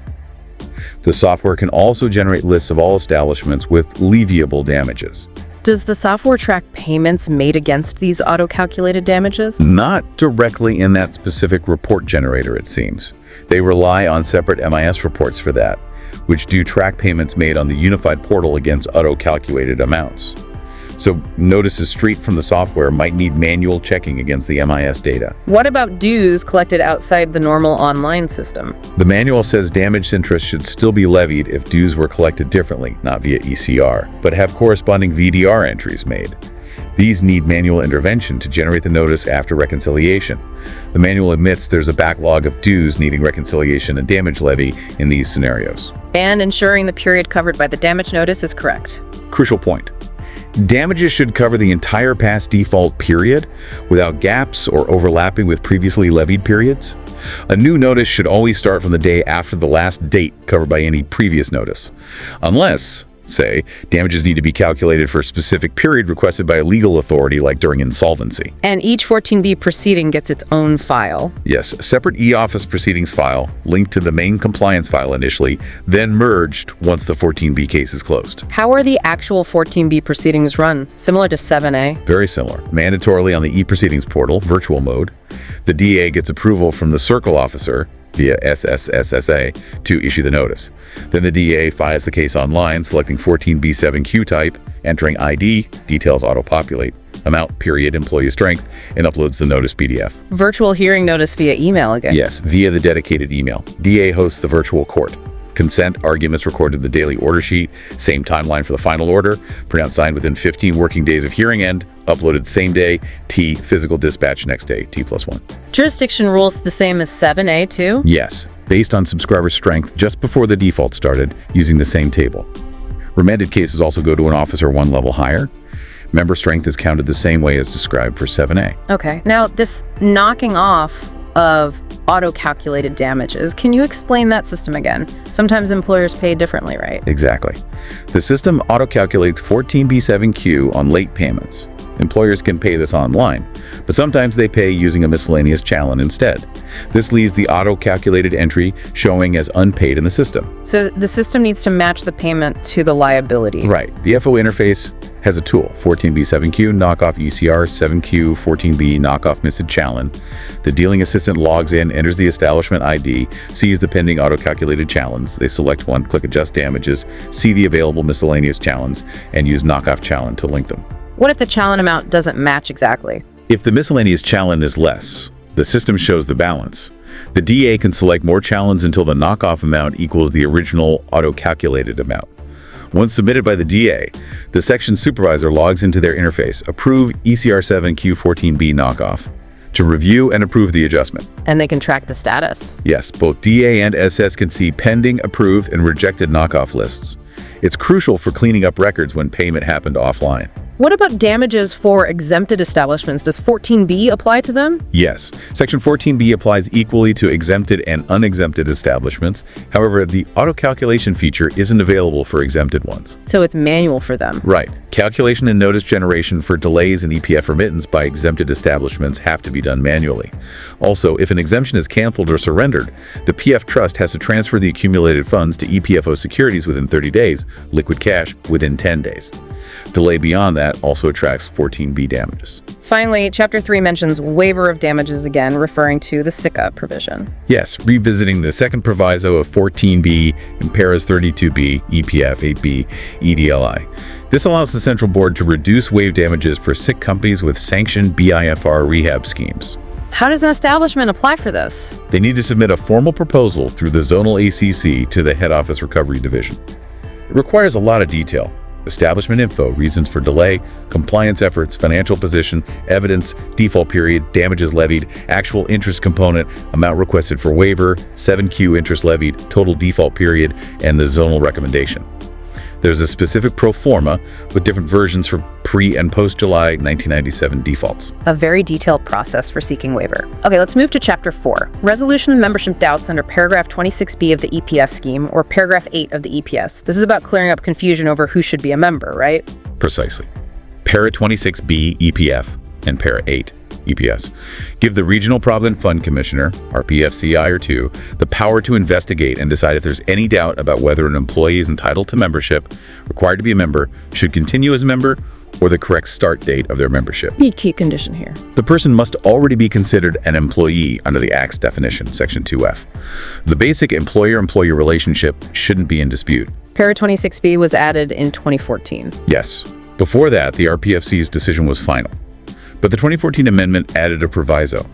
The software can also generate lists of all establishments with leviable damages. Does the software track payments made against these auto-calculated damages? Not directly in that specific report generator, it seems. They rely on separate MIS reports for that, which do track payments made on the unified portal against auto-calculated amounts. So notices straight from the software might need manual checking against the MIS data. What about dues collected outside the normal online system? The manual says damaged interest should still be levied if dues were collected differently, not via ECR, but have corresponding VDR entries made. These need manual intervention to generate the notice after reconciliation. The manual admits there's a backlog of dues needing reconciliation and damage levy in these scenarios. And ensuring the period covered by the damage notice is correct. Crucial point. Damages should cover the entire past default period without gaps or overlapping with previously levied periods. A new notice should always start from the day after the last date covered by any previous notice, unless, say, damages need to be calculated for a specific period requested by a legal authority like during insolvency. And each 14B proceeding gets its own file. Yes, a separate e-office proceedings file linked to the main compliance file initially, then merged once the 14B case is closed. How are the actual 14B proceedings run? Similar to 7A? Very similar. Mandatorily on the e-proceedings portal, virtual mode, the DA gets approval from the circle officer via SSSSA to issue the notice. Then the DA files the case online, selecting 14B7Q type, entering ID, details auto-populate, amount, period, employee strength, and uploads the notice PDF. Virtual hearing notice via email again? Yes, via the dedicated email. DA hosts the virtual court. Consent arguments recorded in the daily order sheet, same timeline for the final order, pronounced signed within 15 working days of hearing end, uploaded same day, T, physical dispatch next day, T+1. Jurisdiction rules the same as 7A too? Yes, based on subscriber strength just before the default started, using the same table. Remanded cases also go to an officer one level higher. Member strength is counted the same way as described for 7A. Okay. Now, this knocking off of auto-calculated damages, can you explain that system again? Sometimes employers pay differently, right? Exactly. The system auto-calculates 14B7Q on late payments. Employers can pay this online, but sometimes they pay using a miscellaneous challen instead. This leaves the auto-calculated entry showing as unpaid in the system. So the system needs to match the payment to the liability. Right. The FO interface has a tool, 14B7Q, knockoff ECR, 7Q, 14B, knockoff missed challen. The dealing assistant logs in, enters the establishment ID, sees the pending auto-calculated challens. They select one, click adjust damages, see the available miscellaneous challens, and use knockoff challen to link them. What if the challen amount doesn't match exactly? If the miscellaneous challen is less, the system shows the balance. The DA can select more challens until the knockoff amount equals the original auto-calculated amount. Once submitted by the DA, the section supervisor logs into their interface, approve ECR7Q14B knockoff, to review and approve the adjustment. And they can track the status. Yes, both DA and SS can see pending, approved, and rejected knockoff lists. It's crucial for cleaning up records when payment happened offline. What about damages for exempted establishments? Does 14B apply to them? Yes, Section 14B applies equally to exempted and unexempted establishments. However, the auto-calculation feature isn't available for exempted ones. So it's manual for them. Right. Calculation and notice generation for delays in EPF remittance by exempted establishments have to be done manually. Also, if an exemption is canceled or surrendered, the PF Trust has to transfer the accumulated funds to EPFO securities within 30 days, liquid cash within 10 days. Delay beyond that also attracts 14B damages. Finally, Chapter 3 mentions waiver of damages again, referring to the SICA provision. Yes, revisiting the second proviso of 14B and paras 32B, EPF 8B, EDLI. This allows the Central Board to reduce waive damages for sick companies with sanctioned BIFR rehab schemes. How does an establishment apply for this? They need to submit a formal proposal through the Zonal ACC to the Head Office Recovery Division. It requires a lot of detail. Establishment info, reasons for delay, compliance efforts, financial position, evidence, default period, damages levied, actual interest component, amount requested for waiver, 7Q interest levied, total default period, and the zonal recommendation. There's a specific pro forma with different versions for pre- and post-July 1997 defaults. A very detailed process for seeking waiver. Okay, let's move to Chapter 4. Resolution of membership doubts under Paragraph 26B of the EPS scheme, or Paragraph 8 of the EPS. This is about clearing up confusion over who should be a member, right? Precisely. Para 26B EPF and Para 8 EPS give the Regional Provident Fund Commissioner, RPFCI or 2, the power to investigate and decide if there's any doubt about whether an employee is entitled to membership, required to be a member, should continue as a member, or the correct start date of their membership. The key condition here. The person must already be considered an employee under the Act's definition, Section 2F. The basic employer-employee relationship shouldn't be in dispute. Para 26B was added in 2014. Yes. Before that, the RPFC's decision was final. But the 2014 amendment added a proviso.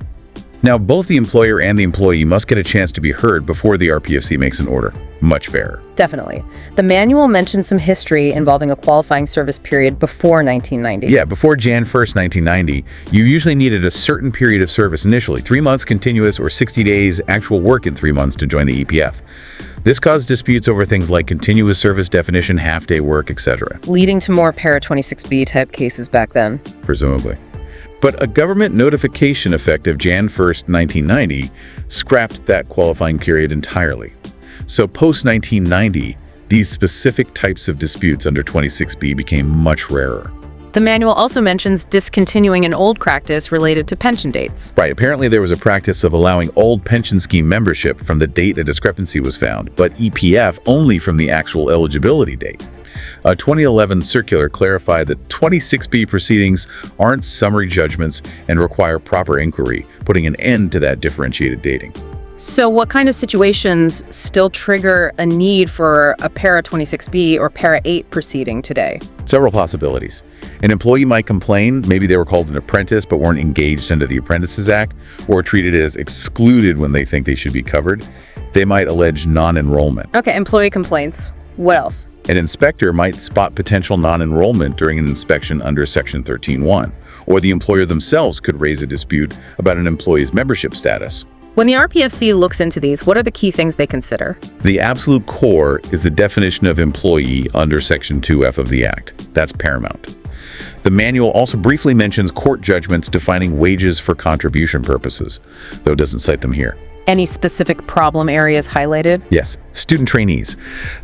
Now, both the employer and the employee must get a chance to be heard before the RPFC makes an order. Much fairer. Definitely. The manual mentions some history involving a qualifying service period before 1990. Yeah, before Jan 1st, 1990, you usually needed a certain period of service initially, 3 months continuous or 60 days actual work in 3 months to join the EPF. This caused disputes over things like continuous service definition, half-day work, etc. Leading to more Para 26B type cases back then. Presumably. But a government notification effective Jan 1st, 1990, scrapped that qualifying period entirely. So post-1990, these specific types of disputes under 26B became much rarer. The manual also mentions discontinuing an old practice related to pension dates. Right, apparently there was a practice of allowing old pension scheme membership from the date a discrepancy was found, but EPF only from the actual eligibility date. A 2011 circular clarified that 26B proceedings aren't summary judgments and require proper inquiry, putting an end to that differentiated dating. So what kind of situations still trigger a need for a Para 26B or Para 8 proceeding today? Several possibilities. An employee might complain, maybe they were called an apprentice but weren't engaged under the Apprentices Act, or treated as excluded when they think they should be covered. They might allege non-enrollment. Okay, employee complaints. What else? An inspector might spot potential non-enrollment during an inspection under Section 13(1), or the employer themselves could raise a dispute about an employee's membership status. When the RPFC looks into these, what are the key things they consider? The absolute core is the definition of employee under Section 2F of the Act. That's paramount. The manual also briefly mentions court judgments defining wages for contribution purposes, though it doesn't cite them here. Any specific problem areas highlighted? Yes, student trainees.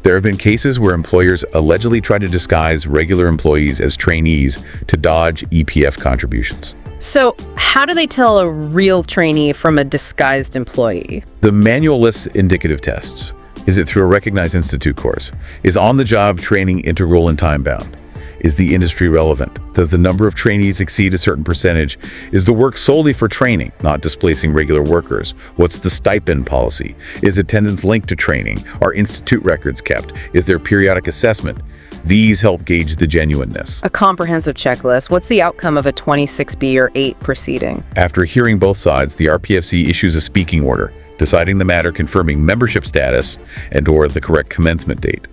There have been cases where employers allegedly try to disguise regular employees as trainees to dodge EPF contributions. So how do they tell a real trainee from a disguised employee? The manual lists indicative tests. Is it through a recognized institute course? Is on-the-job training integral and time-bound? Is the industry relevant? Does the number of trainees exceed a certain percentage? Is the work solely for training, not displacing regular workers? What's the stipend policy? Is attendance linked to training? Are institute records kept? Is there periodic assessment? These help gauge the genuineness. A comprehensive checklist. What's the outcome of a 26B or 8 proceeding? After hearing both sides, the RPFC issues a speaking order, deciding the matter, confirming membership status and/or the correct commencement date.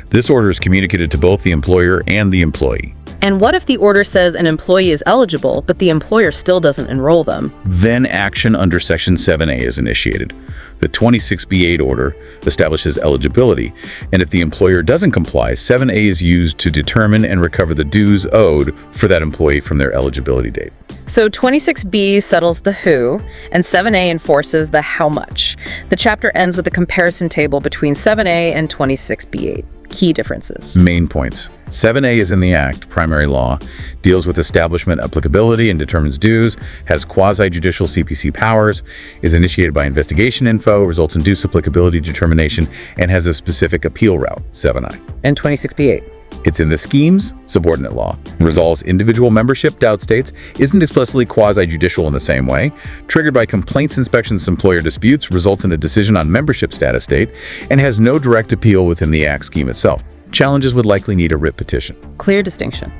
This order is communicated to both the employer and the employee. And what if the order says an employee is eligible, but the employer still doesn't enroll them? Then action under Section 7A is initiated. The 26B8 order establishes eligibility, and if the employer doesn't comply, 7A is used to determine and recover the dues owed for that employee from their eligibility date. So 26B settles the who, and 7A enforces the how much. The chapter ends with a comparison table between 7A and 26B8. key differences. Main points. 7A is in the Act, primary law, deals with establishment applicability and determines dues, has quasi-judicial CPC powers, is initiated by investigation info, results in dues applicability determination, and has a specific appeal route, 7I. And 26B8. It's in the schemes, subordinate law, resolves individual membership, doubt states, isn't explicitly quasi-judicial in the same way, triggered by complaints, inspections, employer disputes, results in a decision on membership status state, and has no direct appeal within the Act scheme itself. Challenges would likely need a writ petition. Clear distinction.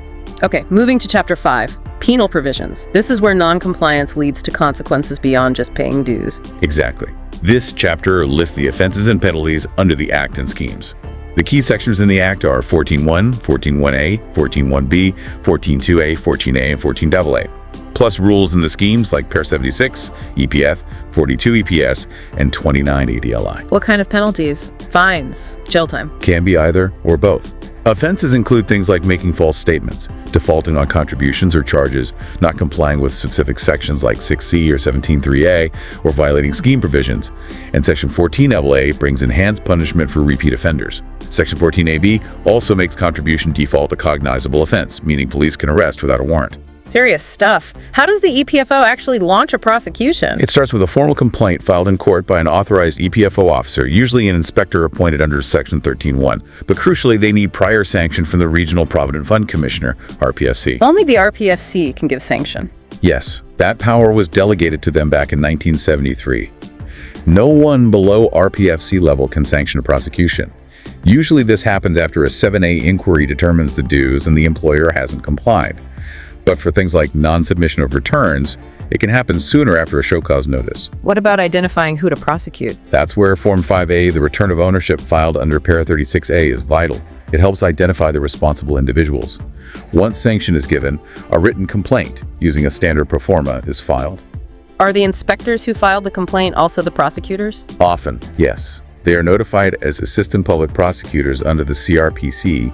Okay, moving to Chapter 5, penal provisions. This is where non-compliance leads to consequences beyond just paying dues. Exactly. This chapter lists the offenses and penalties under the Act and schemes. The key sections in the Act are 14.1, 14.1a, 14.1b, 14.2a, 14a, and 14AA, plus rules in the schemes like Par 76, EPF, 42 EPS, and 29 ADLI. What kind of penalties? Fines? Jail time? Can be either or both. Offenses include things like making false statements, defaulting on contributions or charges, not complying with specific sections like 6C or 17.3a, or violating scheme provisions. And Section 14AA brings enhanced punishment for repeat offenders. Section 14AB also makes contribution default a cognizable offense, meaning police can arrest without a warrant. Serious stuff. How does the EPFO actually launch a prosecution? It starts with a formal complaint filed in court by an authorized EPFO officer, usually an inspector appointed under Section 13.1. But crucially, they need prior sanction from the Regional Provident Fund Commissioner, RPFC. Only the RPFC can give sanction. Yes, that power was delegated to them back in 1973. No one below RPFC level can sanction a prosecution. Usually this happens after a 7A inquiry determines the dues and the employer hasn't complied. But for things like non-submission of returns, it can happen sooner after a show cause notice. What about identifying who to prosecute? That's where Form 5A, the return of ownership filed under Para 36A, is vital. It helps identify the responsible individuals. Once sanction is given, a written complaint, using a standard pro forma, is filed. Are the inspectors who filed the complaint also the prosecutors? Often, yes. They are notified as assistant public prosecutors under the CRPC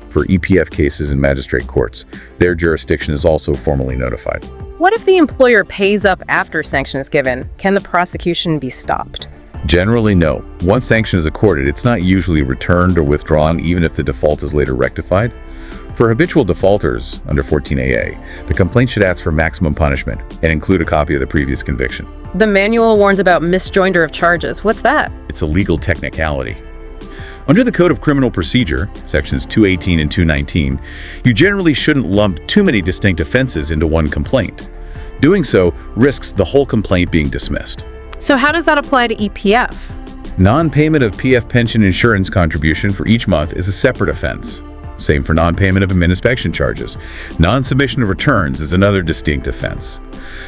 for EPF cases in magistrate courts. Their jurisdiction is also formally notified. What if the employer pays up after sanction is given? Can the prosecution be stopped? Generally, no. Once sanction is accorded, it's not usually returned or withdrawn, even if the default is later rectified. For habitual defaulters under 14AA, the complaint should ask for maximum punishment and include a copy of the previous conviction. The manual warns about misjoinder of charges. What's that? It's a legal technicality. Under the Code of Criminal Procedure, sections 218 and 219, you generally shouldn't lump too many distinct offenses into one complaint. Doing so risks the whole complaint being dismissed. So how does that apply to EPF? Non-payment of PF pension insurance contribution for each month is a separate offense. Same for non-payment of admin charges. Non-submission of returns is another distinct offense.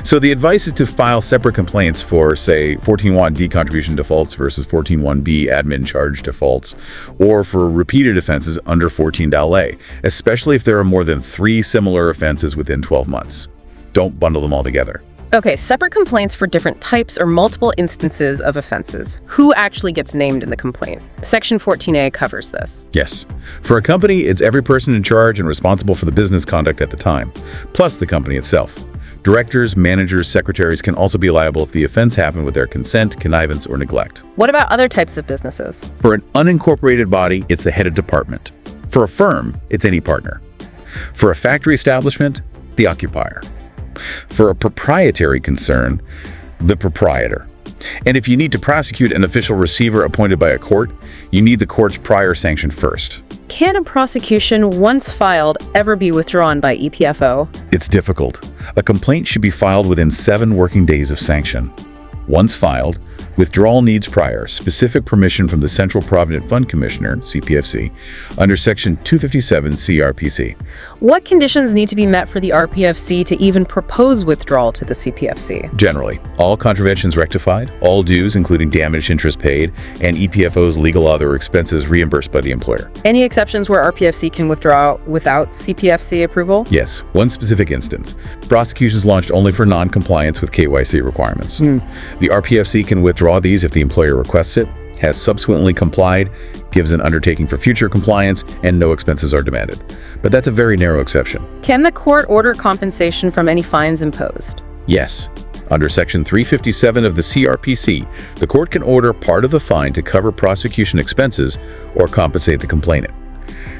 So the advice is to file separate complaints for, say, 14.1D contribution defaults versus 14.1B admin charge defaults, or for repeated offenses under 14.A, especially if there are more than 3 similar offenses within 12 months. Don't bundle them all together. Okay, separate complaints for different types or multiple instances of offenses. Who actually gets named in the complaint? Section 14A covers this. Yes. For a company, it's every person in charge and responsible for the business conduct at the time, plus the company itself. Directors, managers, secretaries can also be liable if the offense happened with their consent, connivance, or neglect. What about other types of businesses? For an unincorporated body, it's the head of department. For a firm, it's any partner. For a factory establishment, the occupier. For a proprietary concern, the proprietor. And if you need to prosecute an official receiver appointed by a court, you need the court's prior sanction first. Can a prosecution, once filed, ever be withdrawn by EPFO? It's difficult. A complaint should be filed within 7 working days of sanction. Once filed, withdrawal needs prior specific permission from the Central Provident Fund Commissioner, CPFC, under Section 257 CRPC. What conditions need to be met for the RPFC to even propose withdrawal to the CPFC? Generally, all contraventions rectified, all dues, including damaged interest paid, and EPFO's legal other expenses reimbursed by the employer. Any exceptions where RPFC can withdraw without CPFC approval? Yes, one specific instance. Prosecutions launched only for non-compliance with KYC requirements. The RPFC can withdraw these if the employer requests it, has subsequently complied, gives an undertaking for future compliance, and no expenses are demanded. But that's a very narrow exception. Can the court order compensation from any fines imposed? Yes. Under Section 357 of the CRPC, the court can order part of the fine to cover prosecution expenses or compensate the complainant.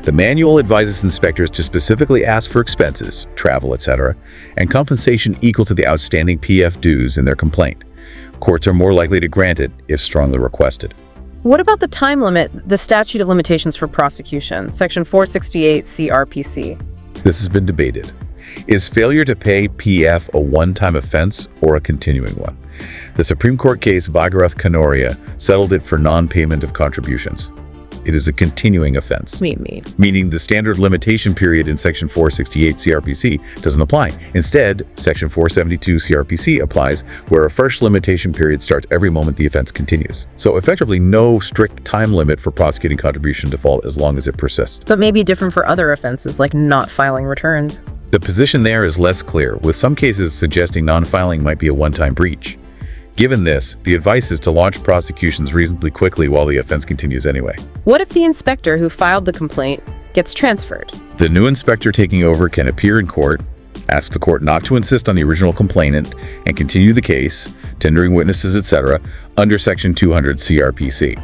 The manual advises inspectors to specifically ask for expenses, travel, etc., and compensation equal to the outstanding PF dues in their complaint. Courts are more likely to grant it if strongly requested. What about the time limit, the statute of limitations for prosecution, Section 468 CRPC? This has been debated. Is failure to pay PF a one-time offense or a continuing one? The Supreme Court case Bhagirath Kanoria settled it for non-payment of contributions. It is a continuing offense, meaning the standard limitation period in Section 468 CRPC doesn't apply. Instead, Section 472 CRPC applies, where a fresh limitation period starts every moment the offense continues. So effectively, no strict time limit for prosecuting contribution default as long as it persists. But maybe different for other offenses, like not filing returns. The position there is less clear, with some cases suggesting non-filing might be a one-time breach. Given this, the advice is to launch prosecutions reasonably quickly while the offense continues anyway. What if the inspector who filed the complaint gets transferred? The new inspector taking over can appear in court, ask the court not to insist on the original complainant, and continue the case, tendering witnesses, etc., under Section 200 CRPC.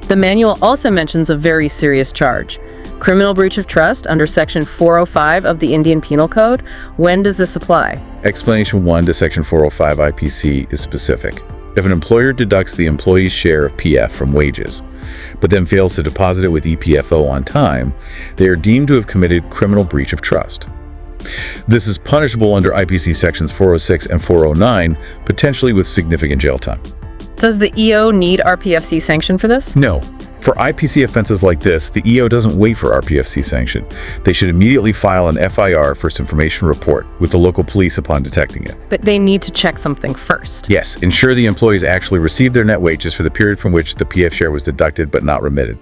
The manual also mentions a very serious charge: criminal breach of trust under Section 405 of the Indian Penal Code. When does this apply? Explanation 1 to Section 405 IPC is specific. If an employer deducts the employee's share of PF from wages, but then fails to deposit it with EPFO on time, they are deemed to have committed criminal breach of trust. This is punishable under IPC Sections 406 and 409, potentially with significant jail time. Does the EO need RPFC sanction for this? No. For IPC offenses like this, the EO doesn't wait for RPFC sanction. They should immediately file an FIR, First Information Report, with the local police upon detecting it. But they need to check something first. Yes, ensure the employees actually receive their net wages for the period from which the PF share was deducted but not remitted.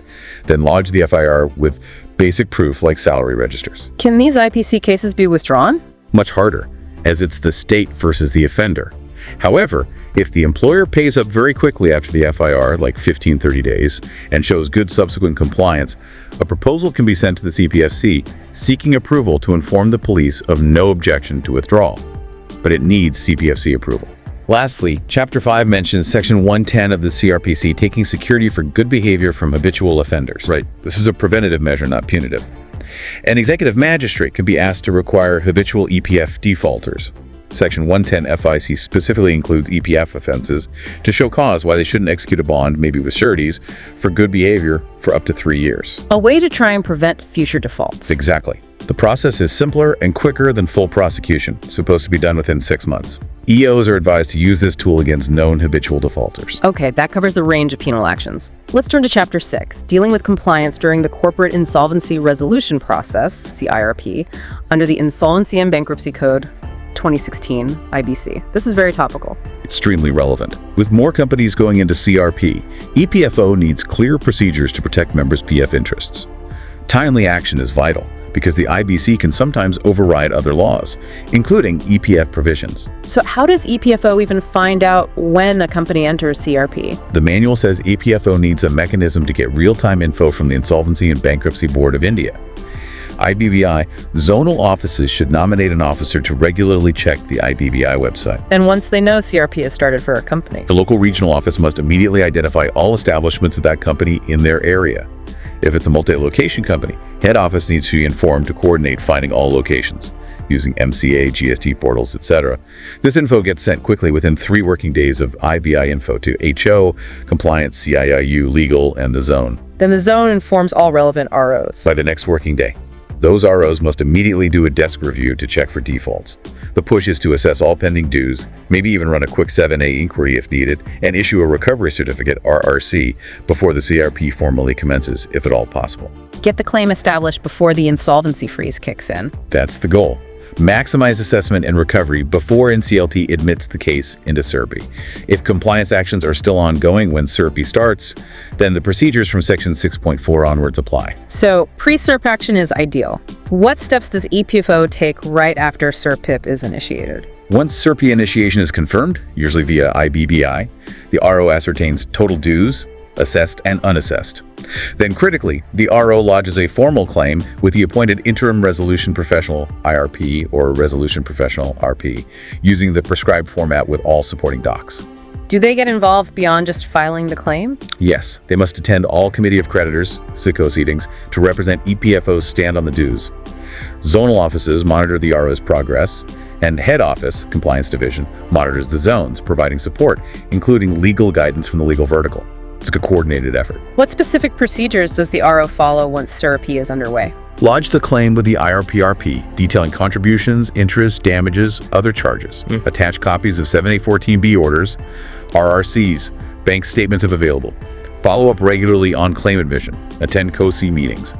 Then lodge the FIR with basic proof like salary registers. Can these IPC cases be withdrawn? Much harder, as it's the state versus the offender. However, if the employer pays up very quickly after the FIR, like 15-30 days, and shows good subsequent compliance, a proposal can be sent to the CPFC seeking approval to inform the police of no objection to withdrawal. But it needs CPFC approval. Lastly, Chapter 5 mentions Section 110 of the CRPC taking security for good behavior from habitual offenders. Right. This is a preventative measure, not punitive. An executive magistrate can be asked to require habitual EPF defaulters. Section 110 FIC specifically includes EPF offenses to show cause why they shouldn't execute a bond, maybe with sureties, for good behavior for up to 3 years. A way to try and prevent future defaults. Exactly. The process is simpler and quicker than full prosecution, supposed to be done within 6 months. EOs are advised to use this tool against known habitual defaulters. Okay, that covers the range of penal actions. Let's turn to Chapter 6, dealing with compliance during the Corporate Insolvency Resolution Process, CIRP, under the Insolvency and Bankruptcy Code 2016 IBC. This is very topical. Extremely relevant. With more companies going into CRP, EPFO needs clear procedures to protect members' PF interests. Timely action is vital because the IBC can sometimes override other laws, including EPF provisions. So how does EPFO even find out when a company enters CRP? The manual says EPFO needs a mechanism to get real-time info from the Insolvency and Bankruptcy Board of India. IBBI, zonal offices should nominate an officer to regularly check the IBBI website. And once they know CRP has started for a company, the local regional office must immediately identify all establishments of that company in their area. If it's a multi-location company, head office needs to be informed to coordinate finding all locations using MCA, GST portals, etc. This info gets sent quickly within 3 working days of IBI info to HO, compliance, CIIU, legal, and the zone. Then the zone informs all relevant ROs. By the next working day. Those ROs must immediately do a desk review to check for defaults. The push is to assess all pending dues, maybe even run a quick 7A inquiry if needed, and issue a recovery certificate, RRC, before the CRP formally commences, if at all possible. Get the claim established before the insolvency freeze kicks in. That's the goal. Maximize assessment and recovery before NCLT admits the case into CRP. If compliance actions are still ongoing when CRP starts, then the procedures from Section 6.4 onwards apply. So pre-CERP action is ideal. What steps does EPFO take right after CERP is initiated? Once CERP initiation is confirmed, usually via IBBI, the RO ascertains total dues, assessed and unassessed. Then critically, the RO lodges a formal claim with the appointed Interim Resolution Professional IRP or Resolution Professional RP, using the prescribed format with all supporting docs. Do they get involved beyond just filing the claim? Yes, they must attend all committee of creditors, SICO seatings, to represent EPFO's stand on the dues. Zonal offices monitor the RO's progress, and head office, compliance division, monitors the zones, providing support, including legal guidance from the legal vertical. It's a coordinated effort. What specific procedures does the RO follow once CRP is underway? Lodge the claim with the IRPRP, detailing contributions, interest, damages, other charges. Attach copies of 7814B orders, RRCs, bank statements if available. Follow up regularly on claim admission. Attend COSI meetings.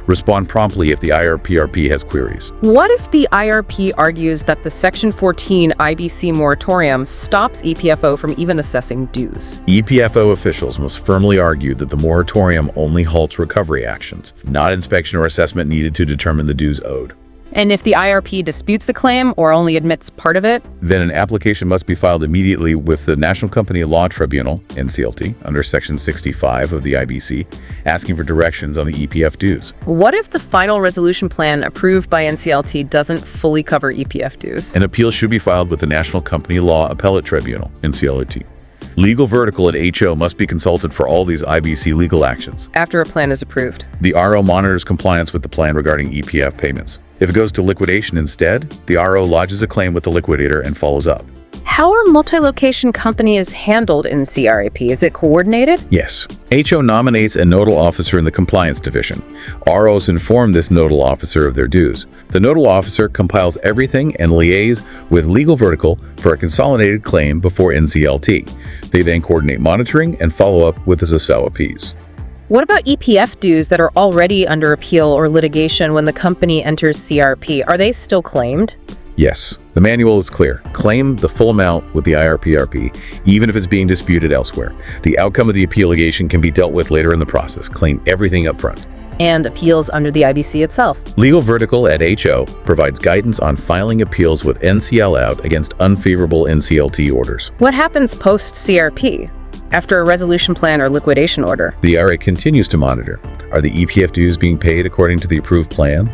Respond promptly if the IRPRP has queries. What if the IRP argues that the Section 14 IBC moratorium stops EPFO from even assessing dues? EPFO officials must firmly argue that the moratorium only halts recovery actions, not inspection or assessment needed to determine the dues owed. And if the IRP disputes the claim or only admits part of it? Then an application must be filed immediately with the National Company Law Tribunal, NCLT, under Section 65 of the IBC, asking for directions on the EPF dues. What if the final resolution plan approved by NCLT doesn't fully cover EPF dues? An appeal should be filed with the National Company Law Appellate Tribunal, NCLT. Legal vertical at HO must be consulted for all these IBC legal actions. After a plan is approved. The RO monitors compliance with the plan regarding EPF payments. If it goes to liquidation instead, the RO lodges a claim with the liquidator and follows up. How are multi-location companies handled in CRAP? Is it coordinated? Yes. HO nominates a nodal officer in the compliance division. ROs inform this nodal officer of their dues. The nodal officer compiles everything and liaises with legal vertical for a consolidated claim before NCLT. They then coordinate monitoring and follow up with the SOSAWAPs. What about EPF dues that are already under appeal or litigation when the company enters CRP? Are they still claimed? Yes. The manual is clear. Claim the full amount with the IRPRP, even if it's being disputed elsewhere. The outcome of the appeal litigation can be dealt with later in the process. Claim everything up front. And appeals under the IBC itself. Legal vertical at HO provides guidance on filing appeals with NCL out against unfavorable NCLT orders. What happens post-CRP? After a resolution plan or liquidation order? The RA continues to monitor. Are the EPF dues being paid according to the approved plan?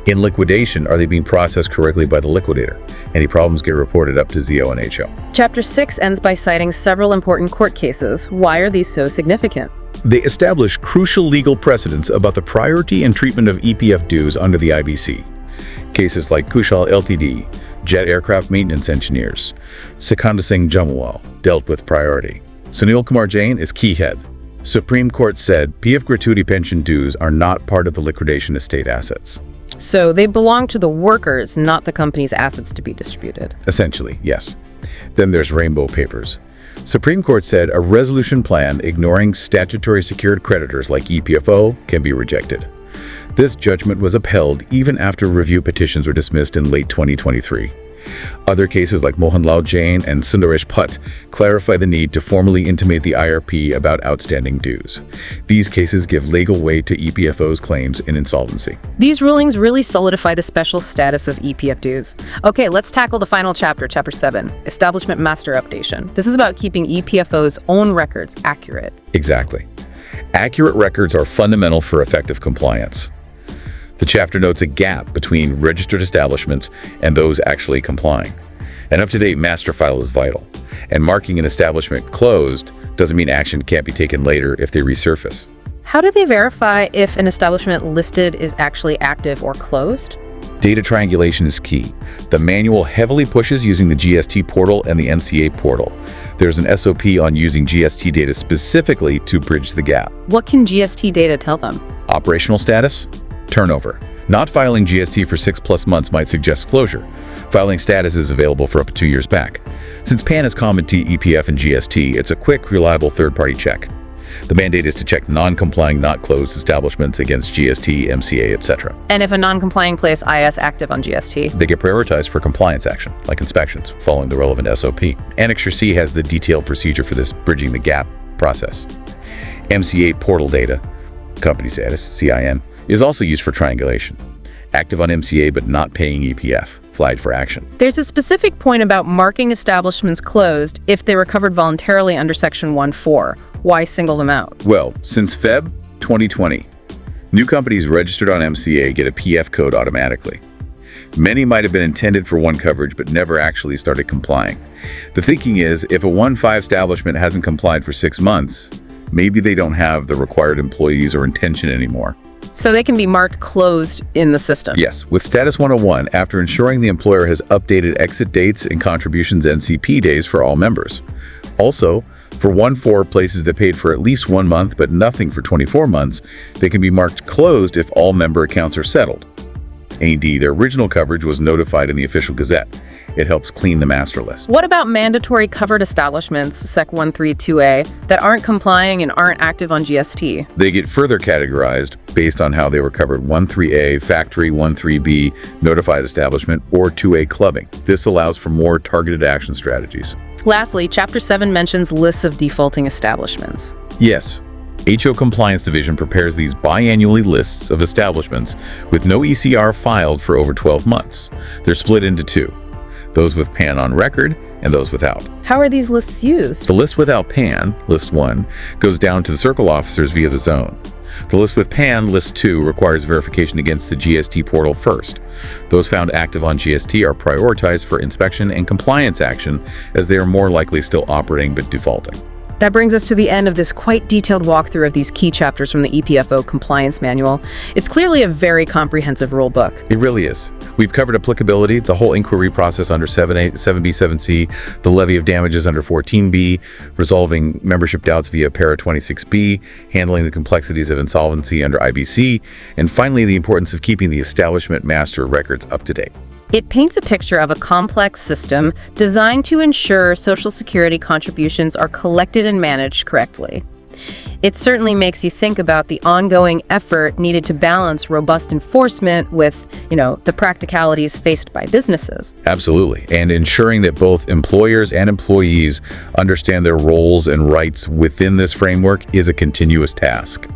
In liquidation, are they being processed correctly by the liquidator? Any problems get reported up to ZO and HO. Chapter 6 ends by citing several important court cases. Why are these so significant? They establish crucial legal precedents about the priority and treatment of EPF dues under the IBC. Cases like Kushal Ltd, Jet Aircraft Maintenance Engineers, Sikanda Singh Jamwal dealt with priority. Sunil Kumar Jain is key head. Supreme Court said PF gratuity pension dues are not part of the liquidation estate assets. So they belong to the workers, not the company's assets to be distributed. Essentially, yes. Then there's Rainbow Papers. Supreme Court said a resolution plan ignoring statutory secured creditors like EPFO can be rejected. This judgment was upheld even after review petitions were dismissed in late 2023. Other cases like Mohanlal Jain and Sundaresh Putt clarify the need to formally intimate the IRP about outstanding dues. These cases give legal weight to EPFO's claims in insolvency. These rulings really solidify the special status of EPF dues. Okay, let's tackle the final chapter, Chapter 7, Establishment Master Updation. This is about keeping EPFO's own records accurate. Exactly. Accurate records are fundamental for effective compliance. The chapter notes a gap between registered establishments and those actually complying. An up-to-date master file is vital, and marking an establishment closed doesn't mean action can't be taken later if they resurface. How do they verify if an establishment listed is actually active or closed? Data triangulation is key. The manual heavily pushes using the GST portal and the NCA portal. There's an SOP on using GST data specifically to bridge the gap. What can GST data tell them? Operational status? Turnover. Not filing GST for 6+ months might suggest closure. Filing status is available for up to 2 years back. Since PAN is common to EPF and GST, it's a quick, reliable third-party check. The mandate is to check non-complying, not closed establishments against GST, MCA, etc. And if a non-complying place IS active on GST? They get prioritized for compliance action, like inspections, following the relevant SOP. Annexure C has the detailed procedure for this bridging the gap process. MCA portal data, company status, CIN, is also used for triangulation. Active on MCA but not paying EPF, flagged for action. There's a specific point about marking establishments closed if they recovered voluntarily under Section 1.4. Why single them out? Well, since Feb 2020, new companies registered on MCA get a PF code automatically. Many might have been intended for one coverage but never actually started complying. The thinking is, if a 1-5 establishment hasn't complied for 6 months, maybe they don't have the required employees or intention anymore. So they can be marked closed in the system. Yes, with Status 101, after ensuring the employer has updated exit dates and contributions NCP days for all members. Also, for 1-4 places that paid for at least 1 month but nothing for 24 months, they can be marked closed if all member accounts are settled. AD, their original coverage was notified in the official gazette. It helps clean the master list. What about mandatory covered establishments, Sec 132A, that aren't complying and aren't active on GST? They get further categorized based on how they were covered: 1-3A, factory, 1-3B, notified establishment, or 2A clubbing. This allows for more targeted action strategies. Lastly, Chapter 7 mentions lists of defaulting establishments. Yes, HO Compliance Division prepares these biannually lists of establishments with no ECR filed for over 12 months. They're split into two: those with PAN on record and those without. How are these lists used? The list without PAN, List 1, goes down to the circle officers via the zone. The list with PAN, List 2, requires verification against the GST portal first. Those found active on GST are prioritized for inspection and compliance action, as they are more likely still operating but defaulting. That brings us to the end of this quite detailed walkthrough of these key chapters from the EPFO Compliance Manual. It's clearly a very comprehensive rule book. It really is. We've covered applicability, the whole inquiry process under 7A, 7B, 7C, the levy of damages under 14B, resolving membership doubts via Para 26B, handling the complexities of insolvency under IBC, and finally the importance of keeping the establishment master records up to date. It paints a picture of a complex system designed to ensure Social Security contributions are collected and managed correctly. It certainly makes you think about the ongoing effort needed to balance robust enforcement with, the practicalities faced by businesses. Absolutely. And ensuring that both employers and employees understand their roles and rights within this framework is a continuous task.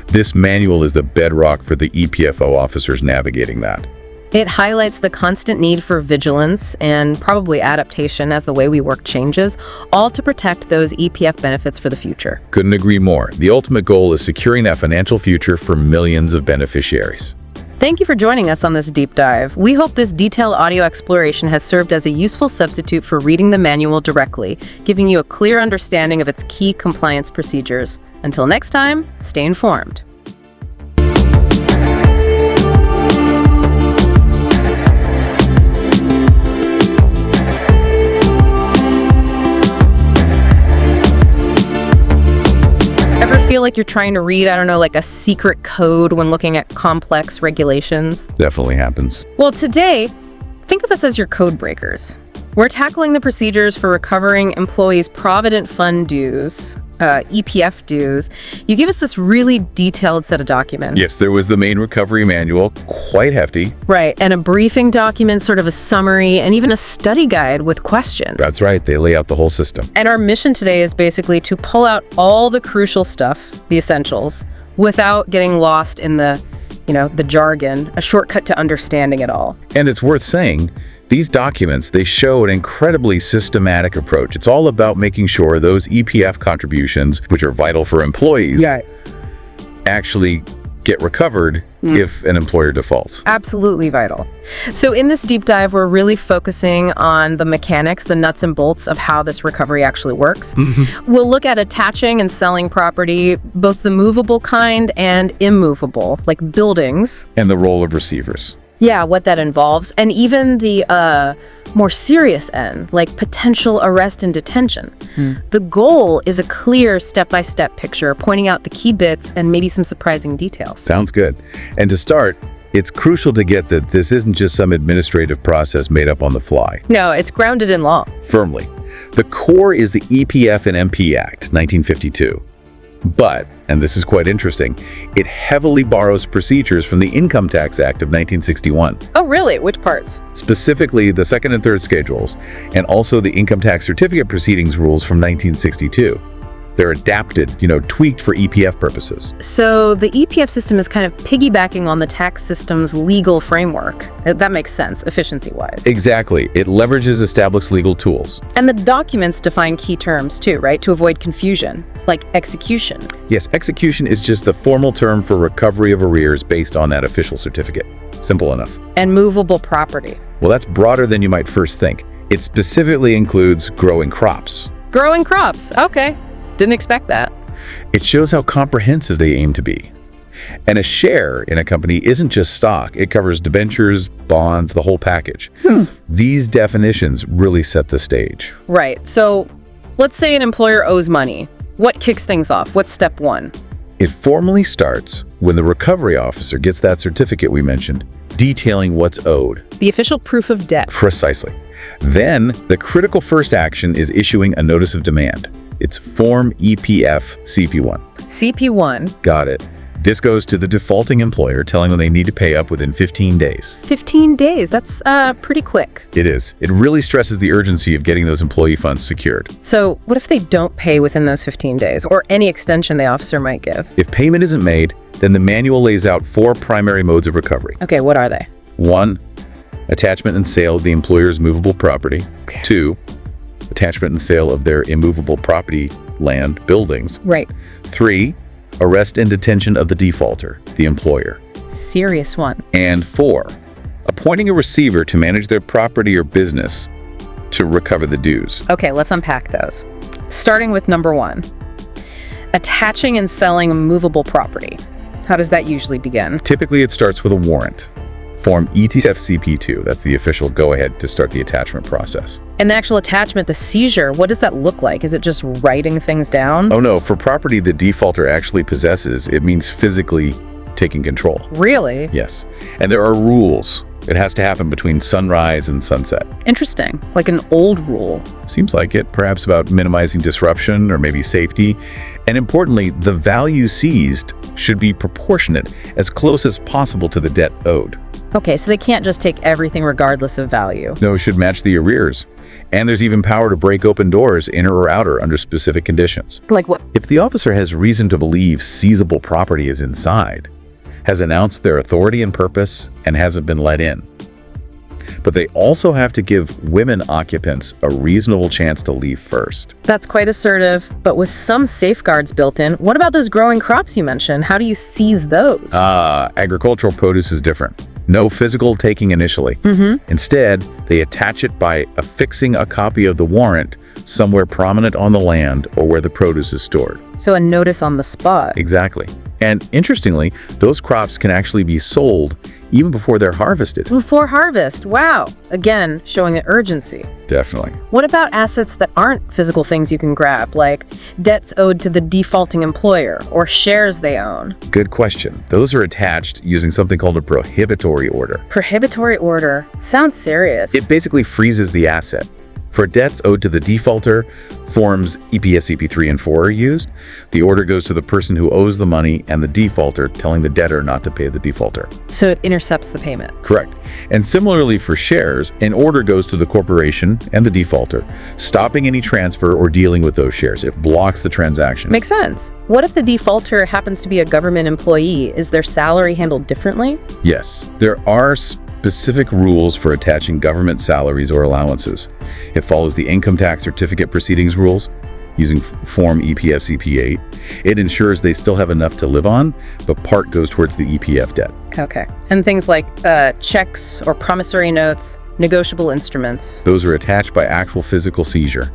This manual is the bedrock for the EPFO officers navigating that. It highlights the constant need for vigilance and probably adaptation as the way we work changes, all to protect those EPF benefits for the future. Couldn't agree more. The ultimate goal is securing that financial future for millions of beneficiaries. Thank you for joining us on this deep dive. We hope this detailed audio exploration has served as a useful substitute for reading the manual directly, giving you a clear understanding of its key compliance procedures. Until next time, stay informed. Feel like you're trying to read, like a secret code when looking at complex regulations? Definitely happens. Well, today, think of us as your code breakers. We're tackling the procedures for recovering employees' Provident Fund dues, EPF dues. You give us this really detailed set of documents. Yes, there was the main recovery manual, quite hefty. Right, and a briefing document, sort of a summary, and even a study guide with questions. That's right, they lay out the whole system. And our mission today is basically to pull out all the crucial stuff, the essentials, without getting lost in the jargon, a shortcut to understanding it all. And it's worth saying, these documents, they show an incredibly systematic approach. It's all about making sure those EPF contributions, which are vital for employees, actually get recovered if an employer defaults. Absolutely vital. So in this deep dive, we're really focusing on the mechanics, the nuts and bolts of how this recovery actually works. We'll look at attaching and selling property, both the movable kind and immovable, like buildings. And the role of receivers. Yeah, what that involves, and even the more serious end, like potential arrest and detention. The goal is a clear step-by-step picture pointing out the key bits and maybe some surprising details. Sounds good. And to start, it's crucial to get that this isn't just some administrative process made up on the fly. No, it's grounded in law. Firmly. The core is the EPF and MP Act, 1952. But, and this is quite interesting, it heavily borrows procedures from the Income Tax Act of 1961. Oh, really? Which parts? Specifically, the second and third schedules, and also the income tax certificate proceedings rules from 1962. They're adapted, tweaked for EPF purposes. So the EPF system is kind of piggybacking on the tax system's legal framework. That makes sense, efficiency-wise. Exactly. It leverages established legal tools. And the documents define key terms too, right? To avoid confusion, like execution. Yes, execution is just the formal term for recovery of arrears based on that official certificate. Simple enough. And movable property. Well, that's broader than you might first think. It specifically includes growing crops. Growing crops, okay. Didn't expect that. It shows how comprehensive they aim to be. And a share in a company isn't just stock. It covers debentures, bonds, the whole package. These definitions really set the stage. Right, so let's say an employer owes money. What kicks things off? What's step one? It formally starts when the recovery officer gets that certificate we mentioned, detailing what's owed. The official proof of debt. Precisely. Then, the critical first action is issuing a notice of demand. It's Form EPF CP1. CP1. Got it. This goes to the defaulting employer, telling them they need to pay up within 15 days. 15 days, that's pretty quick. It is. It really stresses the urgency of getting those employee funds secured. So what if they don't pay within those 15 days, or any extension the officer might give? If payment isn't made, then the manual lays out 4 primary modes of recovery. Okay, what are they? 1, attachment and sale of the employer's movable property. 2, attachment and sale of their immovable property, land, buildings. Right. 3, arrest and detention of the defaulter, the employer. Serious one. And 4, appointing a receiver to manage their property or business to recover the dues. Okay, let's unpack those. Starting with number 1. Attaching and selling movable property. How does that usually begin? Typically, it starts with a warrant. Form ETF-CP2, that's the official go-ahead to start the attachment process. And the actual attachment, the seizure, what does that look like? Is it just writing things down? Oh no, for property the defaulter actually possesses, it means physically taking control. Really? Yes. And there are rules. It has to happen between sunrise and sunset. Interesting. Like an old rule. Seems like it, perhaps about minimizing disruption or maybe safety. And importantly, the value seized should be proportionate, as close as possible to the debt owed. Okay, so they can't just take everything regardless of value. No, it should match the arrears. And there's even power to break open doors, inner or outer, under specific conditions. Like what? If the officer has reason to believe seizable property is inside, has announced their authority and purpose, and hasn't been let in. But they also have to give women occupants a reasonable chance to leave first. That's quite assertive, but with some safeguards built in. What about those growing crops you mentioned? How do you seize those? Agricultural produce is different. No physical taking initially. Instead, they attach it by affixing a copy of the warrant somewhere prominent on the land or where the produce is stored. So a notice on the spot. Exactly. And interestingly, those crops can actually be sold even before they're harvested. Before harvest, wow. Again, showing the urgency. Definitely. What about assets that aren't physical things you can grab, like debts owed to the defaulting employer or shares they own? Good question. Those are attached using something called a prohibitory order. Prohibitory order. Sounds serious. It basically freezes the asset. For debts owed to the defaulter, forms EPS CP3 and 4 are used. The order goes to the person who owes the money and the defaulter, telling the debtor not to pay the defaulter. So it intercepts the payment. Correct. And similarly for shares, an order goes to the corporation and the defaulter, stopping any transfer or dealing with those shares. It blocks the transaction. Makes sense. What if the defaulter happens to be a government employee? Is their salary handled differently? Yes, there are specific rules for attaching government salaries or allowances. It follows the income tax certificate proceedings rules using Form EPF CP8. It ensures they still have enough to live on, but part goes towards the EPF debt. Okay. And things like checks or promissory notes, negotiable instruments. Those are attached by actual physical seizure,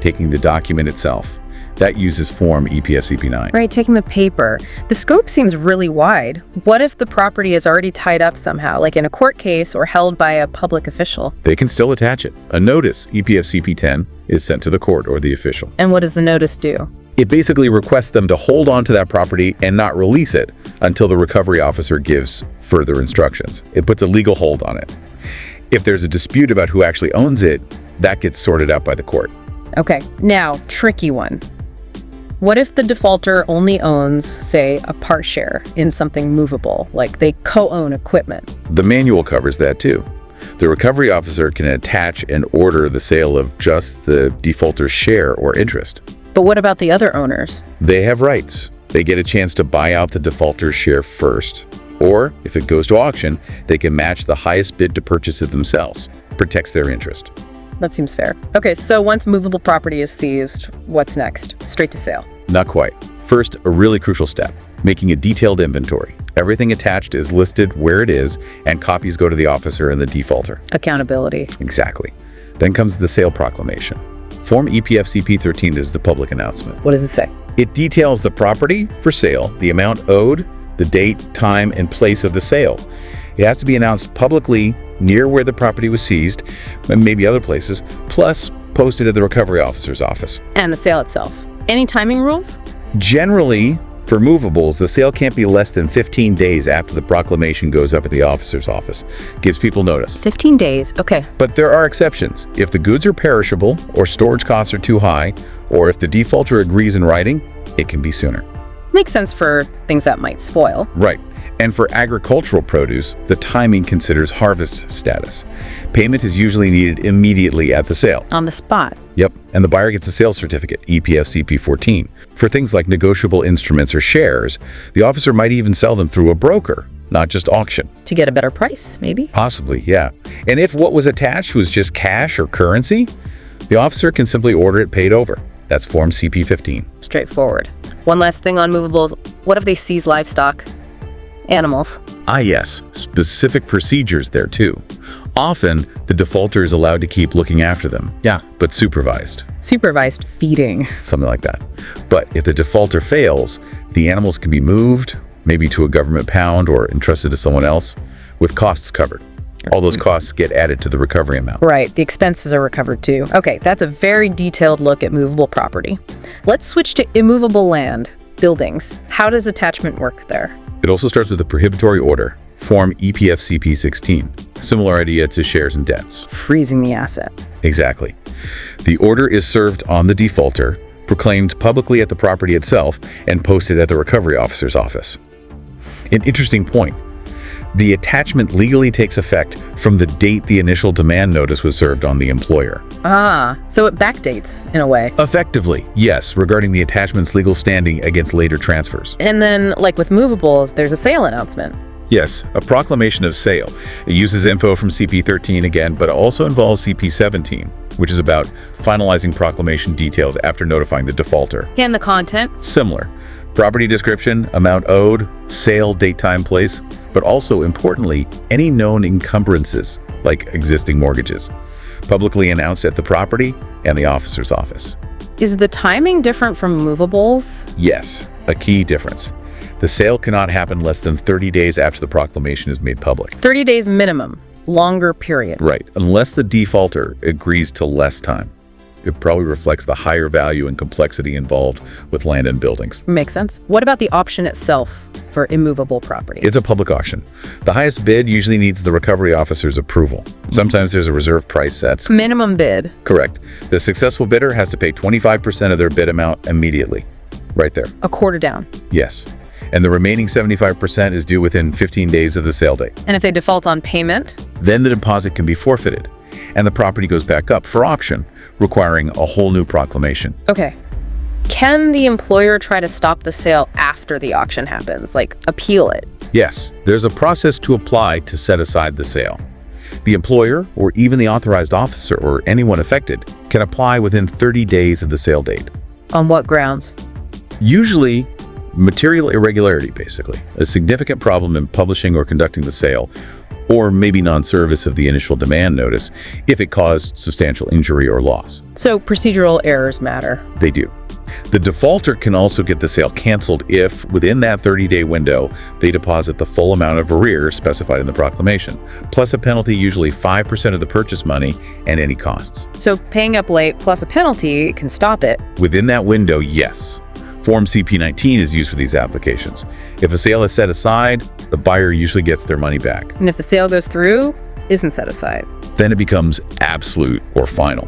taking the document itself. That uses Form EPF CP9. Right, taking the paper. The scope seems really wide. What if the property is already tied up somehow, like in a court case or held by a public official? They can still attach it. A notice, EPF CP10, is sent to the court or the official. And what does the notice do? It basically requests them to hold on to that property and not release it until the recovery officer gives further instructions. It puts a legal hold on it. If there's a dispute about who actually owns it, that gets sorted out by the court. Okay, now, tricky one. What if the defaulter only owns, say, a part share in something movable, like they co-own equipment? The manual covers that too. The recovery officer can attach and order the sale of just the defaulter's share or interest. But what about the other owners? They have rights. They get a chance to buy out the defaulter's share first. Or, if it goes to auction, they can match the highest bid to purchase it themselves. Protects their interest. That seems fair. Okay, so once movable property is seized, what's next? Straight to sale. Not quite. First, a really crucial step, making a detailed inventory. Everything attached is listed where it is, and copies go to the officer and the defaulter. Accountability. Exactly. Then comes the sale proclamation. Form EPFCP 13 is the public announcement. What does it say? It details the property for sale, the amount owed, the date, time, and place of the sale. It has to be announced publicly near where the property was seized, and maybe other places, plus posted at the recovery officer's office. And the sale itself. Any timing rules? Generally, for movables, the sale can't be less than 15 days after the proclamation goes up at the officer's office. Gives people notice. 15 days, okay. But there are exceptions. If the goods are perishable, or storage costs are too high, or if the defaulter agrees in writing, it can be sooner. Makes sense for things that might spoil. Right. And for agricultural produce, the timing considers harvest status. Payment is usually needed immediately at the sale. On the spot. Yep. And the buyer gets a sales certificate, EPFCP 14. For things like negotiable instruments or shares, the officer might even sell them through a broker, not just auction. To get a better price, maybe? Possibly, yeah. And if what was attached was just cash or currency, the officer can simply order it paid over. That's Form CP15. Straightforward. One last thing on movables. What if they seize livestock? Animals. Ah, yes. Specific procedures there, too. Often, the defaulter is allowed to keep looking after them. Yeah. But supervised. Supervised feeding. Something like that. But if the defaulter fails, the animals can be moved, maybe to a government pound or entrusted to someone else, with costs covered. All those costs get added to the recovery amount. Right, the expenses are recovered too. Okay, that's a very detailed look at movable property. Let's switch to immovable land, buildings. How does attachment work there? It also starts with a prohibitory order, Form EPFCP 16. Similar idea to shares and debts. Freezing the asset. Exactly. The order is served on the defaulter, proclaimed publicly at the property itself, and posted at the recovery officer's office. An interesting point. The attachment legally takes effect from the date the initial demand notice was served on the employer. Ah, so it backdates in a way. Effectively, yes, regarding the attachment's legal standing against later transfers. And then, like with movables, there's a sale announcement. Yes, a proclamation of sale. It uses info from CP13 again, but also involves CP17, which is about finalizing proclamation details after notifying the defaulter. And the content? Similar. Property description, amount owed, sale, date, time, place, but also, importantly, any known encumbrances, like existing mortgages, publicly announced at the property and the officer's office. Is the timing different from movables? Yes, a key difference. The sale cannot happen less than 30 days after the proclamation is made public. 30 days minimum, longer period. Right, unless the defaulter agrees to less time. It probably reflects the higher value and complexity involved with land and buildings. Makes sense. What about the option itself for immovable property? It's a public auction. The highest bid usually needs the recovery officer's approval. Sometimes there's a reserve price set. Minimum bid. Correct. The successful bidder has to pay 25% of their bid amount immediately. Right there. A quarter down. Yes. And the remaining 75% is due within 15 days of the sale date. And if they default on payment? Then the deposit can be forfeited, and the property goes back up for auction, requiring a whole new proclamation. Okay. Can the employer try to stop the sale after the auction happens, like appeal it? Yes, there's a process to apply to set aside the sale. The employer, or even the authorized officer or anyone affected, can apply within 30 days of the sale date. On what grounds? Usually, material irregularity, basically. A significant problem in publishing or conducting the sale, or maybe non-service of the initial demand notice if it caused substantial injury or loss. So procedural errors matter. They do. The defaulter can also get the sale canceled if, within that 30-day window, they deposit the full amount of arrears specified in the proclamation, plus a penalty, usually 5% of the purchase money and any costs. So paying up late plus a penalty can stop it. Within that window, yes. Form CP19 is used for these applications. If a sale is set aside, the buyer usually gets their money back. And if the sale goes through, isn't set aside. Then it becomes absolute or final.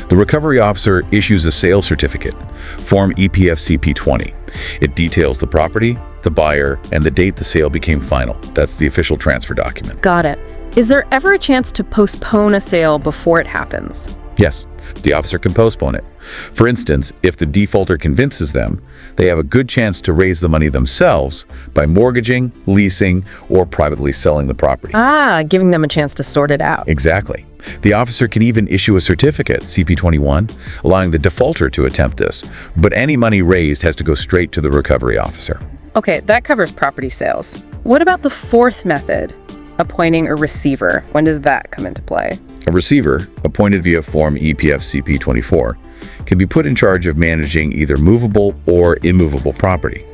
The recovery officer issues a sale certificate, Form EPFCP 20. It details the property, the buyer, and the date the sale became final. That's the official transfer document. Got it. Is there ever a chance to postpone a sale before it happens? Yes, the officer can postpone it. For instance, if the defaulter convinces them, they have a good chance to raise the money themselves by mortgaging, leasing, or privately selling the property. Giving them a chance to sort it out. Exactly. The officer can even issue a certificate, CP21, allowing the defaulter to attempt this, but any money raised has to go straight to the recovery officer. Okay, that covers property sales. What about the fourth method, appointing a receiver? When does that come into play? A receiver, appointed via Form EPF CP24, can be put in charge of managing either movable or immovable property.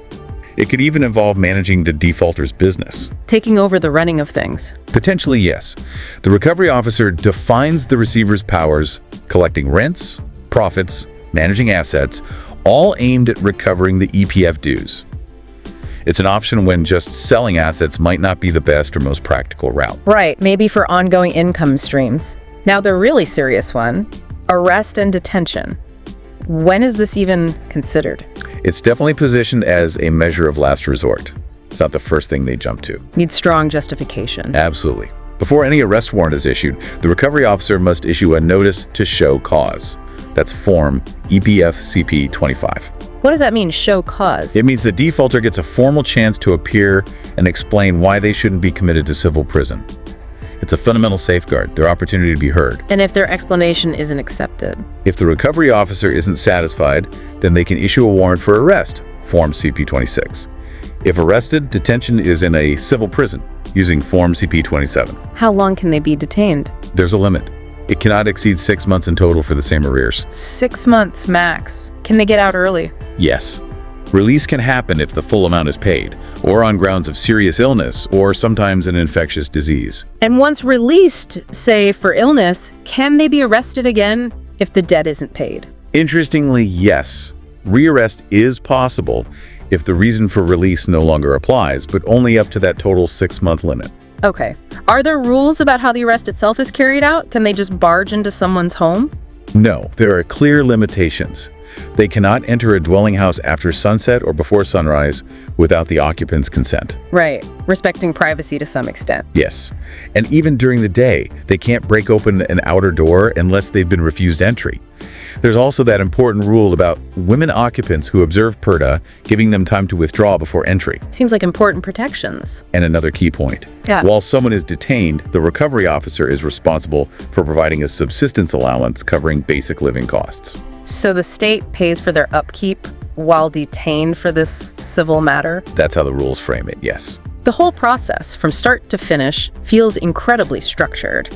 It could even involve managing the defaulter's business. Taking over the running of things. Potentially, yes. The recovery officer defines the receiver's powers, collecting rents, profits, managing assets, all aimed at recovering the EPF dues. It's an option when just selling assets might not be the best or most practical route. Right, maybe for ongoing income streams. Now the really serious one, arrest and detention. When is this even considered? It's definitely positioned as a measure of last resort. It's not the first thing they jump to. Needs strong justification. Absolutely. Before any arrest warrant is issued, the recovery officer must issue a notice to show cause. That's Form EPF CP25. What does that mean, show cause? It means the defaulter gets a formal chance to appear and explain why they shouldn't be committed to civil prison. It's a fundamental safeguard, their opportunity to be heard. And if their explanation isn't accepted? If the recovery officer isn't satisfied, then they can issue a warrant for arrest, Form CP26. If arrested, detention is in a civil prison, using Form CP27. How long can they be detained? There's a limit. It cannot exceed 6 months in total for the same arrears. 6 months max. Can they get out early? Yes. Release can happen if the full amount is paid, or on grounds of serious illness, or sometimes an infectious disease. And once released, say for illness, can they be arrested again if the debt isn't paid? Interestingly, yes. Rearrest is possible if the reason for release no longer applies, but only up to that total 6-month limit. Okay. Are there rules about how the arrest itself is carried out? Can they just barge into someone's home? No, there are clear limitations. They cannot enter a dwelling house after sunset or before sunrise without the occupant's consent. Right. Respecting privacy to some extent. Yes. And even during the day, they can't break open an outer door unless they've been refused entry. There's also that important rule about women occupants who observe PERDA, giving them time to withdraw before entry. Seems like important protections. And another key point. Yeah. While someone is detained, the recovery officer is responsible for providing a subsistence allowance covering basic living costs. So the state pays for their upkeep while detained for this civil matter? That's how the rules frame it, yes. The whole process, from start to finish, feels incredibly structured.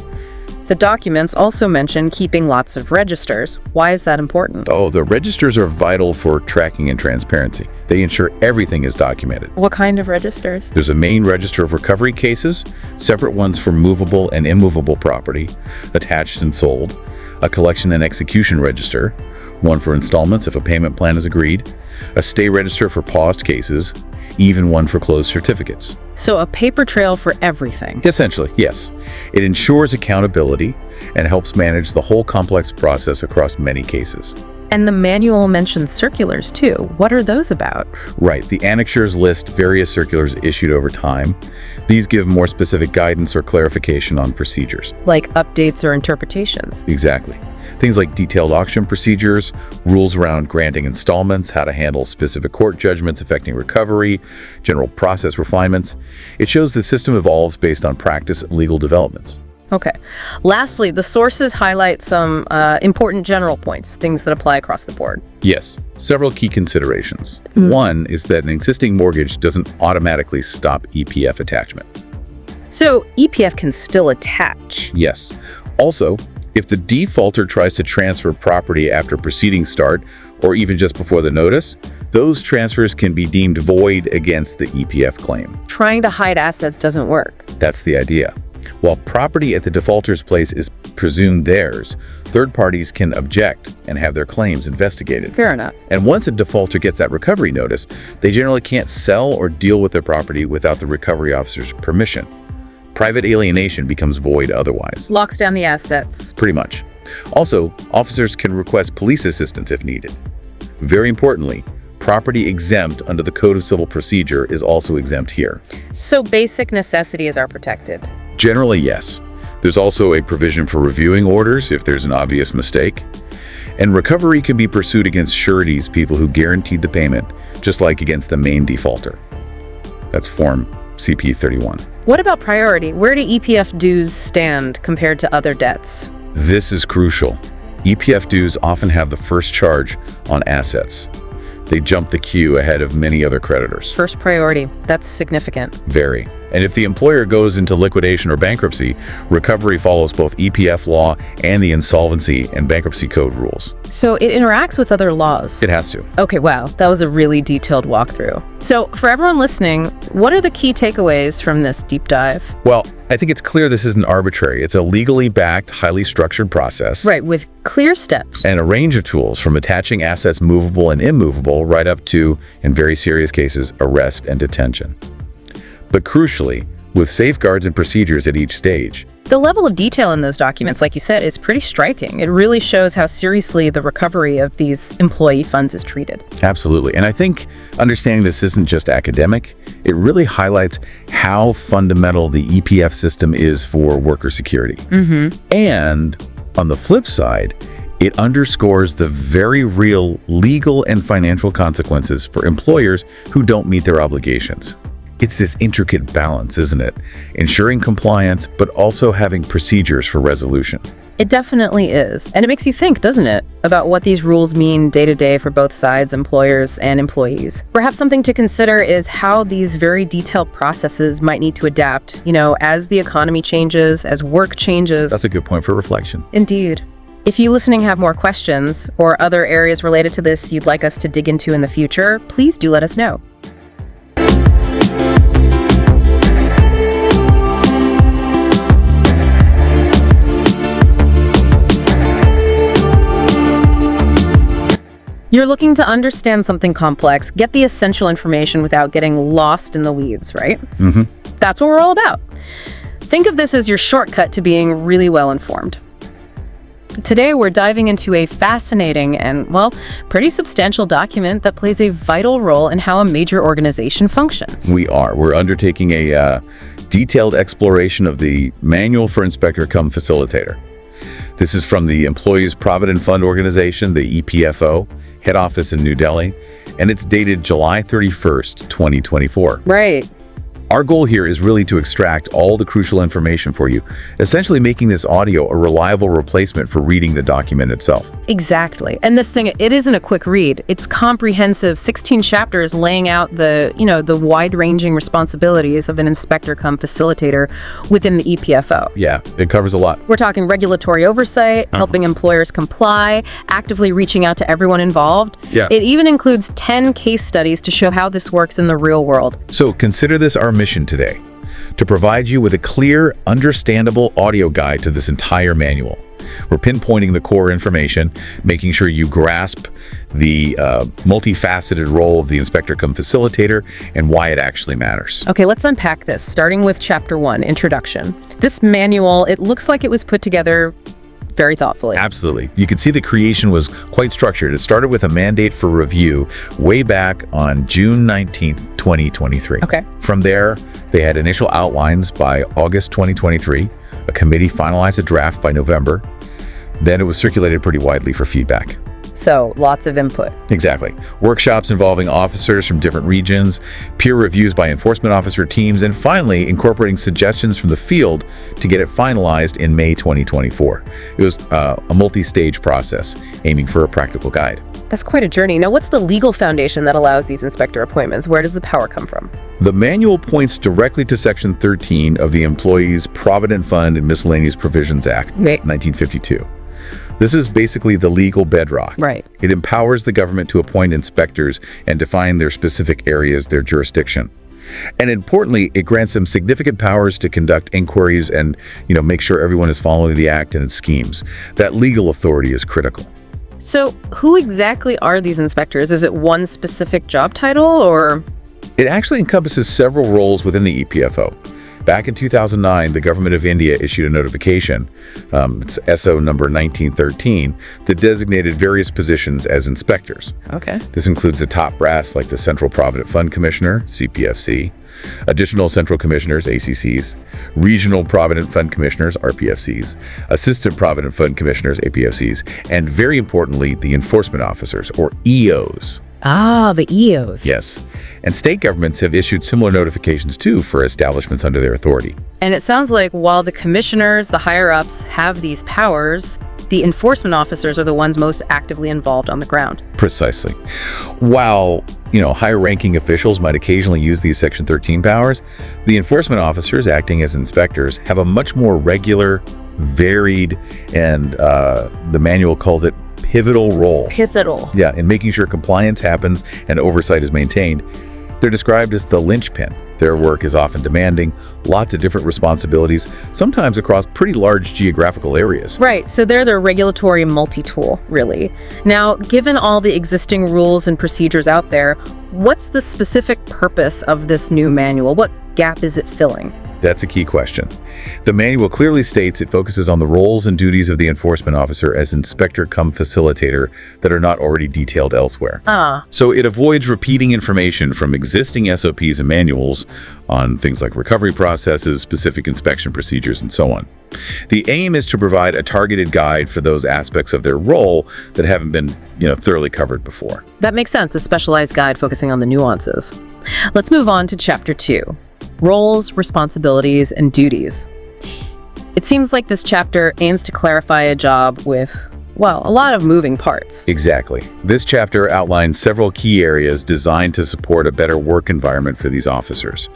The documents also mention keeping lots of registers. Why is that important? Oh, the registers are vital for tracking and transparency. They ensure everything is documented. What kind of registers? There's a main register of recovery cases, separate ones for movable and immovable property, attached and sold, a collection and execution register, one for installments if a payment plan is agreed, a stay register for paused cases, even one for closed certificates. So a paper trail for everything. Essentially, yes. It ensures accountability and helps manage the whole complex process across many cases. And the manual mentions circulars too. What are those about? Right. The annexures list various circulars issued over time. These give more specific guidance or clarification on procedures. Like updates or interpretations. Exactly. Things like detailed auction procedures, rules around granting installments, how to handle specific court judgments affecting recovery, general process refinements. It shows the system evolves based on practice and legal developments. Okay. Lastly, the sources highlight some important general points, things that apply across the board. Yes, several key considerations. One is that an existing mortgage doesn't automatically stop EPF attachment. So EPF can still attach. Yes. Also, if the defaulter tries to transfer property after proceedings start, or even just before the notice, those transfers can be deemed void against the EPF claim. Trying to hide assets doesn't work. That's the idea. While property at the defaulter's place is presumed theirs, third parties can object and have their claims investigated. Fair enough. And once a defaulter gets that recovery notice, they generally can't sell or deal with their property without the recovery officer's permission. Private alienation becomes void otherwise. Locks down the assets. Pretty much. Also, officers can request police assistance if needed. Very importantly, property exempt under the Code of Civil Procedure is also exempt here. So basic necessities are protected. Generally, yes. There's also a provision for reviewing orders if there's an obvious mistake. And recovery can be pursued against sureties, people who guaranteed the payment, just like against the main defaulter. That's Form CP 31. What about priority? Where do EPF dues stand compared to other debts? This is crucial. EPF dues often have the first charge on assets. They jump the queue ahead of many other creditors. First priority. That's significant. Very. And if the employer goes into liquidation or bankruptcy, recovery follows both EPF law and the insolvency and bankruptcy code rules. So it interacts with other laws. It has to. Okay, wow. That was a really detailed walkthrough. So for everyone listening, what are the key takeaways from this deep dive? Well, I think it's clear this isn't arbitrary. It's a legally backed, highly structured process. Right, with clear steps. And a range of tools from attaching assets movable and immovable right up to, in very serious cases, arrest and detention. But crucially, with safeguards and procedures at each stage. The level of detail in those documents, like you said, is pretty striking. It really shows how seriously the recovery of these employee funds is treated. Absolutely. And I think understanding this isn't just academic, it really highlights how fundamental the EPF system is for worker security. And on the flip side, it underscores the very real legal and financial consequences for employers who don't meet their obligations. It's this intricate balance, isn't it? Ensuring compliance, but also having procedures for resolution. It definitely is. And it makes you think, doesn't it, about what these rules mean day to day for both sides, employers and employees. Perhaps something to consider is how these very detailed processes might need to adapt, as the economy changes, as work changes. That's a good point for reflection. Indeed. If you listening have more questions or other areas related to this you'd like us to dig into in the future, please do let us know. You're looking to understand something complex, get the essential information without getting lost in the weeds, right? That's what we're all about. Think of this as your shortcut to being really well informed. Today, we're diving into a fascinating and, pretty substantial document that plays a vital role in how a major organization functions. We're undertaking a detailed exploration of the Manual for Inspector cum Facilitator. This is from the Employees Provident Fund Organization, the EPFO, head office in New Delhi, and it's dated July 31st, 2024. Right. Our goal here is really to extract all the crucial information for you, essentially making this audio a reliable replacement for reading the document itself. Exactly. And this thing, it isn't a quick read. It's comprehensive, 16 chapters laying out the wide-ranging responsibilities of an inspector cum facilitator within the EPFO. Yeah, it covers a lot. We're talking regulatory oversight, helping employers comply, actively reaching out to everyone involved. Yeah. It even includes 10 case studies to show how this works in the real world. So consider this our mission today, to provide you with a clear, understandable audio guide to this entire manual. We're pinpointing the core information, making sure you grasp the multifaceted role of the inspector cum facilitator and why it actually matters. Okay, let's unpack this, starting with Chapter 1, Introduction. This manual, it looks like it was put together very thoughtfully. Absolutely. You can see the creation was quite structured. It started with a mandate for review way back on June 19th, 2023. Okay. From there, they had initial outlines by August 2023. A committee finalized a draft by November. Then it was circulated pretty widely for feedback. So, lots of input. Exactly. Workshops involving officers from different regions, peer reviews by enforcement officer teams, and finally incorporating suggestions from the field to get it finalized in May 2024. It was a multi-stage process, aiming for a practical guide. That's quite a journey. Now, what's the legal foundation that allows these inspector appointments? Where does the power come from? The manual points directly to Section 13 of the Employees Provident Fund and Miscellaneous Provisions Act, 1952. This is basically the legal bedrock. Right. It empowers the government to appoint inspectors and define their specific areas, their jurisdiction. And importantly, it grants them significant powers to conduct inquiries and, make sure everyone is following the act and its schemes. That legal authority is critical. So, who exactly are these inspectors? Is it one specific job title or? It actually encompasses several roles within the EPFO. Back in 2009, the government of India issued a notification, it's SO number 1913, that designated various positions as inspectors. Okay. This includes the top brass like the Central Provident Fund Commissioner, CPFC, additional Central Commissioners, ACCs, Regional Provident Fund Commissioners, RPFCs, Assistant Provident Fund Commissioners, APFCs, and very importantly, the Enforcement Officers, or EOs. Ah, the EOs. Yes. And state governments have issued similar notifications too for establishments under their authority. And it sounds like while the commissioners, the higher-ups, have these powers, the enforcement officers are the ones most actively involved on the ground. Precisely. While, higher-ranking officials might occasionally use these Section 13 powers, the enforcement officers acting as inspectors have a much more regular, varied, and the manual calls it pivotal role. Pivotal. Yeah, in making sure compliance happens and oversight is maintained. They're described as the linchpin. Their work is often demanding, lots of different responsibilities, sometimes across pretty large geographical areas. Right, so they're the regulatory multi-tool, really. Now, given all the existing rules and procedures out there, what's the specific purpose of this new manual? What gap is it filling? That's a key question. The manual clearly states it focuses on the roles and duties of the enforcement officer as inspector cum facilitator that are not already detailed elsewhere. So it avoids repeating information from existing SOPs and manuals on things like recovery processes, specific inspection procedures, and so on. The aim is to provide a targeted guide for those aspects of their role that haven't been, thoroughly covered before. That makes sense, a specialized guide focusing on the nuances. Let's move on to Chapter 2. Roles, responsibilities, and duties. It seems like this chapter aims to clarify a job with, a lot of moving parts. Exactly. This chapter outlines several key areas designed to support a better work environment for these officers.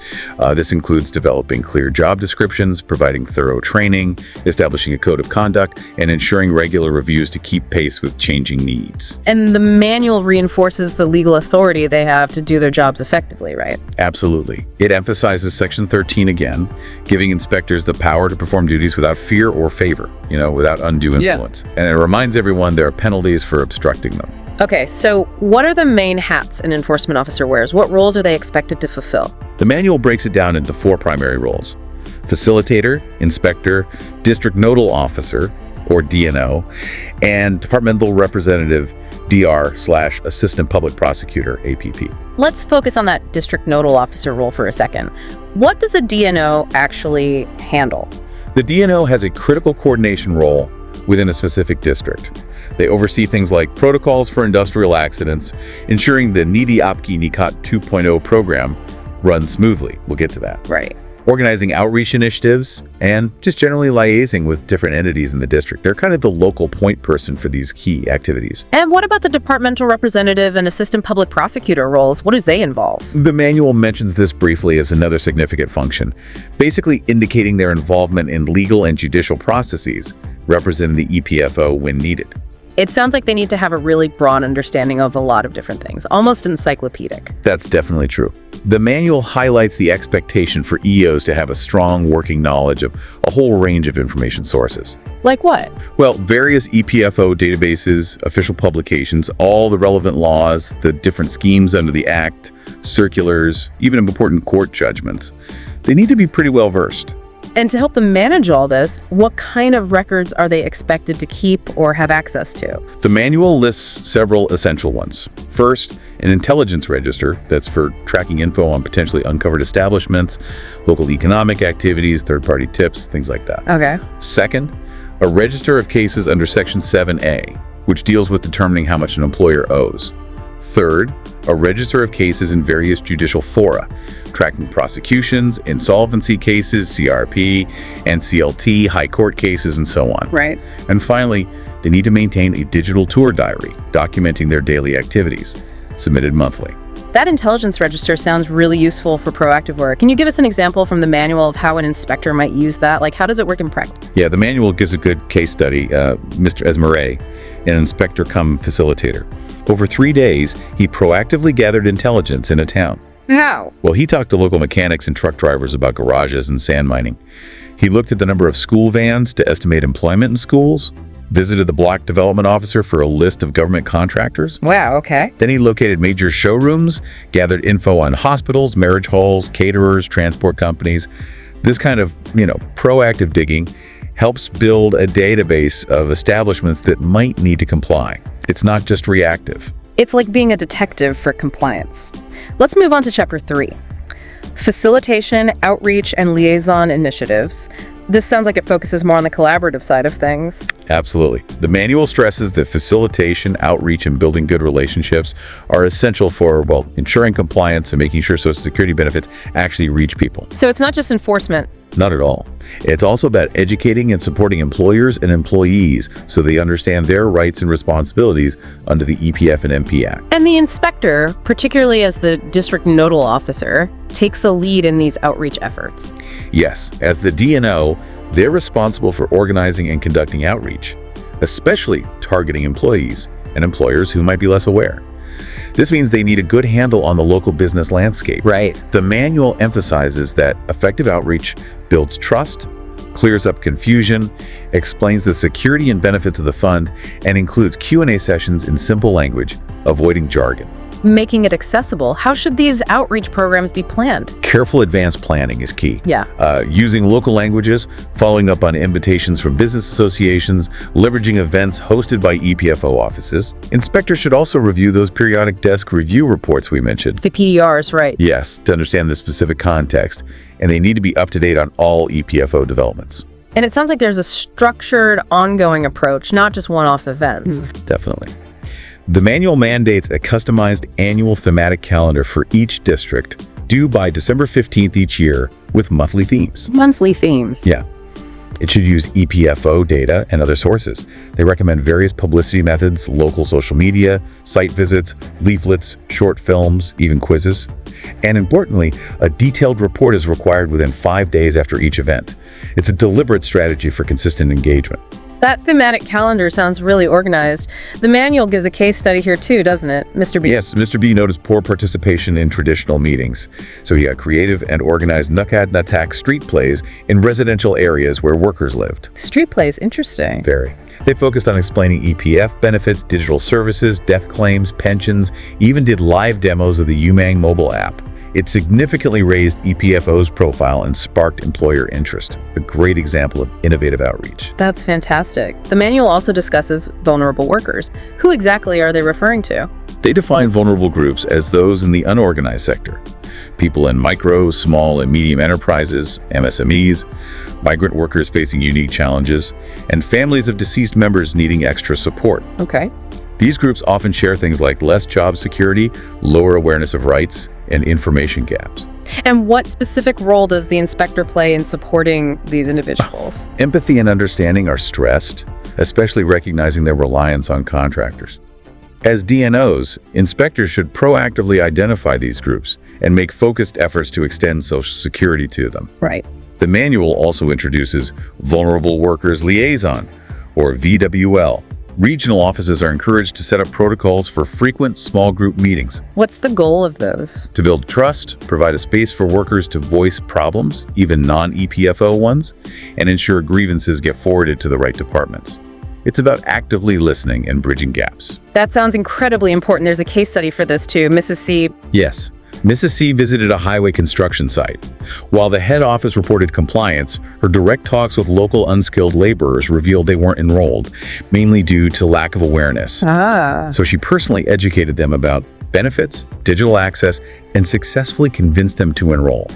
This includes developing clear job descriptions, providing thorough training, establishing a code of conduct, and ensuring regular reviews to keep pace with changing needs. And the manual reinforces the legal authority they have to do their jobs effectively, right? Absolutely. It emphasizes Section 13 again, giving inspectors the power to perform duties without fear or favor, without undue influence. And it reminds everyone there are penalties for obstructing them. Okay, so what are the main hats an enforcement officer wears? What roles are they expected to fulfill? The manual breaks it down into 4 primary roles: facilitator, inspector, district nodal officer, or DNO, and departmental representative, DR/assistant public prosecutor, APP. Let's focus on that district nodal officer role for a second. What does a DNO actually handle? The DNO has a critical coordination role within a specific district. They oversee things like protocols for industrial accidents, ensuring the Niti Apki Nikat 2.0 program runs smoothly. We'll get to that. Right. Organizing outreach initiatives, and just generally liaising with different entities in the district. They're kind of the local point person for these key activities. And what about the departmental representative and assistant public prosecutor roles? What do they involve? The manual mentions this briefly as another significant function, basically indicating their involvement in legal and judicial processes, representing the EPFO when needed. It sounds like they need to have a really broad understanding of a lot of different things, almost encyclopedic. That's definitely true. The manual highlights the expectation for EOs to have a strong working knowledge of a whole range of information sources. Like what? Well, various EPFO databases, official publications, all the relevant laws, the different schemes under the Act, circulars, even important court judgments. They need to be pretty well versed. And to help them manage all this, what kind of records are they expected to keep or have access to? The manual lists several essential ones. First, an intelligence register that's for tracking info on potentially uncovered establishments, local economic activities, third-party tips, things like that. Okay. Second, a register of cases under Section 7A, which deals with determining how much an employer owes. Third, a register of cases in various judicial fora, tracking prosecutions, insolvency cases, CRP, NCLT, high court cases, and so on. Right. And finally, they need to maintain a digital tour diary, documenting their daily activities, submitted monthly. That intelligence register sounds really useful for proactive work. Can you give us an example from the manual of how an inspector might use that? Like, how does it work in practice? Yeah, the manual gives a good case study. Mr. Esmaray, an inspector cum facilitator. Over 3 days, he proactively gathered intelligence in a town. How? Well, he talked to local mechanics and truck drivers about garages and sand mining. He looked at the number of school vans to estimate employment in schools, visited the block development officer for a list of government contractors. Wow, okay. Then he located major showrooms, gathered info on hospitals, marriage halls, caterers, transport companies. This kind of, proactive digging helps build a database of establishments that might need to comply. It's not just reactive. It's like being a detective for compliance. Let's move on to Chapter 3. Facilitation, outreach, and liaison initiatives. This sounds like it focuses more on the collaborative side of things. Absolutely. The manual stresses that facilitation, outreach, and building good relationships are essential for, ensuring compliance and making sure Social Security benefits actually reach people. So it's not just enforcement. Not at all. It's also about educating and supporting employers and employees so they understand their rights and responsibilities under the EPF and MP Act. And the inspector, particularly as the district nodal officer, takes a lead in these outreach efforts. Yes, as the DNO, they're responsible for organizing and conducting outreach, especially targeting employees and employers who might be less aware. This means they need a good handle on the local business landscape. Right. The manual emphasizes that effective outreach builds trust, clears up confusion, explains the security and benefits of the fund, and includes Q&A sessions in simple language, avoiding jargon. Making it accessible, how should these outreach programs be planned? Careful advanced planning is key. Yeah. Using local languages, following up on invitations from business associations, leveraging events hosted by EPFO offices. Inspectors should also review those periodic desk review reports we mentioned. The PDRs, right. Yes, to understand the specific context, and they need to be up to date on all EPFO developments. And it sounds like there's a structured, ongoing approach, not just one-off events. Definitely. The manual mandates a customized annual thematic calendar for each district, due by December 15th each year, with monthly themes. Monthly themes. Yeah. It should use EPFO data and other sources. They recommend various publicity methods, local social media, site visits, leaflets, short films, even quizzes. And importantly, a detailed report is required within 5 days after each event. It's a deliberate strategy for consistent engagement. That thematic calendar sounds really organized. The manual gives a case study here too, doesn't it, Mr. B? Yes, Mr. B noticed poor participation in traditional meetings. So he got creative and organized Nukad Natak street plays in residential areas where workers lived. Street plays, interesting. Very. They focused on explaining EPF benefits, digital services, death claims, pensions, even did live demos of the UMang mobile app. It significantly raised EPFO's profile and sparked employer interest. A great example of innovative outreach. That's fantastic. The manual also discusses vulnerable workers. Who exactly are they referring to? They define vulnerable groups as those in the unorganized sector. People in micro, small, and medium enterprises, MSMEs, migrant workers facing unique challenges, and families of deceased members needing extra support. Okay. These groups often share things like less job security, lower awareness of rights, and information gaps. And what specific role does the inspector play in supporting these individuals? Empathy and understanding are stressed, especially recognizing their reliance on contractors. As DNOs, inspectors should proactively identify these groups and make focused efforts to extend Social Security to them. Right. The manual also introduces Vulnerable Workers Liaison, or VWL. Regional offices are encouraged to set up protocols for frequent small group meetings. What's the goal of those? To build trust, provide a space for workers to voice problems, even non-EPFO ones, and ensure grievances get forwarded to the right departments. It's about actively listening and bridging gaps. That sounds incredibly important. There's a case study for this too. Mrs. C. Yes. Mrs. C visited a highway construction site. While the head office reported compliance, her direct talks with local unskilled laborers revealed they weren't enrolled, mainly due to lack of awareness. So she personally educated them about benefits, digital access, and successfully convinced them to enroll.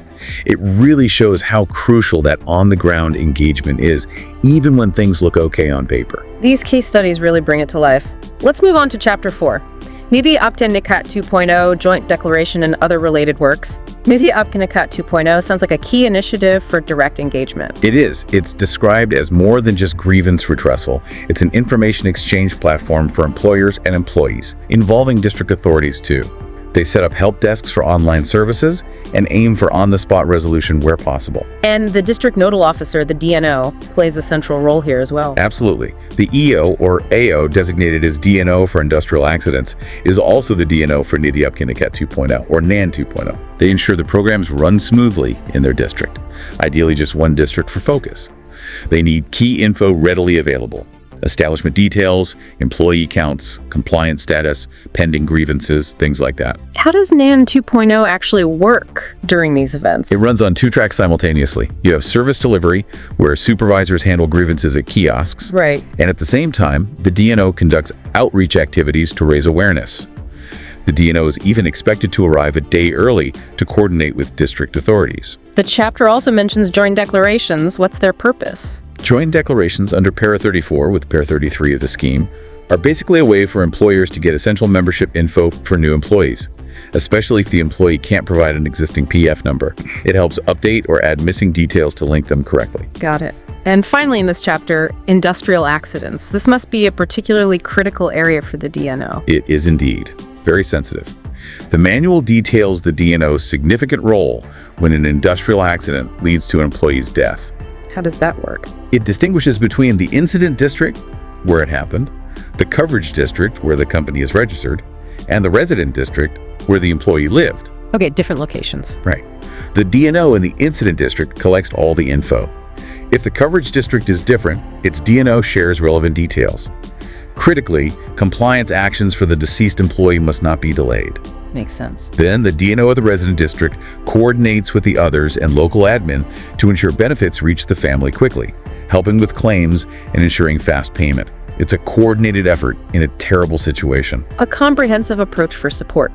It really shows how crucial that on-the-ground engagement is, even when things look okay on paper. These case studies really bring it to life. Let's move on to Chapter 4. Nidhi Apte Nikat 2.0, Joint Declaration and Other Related Works. Nidhi Apte Nikat 2.0 sounds like a key initiative for direct engagement. It is. It's described as more than just grievance redressal. It's an information exchange platform for employers and employees, involving district authorities too. They set up help desks for online services and aim for on-the-spot resolution where possible. And the district nodal officer, the DNO, plays a central role here as well. Absolutely. The EO, or AO, designated as DNO for industrial accidents, is also the DNO for Nidhi Apte Nikat 2.0, or NAN 2.0. They ensure the programs run smoothly in their district, ideally just one district for focus. They need key info readily available, establishment details, employee counts, compliance status, pending grievances, things like that. How does NAN 2.0 actually work during these events? It runs on 2 tracks simultaneously. You have service delivery, where supervisors handle grievances at kiosks. Right. And at the same time, the DNO conducts outreach activities to raise awareness. The DNO is even expected to arrive a day early to coordinate with district authorities. The chapter also mentions joint declarations. What's their purpose? Joint declarations under Para 34 with Para 33 of the scheme are basically a way for employers to get essential membership info for new employees, especially if the employee can't provide an existing PF number. It helps update or add missing details to link them correctly. Got it. And finally in this chapter, industrial accidents. This must be a particularly critical area for the DNO. It is indeed very sensitive. The manual details the DNO's significant role when an industrial accident leads to an employee's death. How does that work? It distinguishes between the incident district, where it happened, the coverage district, where the company is registered, and the resident district, where the employee lived. Okay, different locations. Right. The DNO in the incident district collects all the info. If the coverage district is different, its DNO shares relevant details. Critically, compliance actions for the deceased employee must not be delayed. Makes sense. Then the DNO of the resident district coordinates with the others and local admin to ensure benefits reach the family quickly, helping with claims and ensuring fast payment. It's a coordinated effort in a terrible situation. A comprehensive approach for support.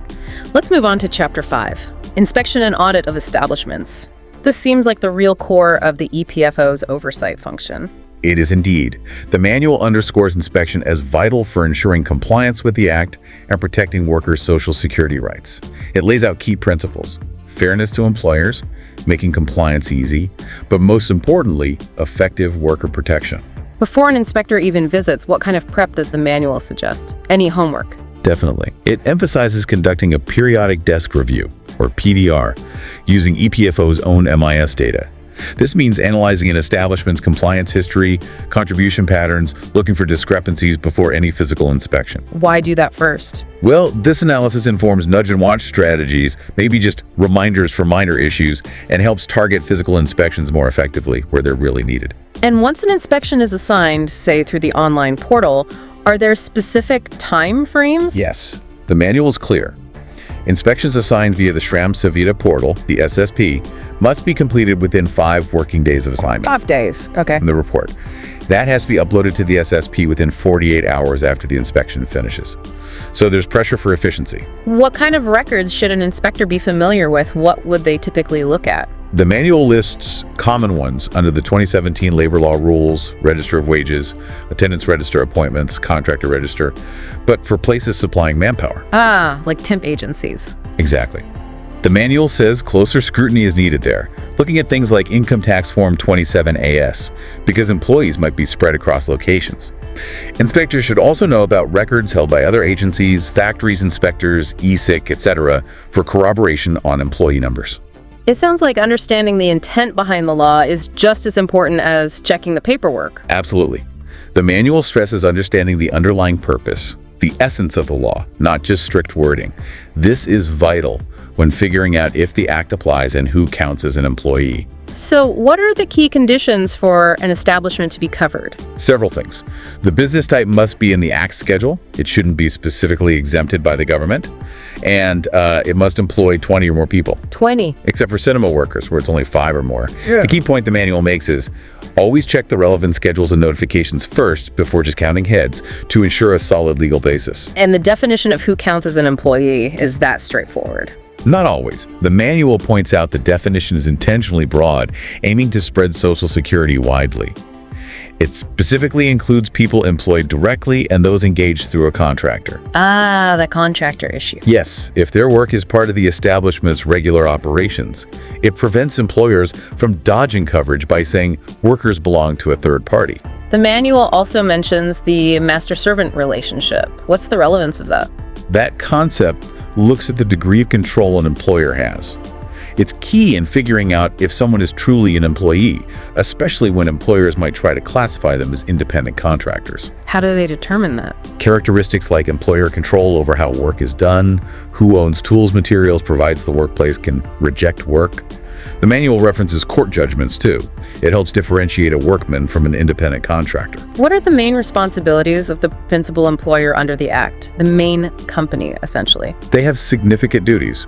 Let's move on to Chapter 5, Inspection and Audit of Establishments. This seems like the real core of the EPFO's oversight function. It is indeed. The manual underscores inspection as vital for ensuring compliance with the Act and protecting workers' Social Security rights. It lays out key principles: fairness to employers, making compliance easy, but most importantly, effective worker protection. Before an inspector even visits, what kind of prep does the manual suggest? Any homework? Definitely. It emphasizes conducting a periodic desk review, or PDR, using EPFO's own MIS data. This means analyzing an establishment's compliance history, contribution patterns, looking for discrepancies before any physical inspection. Why do that first? Well, this analysis informs nudge and watch strategies, maybe just reminders for minor issues, and helps target physical inspections more effectively where they're really needed. And once an inspection is assigned, say through the online portal, are there specific time frames? Yes, the manual is clear. Inspections assigned via the Shram Savita portal, the SSP, must be completed within 5 working days of assignment. 5 days, okay. In the report. That has to be uploaded to the SSP within 48 hours after the inspection finishes. So there's pressure for efficiency. What kind of records should an inspector be familiar with? What would they typically look at? The manual lists common ones under the 2017 labor law rules, register of wages, attendance register appointments, contractor register, but for places supplying manpower. Ah, like temp agencies. Exactly. The manual says closer scrutiny is needed there, looking at things like Income Tax Form 27AS, because employees might be spread across locations. Inspectors should also know about records held by other agencies, factories inspectors, e-sick, etc., for corroboration on employee numbers. It sounds like understanding the intent behind the law is just as important as checking the paperwork. Absolutely. The manual stresses understanding the underlying purpose, the essence of the law, not just strict wording. This is vital when figuring out if the Act applies and who counts as an employee. So what are the key conditions for an establishment to be covered? Several things. The business type must be in the Act schedule. It shouldn't be specifically exempted by the government. And it must employ 20 or more people. 20. Except for cinema workers, where it's only 5 or more. Yeah. The key point the manual makes is always check the relevant schedules and notifications first before just counting heads to ensure a solid legal basis. And the definition of who counts as an employee is that straightforward. Not always. The manual points out the definition is intentionally broad, aiming to spread Social Security widely. It specifically includes people employed directly and those engaged through a contractor. Ah, the contractor issue. Yes, if their work is part of the establishment's regular operations, it prevents employers from dodging coverage by saying workers belong to a third party. The manual also mentions the master-servant relationship. What's the relevance of that? That concept looks at the degree of control an employer has. It's key in figuring out if someone is truly an employee, especially when employers might try to classify them as independent contractors. How do they determine that? Characteristics like employer control over how work is done, who owns tools materials, provides the workplace, can reject work. The manual references court judgments, too. It helps differentiate a workman from an independent contractor. What are the main responsibilities of the principal employer under the Act? The main company, essentially. They have significant duties.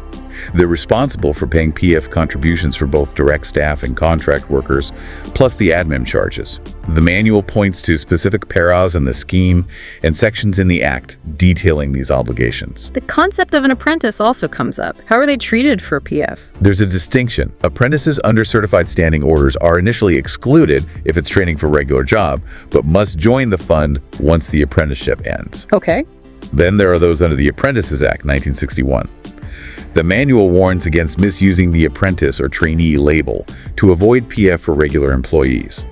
They're responsible for paying PF contributions for both direct staff and contract workers, plus the admin charges. The manual points to specific paras in the scheme and sections in the Act detailing these obligations. The concept of an apprentice also comes up. How are they treated for PF? There's a distinction. Apprentices under certified standing orders are initially excluded if it's training for a regular job, but must join the fund once the apprenticeship ends. Okay. Then there are those under the Apprentices Act, 1961. The manual warns against misusing the apprentice or trainee label to avoid PF for regular employees.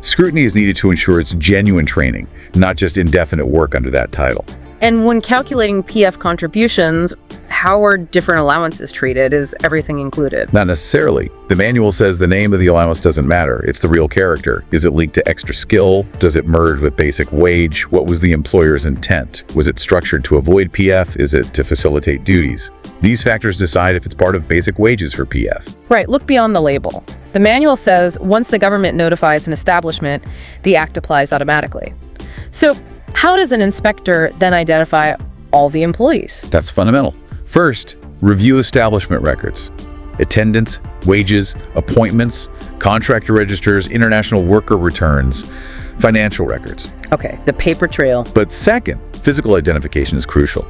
Scrutiny is needed to ensure it's genuine training, not just indefinite work under that title. And when calculating PF contributions, how are different allowances treated? Is everything included? Not necessarily. The manual says the name of the allowance doesn't matter. It's the real character. Is it linked to extra skill? Does it merge with basic wage? What was the employer's intent? Was it structured to avoid PF? Is it to facilitate duties? These factors decide if it's part of basic wages for PF. Right, look beyond the label. The manual says once the government notifies an establishment, the Act applies automatically. So how does an inspector then identify all the employees? That's fundamental. First, review establishment records. Attendance, wages, appointments, contractor registers, international worker returns, financial records. Okay, the paper trail. But second, physical identification is crucial.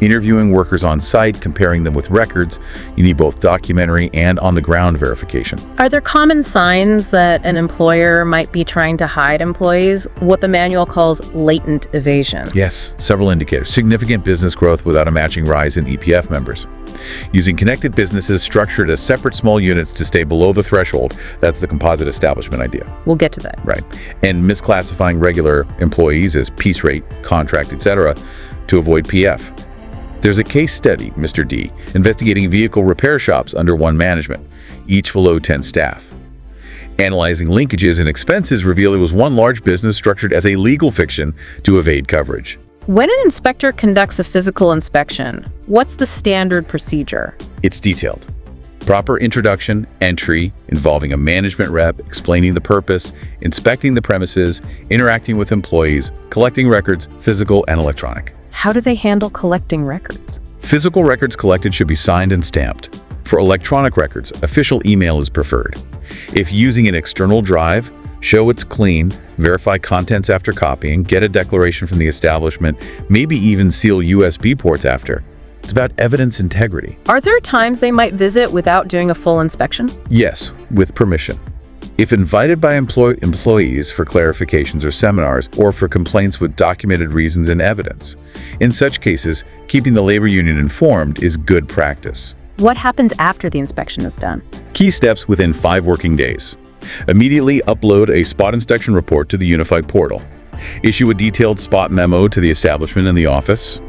Interviewing workers on site, comparing them with records, you need both documentary and on-the-ground verification. Are there common signs that an employer might be trying to hide employees? What the manual calls latent evasion. Yes, several indicators. Significant business growth without a matching rise in EPF members. Using connected businesses structured as separate small units to stay below the threshold. That's the composite establishment idea. We'll get to that. Right. And misclassifying regular employees as piece rate, contract, etc. to avoid PF. There's a case study, Mr. D, investigating vehicle repair shops under one management, each below 10 staff. Analyzing linkages and expenses revealed it was one large business structured as a legal fiction to evade coverage. When an inspector conducts a physical inspection, what's the standard procedure? It's detailed. Proper introduction, entry, involving a management rep, explaining the purpose, inspecting the premises, interacting with employees, collecting records, physical and electronic. How do they handle collecting records? Physical records collected should be signed and stamped. For electronic records, official email is preferred. If using an external drive, show it's clean, verify contents after copying, get a declaration from the establishment, maybe even seal USB ports after. It's about evidence integrity. Are there times they might visit without doing a full inspection? Yes, with permission. If invited by employees for clarifications or seminars, or for complaints with documented reasons and evidence. In such cases, keeping the labor union informed is good practice. What happens after the inspection is done? Key steps within 5 working days. Immediately upload a spot inspection report to the unified portal. Issue a detailed spot memo to the establishment and the office.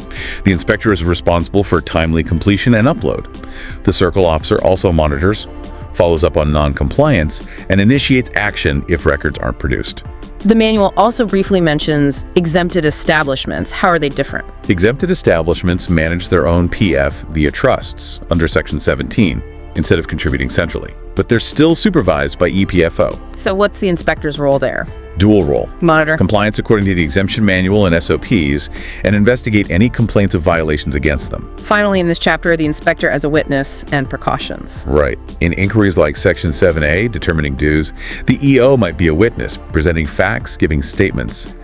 The inspector is responsible for timely completion and upload. The circle officer also monitors, follows up on non-compliance, and initiates action if records aren't produced. The manual also briefly mentions exempted establishments. How are they different? Exempted establishments manage their own PF via trusts under Section 17 instead of contributing centrally, but they're still supervised by EPFO. So what's the inspector's role there? Dual role. Monitor. Compliance according to the exemption manual and SOPs, and investigate any complaints of violations against them. Finally, in this chapter, the inspector as a witness and precautions. Right. In inquiries like Section 7A, determining dues, the EO might be a witness, presenting facts, giving statements.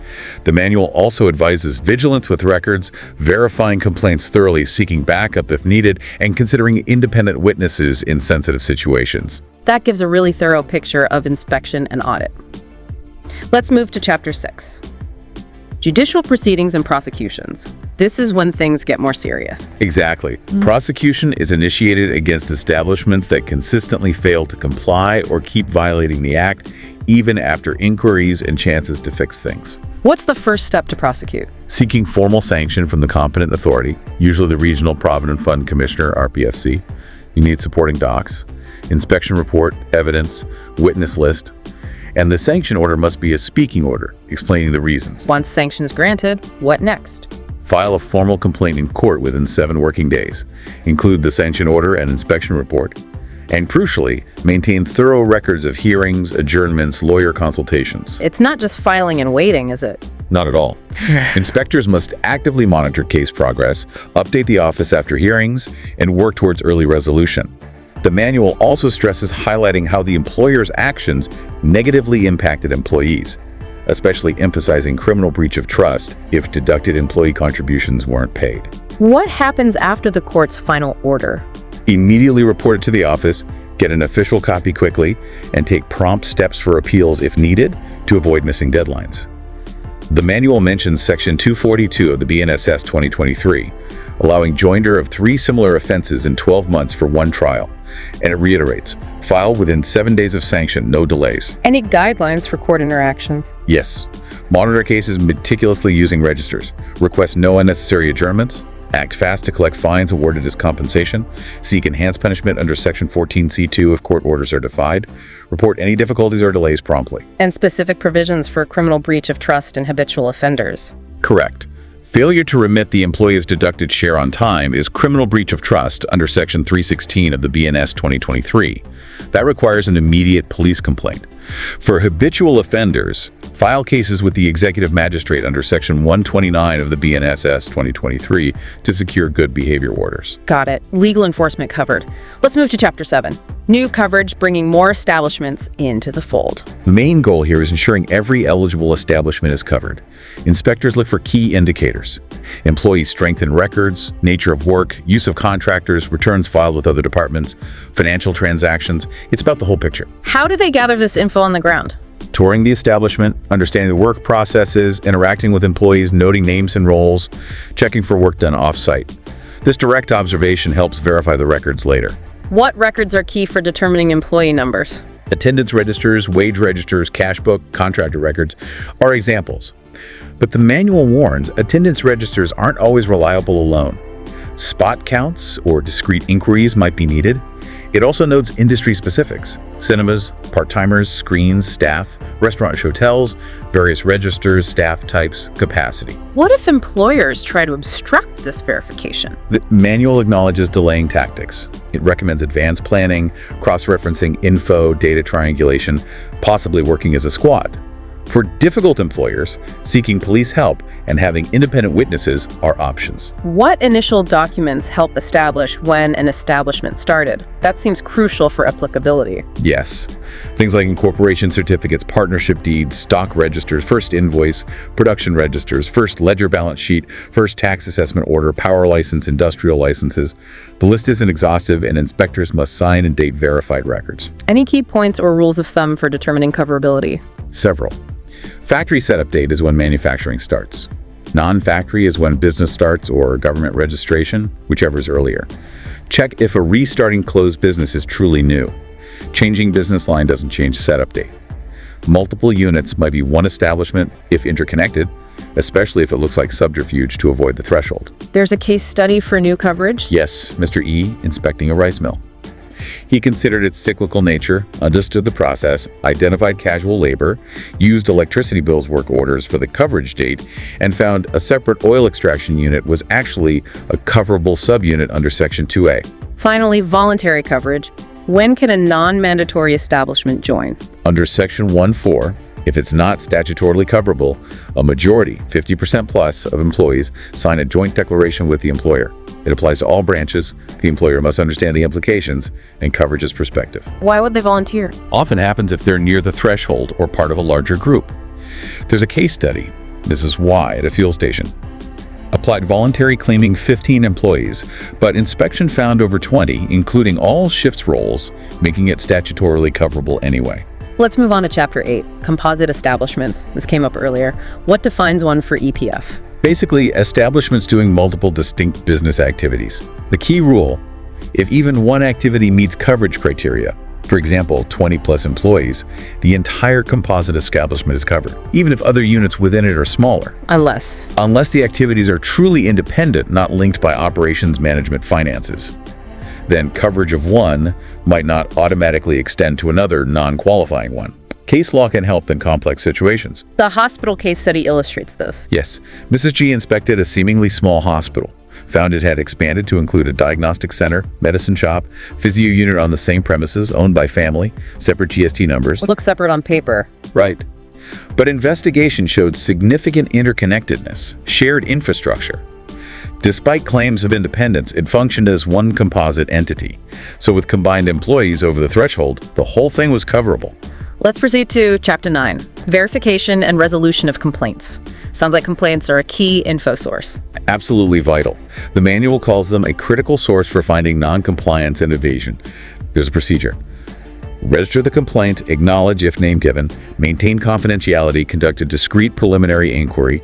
The manual also advises vigilance with records, verifying complaints thoroughly, seeking backup if needed, and considering independent witnesses in sensitive situations. That gives a really thorough picture of inspection and audit. Let's move to Chapter 6. Judicial proceedings and prosecutions. This is when things get more serious. Exactly. Prosecution is initiated against establishments that consistently fail to comply or keep violating the Act, even after inquiries and chances to fix things. What's the first step to prosecute? Seeking formal sanction from the competent authority, usually the Regional Provident Fund Commissioner, RPFC. You need supporting docs, inspection report, evidence, witness list, and the sanction order must be a speaking order, explaining the reasons. Once sanction is granted, what next? File a formal complaint in court within 7 working days. Include the sanction order and inspection report. And crucially, maintain thorough records of hearings, adjournments, lawyer consultations. It's not just filing and waiting, is it? Not at all. Inspectors must actively monitor case progress, update the office after hearings, and work towards early resolution. The manual also stresses highlighting how the employer's actions negatively impacted employees, especially emphasizing criminal breach of trust if deducted employee contributions weren't paid. What happens after the court's final order? Immediately report it to the office, get an official copy quickly, and take prompt steps for appeals if needed to avoid missing deadlines. The manual mentions Section 242 of the BNSS 2023, allowing joinder of 3 similar offenses in 12 months for one trial, and it reiterates, file within 7 days of sanction, no delays. Any guidelines for court interactions? Yes. Monitor cases meticulously using registers, request no unnecessary adjournments, act fast to collect fines awarded as compensation, seek enhanced punishment under Section 14C2 if court orders are defied, report any difficulties or delays promptly. And specific provisions for criminal breach of trust and habitual offenders. Correct. Failure to remit the employee's deducted share on time is criminal breach of trust under Section 316 of the BNS 2023. That requires an immediate police complaint. For habitual offenders, file cases with the executive magistrate under Section 129 of the BNSS 2023 to secure good behavior orders. Got it. Legal enforcement covered. Let's move to Chapter 7. New coverage bringing more establishments into the fold. The main goal here is ensuring every eligible establishment is covered. Inspectors look for key indicators: employee strength and records, nature of work, use of contractors, returns filed with other departments, financial transactions. It's about the whole picture. How do they gather this info on the ground? Touring the establishment, understanding the work processes, interacting with employees, noting names and roles, checking for work done off-site. This direct observation helps verify the records later. What records are key for determining employee numbers? Attendance registers, wage registers, cash book, contractor records are examples. But the manual warns attendance registers aren't always reliable alone. Spot counts or discrete inquiries might be needed. It also notes industry specifics: cinemas, part-timers, screens, staff, restaurant hotels, various registers, staff types, capacity. What if employers try to obstruct this verification? The manual acknowledges delaying tactics. It recommends advanced planning, cross-referencing info, data triangulation, possibly working as a squad. For difficult employers, seeking police help and having independent witnesses are options. What initial documents help establish when an establishment started? That seems crucial for applicability. Yes. Things like incorporation certificates, partnership deeds, stock registers, first invoice, production registers, first ledger balance sheet, first tax assessment order, power license, industrial licenses. The list isn't exhaustive, and inspectors must sign and date verified records. Any key points or rules of thumb for determining coverability? Several. Factory setup date is when manufacturing starts. Non-factory is when business starts or government registration, whichever is earlier. Check if a restarting closed business is truly new. Changing business line doesn't change setup date. Multiple units might be one establishment if interconnected, especially if it looks like subterfuge to avoid the threshold. There's a case study for new coverage? Yes, Mr. E inspecting a rice mill. He considered its cyclical nature, understood the process, identified casual labor, used electricity bills work orders for the coverage date, and found a separate oil extraction unit was actually a coverable subunit under Section 2A. Finally, voluntary coverage. When can a non-mandatory establishment join? Under Section 1.4, if it's not statutorily coverable, a majority, 50% plus, of employees sign a joint declaration with the employer. It applies to all branches. The employer must understand the implications, and coverage is prospective. Why would they volunteer? Often happens if they're near the threshold or part of a larger group. There's a case study, Mrs. Y at a fuel station. Applied voluntary claiming 15 employees, but inspection found over 20, including all shifts roles, making it statutorily coverable anyway. Let's move on to Chapter 8, Composite Establishments. This came up earlier. What defines one for EPF? Basically, establishments doing multiple distinct business activities. The key rule: if even one activity meets coverage criteria, for example, 20 plus employees, the entire composite establishment is covered, even if other units within it are smaller. Unless the activities are truly independent, not linked by operations, management, finances. Then coverage of one might not automatically extend to another non-qualifying one. Case law can help in complex situations. the hospital case study illustrates this. Yes, Mrs. G inspected a seemingly small hospital, found it had expanded to include a diagnostic center, medicine shop, physio unit on the same premises, owned by family, separate GST numbers. Look separate on paper. Right. But investigation showed significant interconnectedness, shared infrastructure. Despite claims of independence, it functioned as one composite entity. So with combined employees over the threshold, the whole thing was coverable. Let's proceed to Chapter 9, Verification and Resolution of Complaints. Sounds like complaints are a key info source. Absolutely vital. The manual calls them a critical source for finding non-compliance and evasion. There's a procedure. Register the complaint, acknowledge if name given, maintain confidentiality, conduct a discrete preliminary inquiry,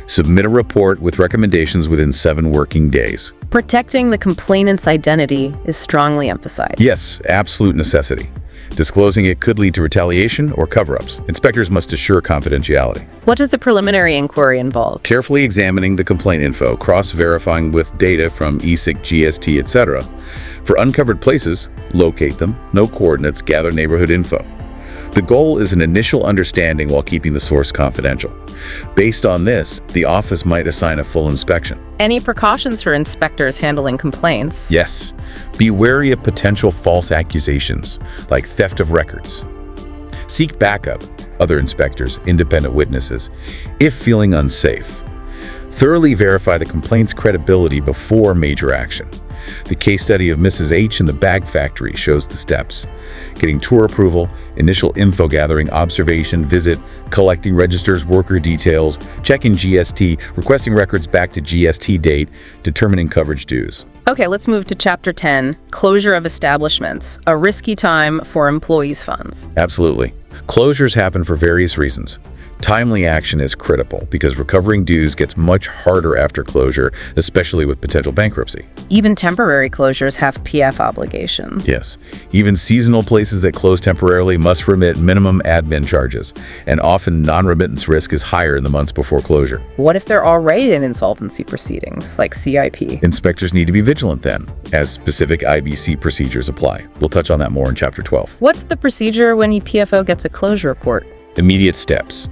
submit a report with recommendations within 7 working days. Protecting the complainant's identity is strongly emphasized. Yes, absolute necessity. Disclosing it could lead to retaliation or cover-ups. Inspectors must assure confidentiality. What does the preliminary inquiry involve? Carefully examining the complaint info, cross-verifying with data from ESIC, GST, etc. For uncovered places, locate them, note coordinates, gather neighborhood info. The goal is an initial understanding while keeping the source confidential. Based on this, the office might assign a full inspection. Any precautions for inspectors handling complaints? Yes, be wary of potential false accusations, like theft of records. Seek backup, other inspectors, independent witnesses, if feeling unsafe. Thoroughly verify the complaint's credibility before major action. The case study of Mrs. H in the bag factory shows the steps. Getting tour approval, initial info gathering, observation, visit, collecting registers, worker details, checking GST, requesting records back to GST date, determining coverage dues. Okay, let's move to Chapter 10, Closure of Establishments, a risky time for employees' funds. Absolutely. Closures happen for various reasons. Timely action is critical because recovering dues gets much harder after closure, especially with potential bankruptcy. Even temporary closures have PF obligations. Yes, even seasonal places that close temporarily must remit minimum admin charges, and often non-remittance risk is higher in the months before closure. What if they're already in insolvency proceedings, like CIP? Inspectors need to be vigilant then, as specific IBC procedures apply. We'll touch on that more in Chapter 12. What's the procedure when PFO gets a closure report? Immediate steps.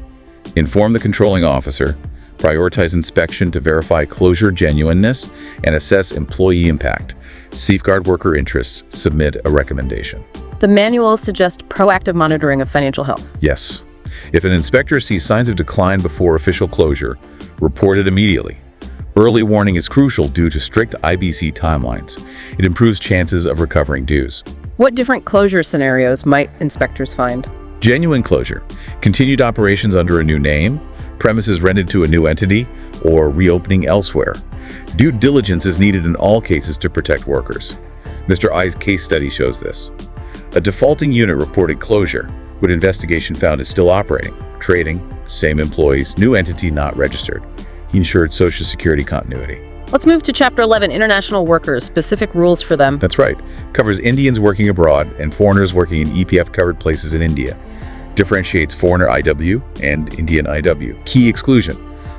Inform the controlling officer, prioritize inspection to verify closure genuineness, and assess employee impact. Safeguard worker interests, submit a recommendation. The manual suggests proactive monitoring of financial health. Yes. If an inspector sees signs of decline before official closure, report it immediately. Early warning is crucial due to strict IBC timelines. It improves chances of recovering dues. What different closure scenarios might inspectors find? Genuine closure, continued operations under a new name, premises rented to a new entity, or reopening elsewhere. Due diligence is needed in all cases to protect workers. Mr. I's case study shows this. A defaulting unit reported closure, but investigation found it still operating, trading, same employees, new entity not registered. He ensured Social Security continuity. Let's move to Chapter 11, International Workers, specific rules for them. That's right. Covers Indians working abroad and foreigners working in EPF-covered places in India. Differentiates foreigner IW and Indian IW. Key exclusion: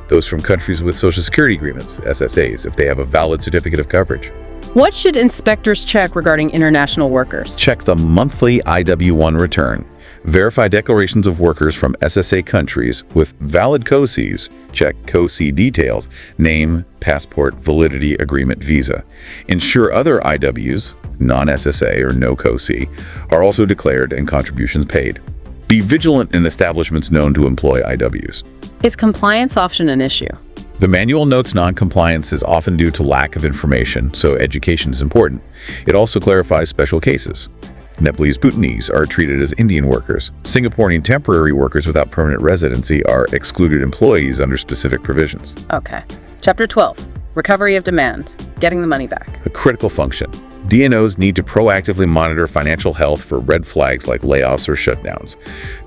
those from countries with Social Security agreements, SSAs, if they have a valid certificate of coverage. What should inspectors check regarding international workers? Check the monthly IW-1 return. Verify declarations of workers from SSA countries with valid COSIs. Check COSI details, name, passport, validity, agreement, visa. Ensure other IWs, non-SSA or no COSI, are also declared and contributions paid. Be vigilant in establishments known to employ IWs. Is compliance often an issue? The manual notes non-compliance is often due to lack of information, so education is important. It also clarifies special cases. Nepalese Bhutanese are treated as Indian workers. Singaporean temporary workers without permanent residency are excluded employees under specific provisions. Okay. Chapter 12, Recovery of Demand, getting the money back. A critical function. DNOs need to proactively monitor financial health for red flags like layoffs or shutdowns.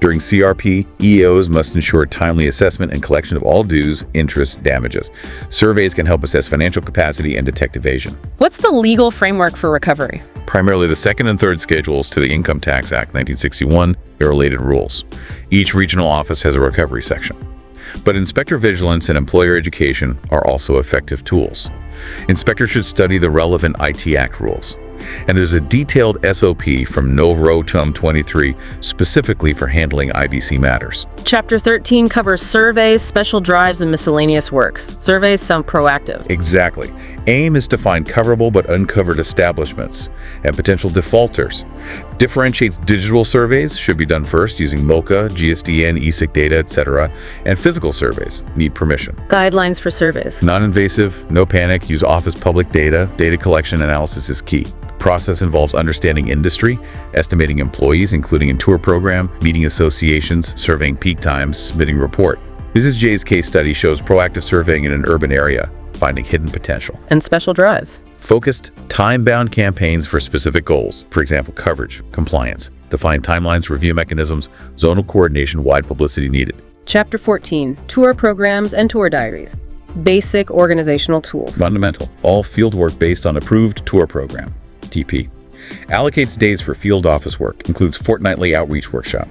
During CRP, EOs must ensure timely assessment and collection of all dues, interest, damages. Surveys can help assess financial capacity and detect evasion. What's the legal framework for recovery? Primarily the second and third schedules to the Income Tax Act 1961 and related rules. Each regional office has a recovery section. But inspector vigilance and employer education are also effective tools. Inspectors should study the relevant IT Act rules. And there's a detailed SOP from Novrotum 23 specifically for handling IBC matters. Chapter 13 covers surveys, special drives, and miscellaneous works. Surveys sound proactive. Exactly. Aim is to find coverable but uncovered establishments and potential defaulters. Differentiates digital surveys, should be done first using MoCA, GSDN, ESIC data, etc., and physical surveys need permission. Guidelines for surveys. Non-invasive, no panic, use office public data. Data collection analysis is key. Process involves understanding industry, estimating employees, including in tour program, meeting associations, surveying peak times, submitting report. Mrs. J's case study shows proactive surveying in an urban area, finding hidden potential. And special drives. Focused, time-bound campaigns for specific goals, for example, coverage, compliance, define timelines, review mechanisms, zonal coordination, wide publicity needed. Chapter 14, tour programs and tour diaries. Basic organizational tools. Fundamental, all field work based on approved tour program, TP. Allocates days for field office work, includes fortnightly outreach workshop.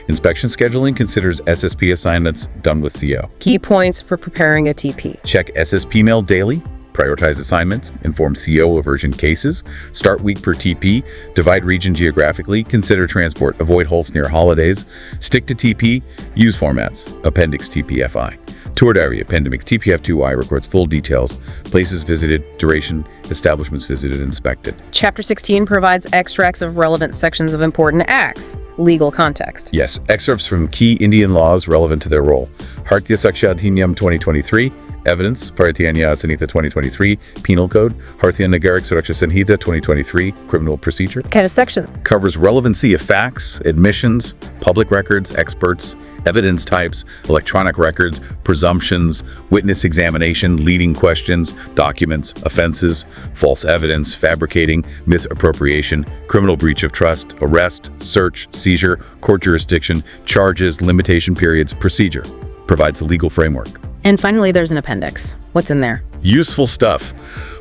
Inspection scheduling considers SSP assignments done with CO. Key points for preparing a TP. Check SSP mail daily, prioritize assignments, inform CO of urgent cases, start week per TP, divide region geographically, consider transport, avoid halts near holidays, stick to TP, use formats, Appendix TPFI. Tour diary, Appendix TPF2I records full details, places visited, duration, establishments visited, inspected. Chapter 16 provides extracts of relevant sections of important acts. Legal context. Yes, excerpts from key Indian laws relevant to their role. Bharatiya Saksha Adhinyam 2023, Evidence, Bharatiya Nyaya Sanhita 2023, Penal Code, Bharatiya Nagarik Suraksha Sanhita 2023, Criminal Procedure. Kind of section. Covers relevancy of facts, admissions, public records, experts, evidence types, electronic records, presumptions, witness examination, leading questions, documents, offenses, false evidence, fabricating, misappropriation, criminal breach of trust, arrest, search, seizure, court jurisdiction, charges, limitation periods, procedure. Provides a legal framework. And finally, there's an appendix. What's in there? Useful stuff.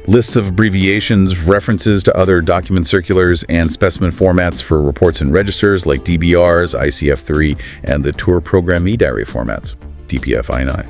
Lists of abbreviations, references to other document circulars, and specimen formats for reports and registers like DBRs, ICF3, and the Tour Program e-diary formats, TPFI9.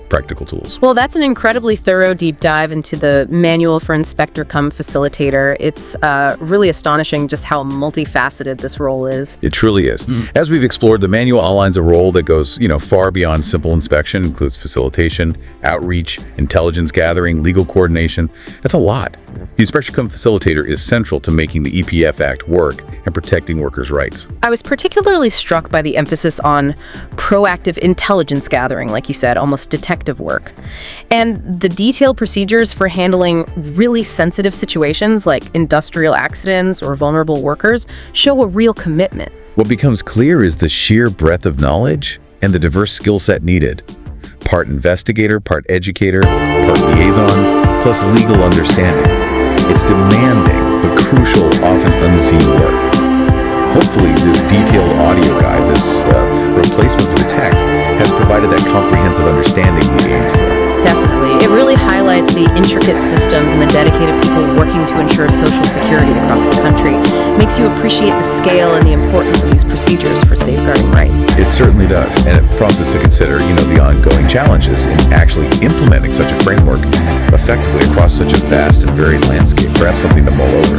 Practical tools. Well, that's an incredibly thorough deep dive into the manual for inspector cum facilitator. It's really astonishing just how multifaceted this role is. It truly is. As we've explored, the manual outlines a role that goes, far beyond simple inspection, includes facilitation, outreach, intelligence gathering, legal coordination. That's a lot. The inspector cum facilitator is central to making the EPF Act work and protecting workers' rights. I was particularly struck by the emphasis on proactive intelligence gathering, like you said, almost detective work. And the detailed procedures for handling really sensitive situations like industrial accidents or vulnerable workers show a real commitment. What becomes clear is the sheer breadth of knowledge and the diverse skill set needed. Part investigator, part educator, part liaison, plus legal understanding. It's demanding, but crucial, often unseen work. Hopefully, this detailed audio guide, this replacement for the text, has provided that comprehensive understanding we aim for. Definitely. It really highlights the intricate systems and the dedicated people working to ensure social security across the country. Makes you appreciate the scale and the importance of these procedures for safeguarding rights. It certainly does, and it prompts us to consider, the ongoing challenges in actually implementing such a framework effectively across such a vast and varied landscape. Perhaps something to mull over.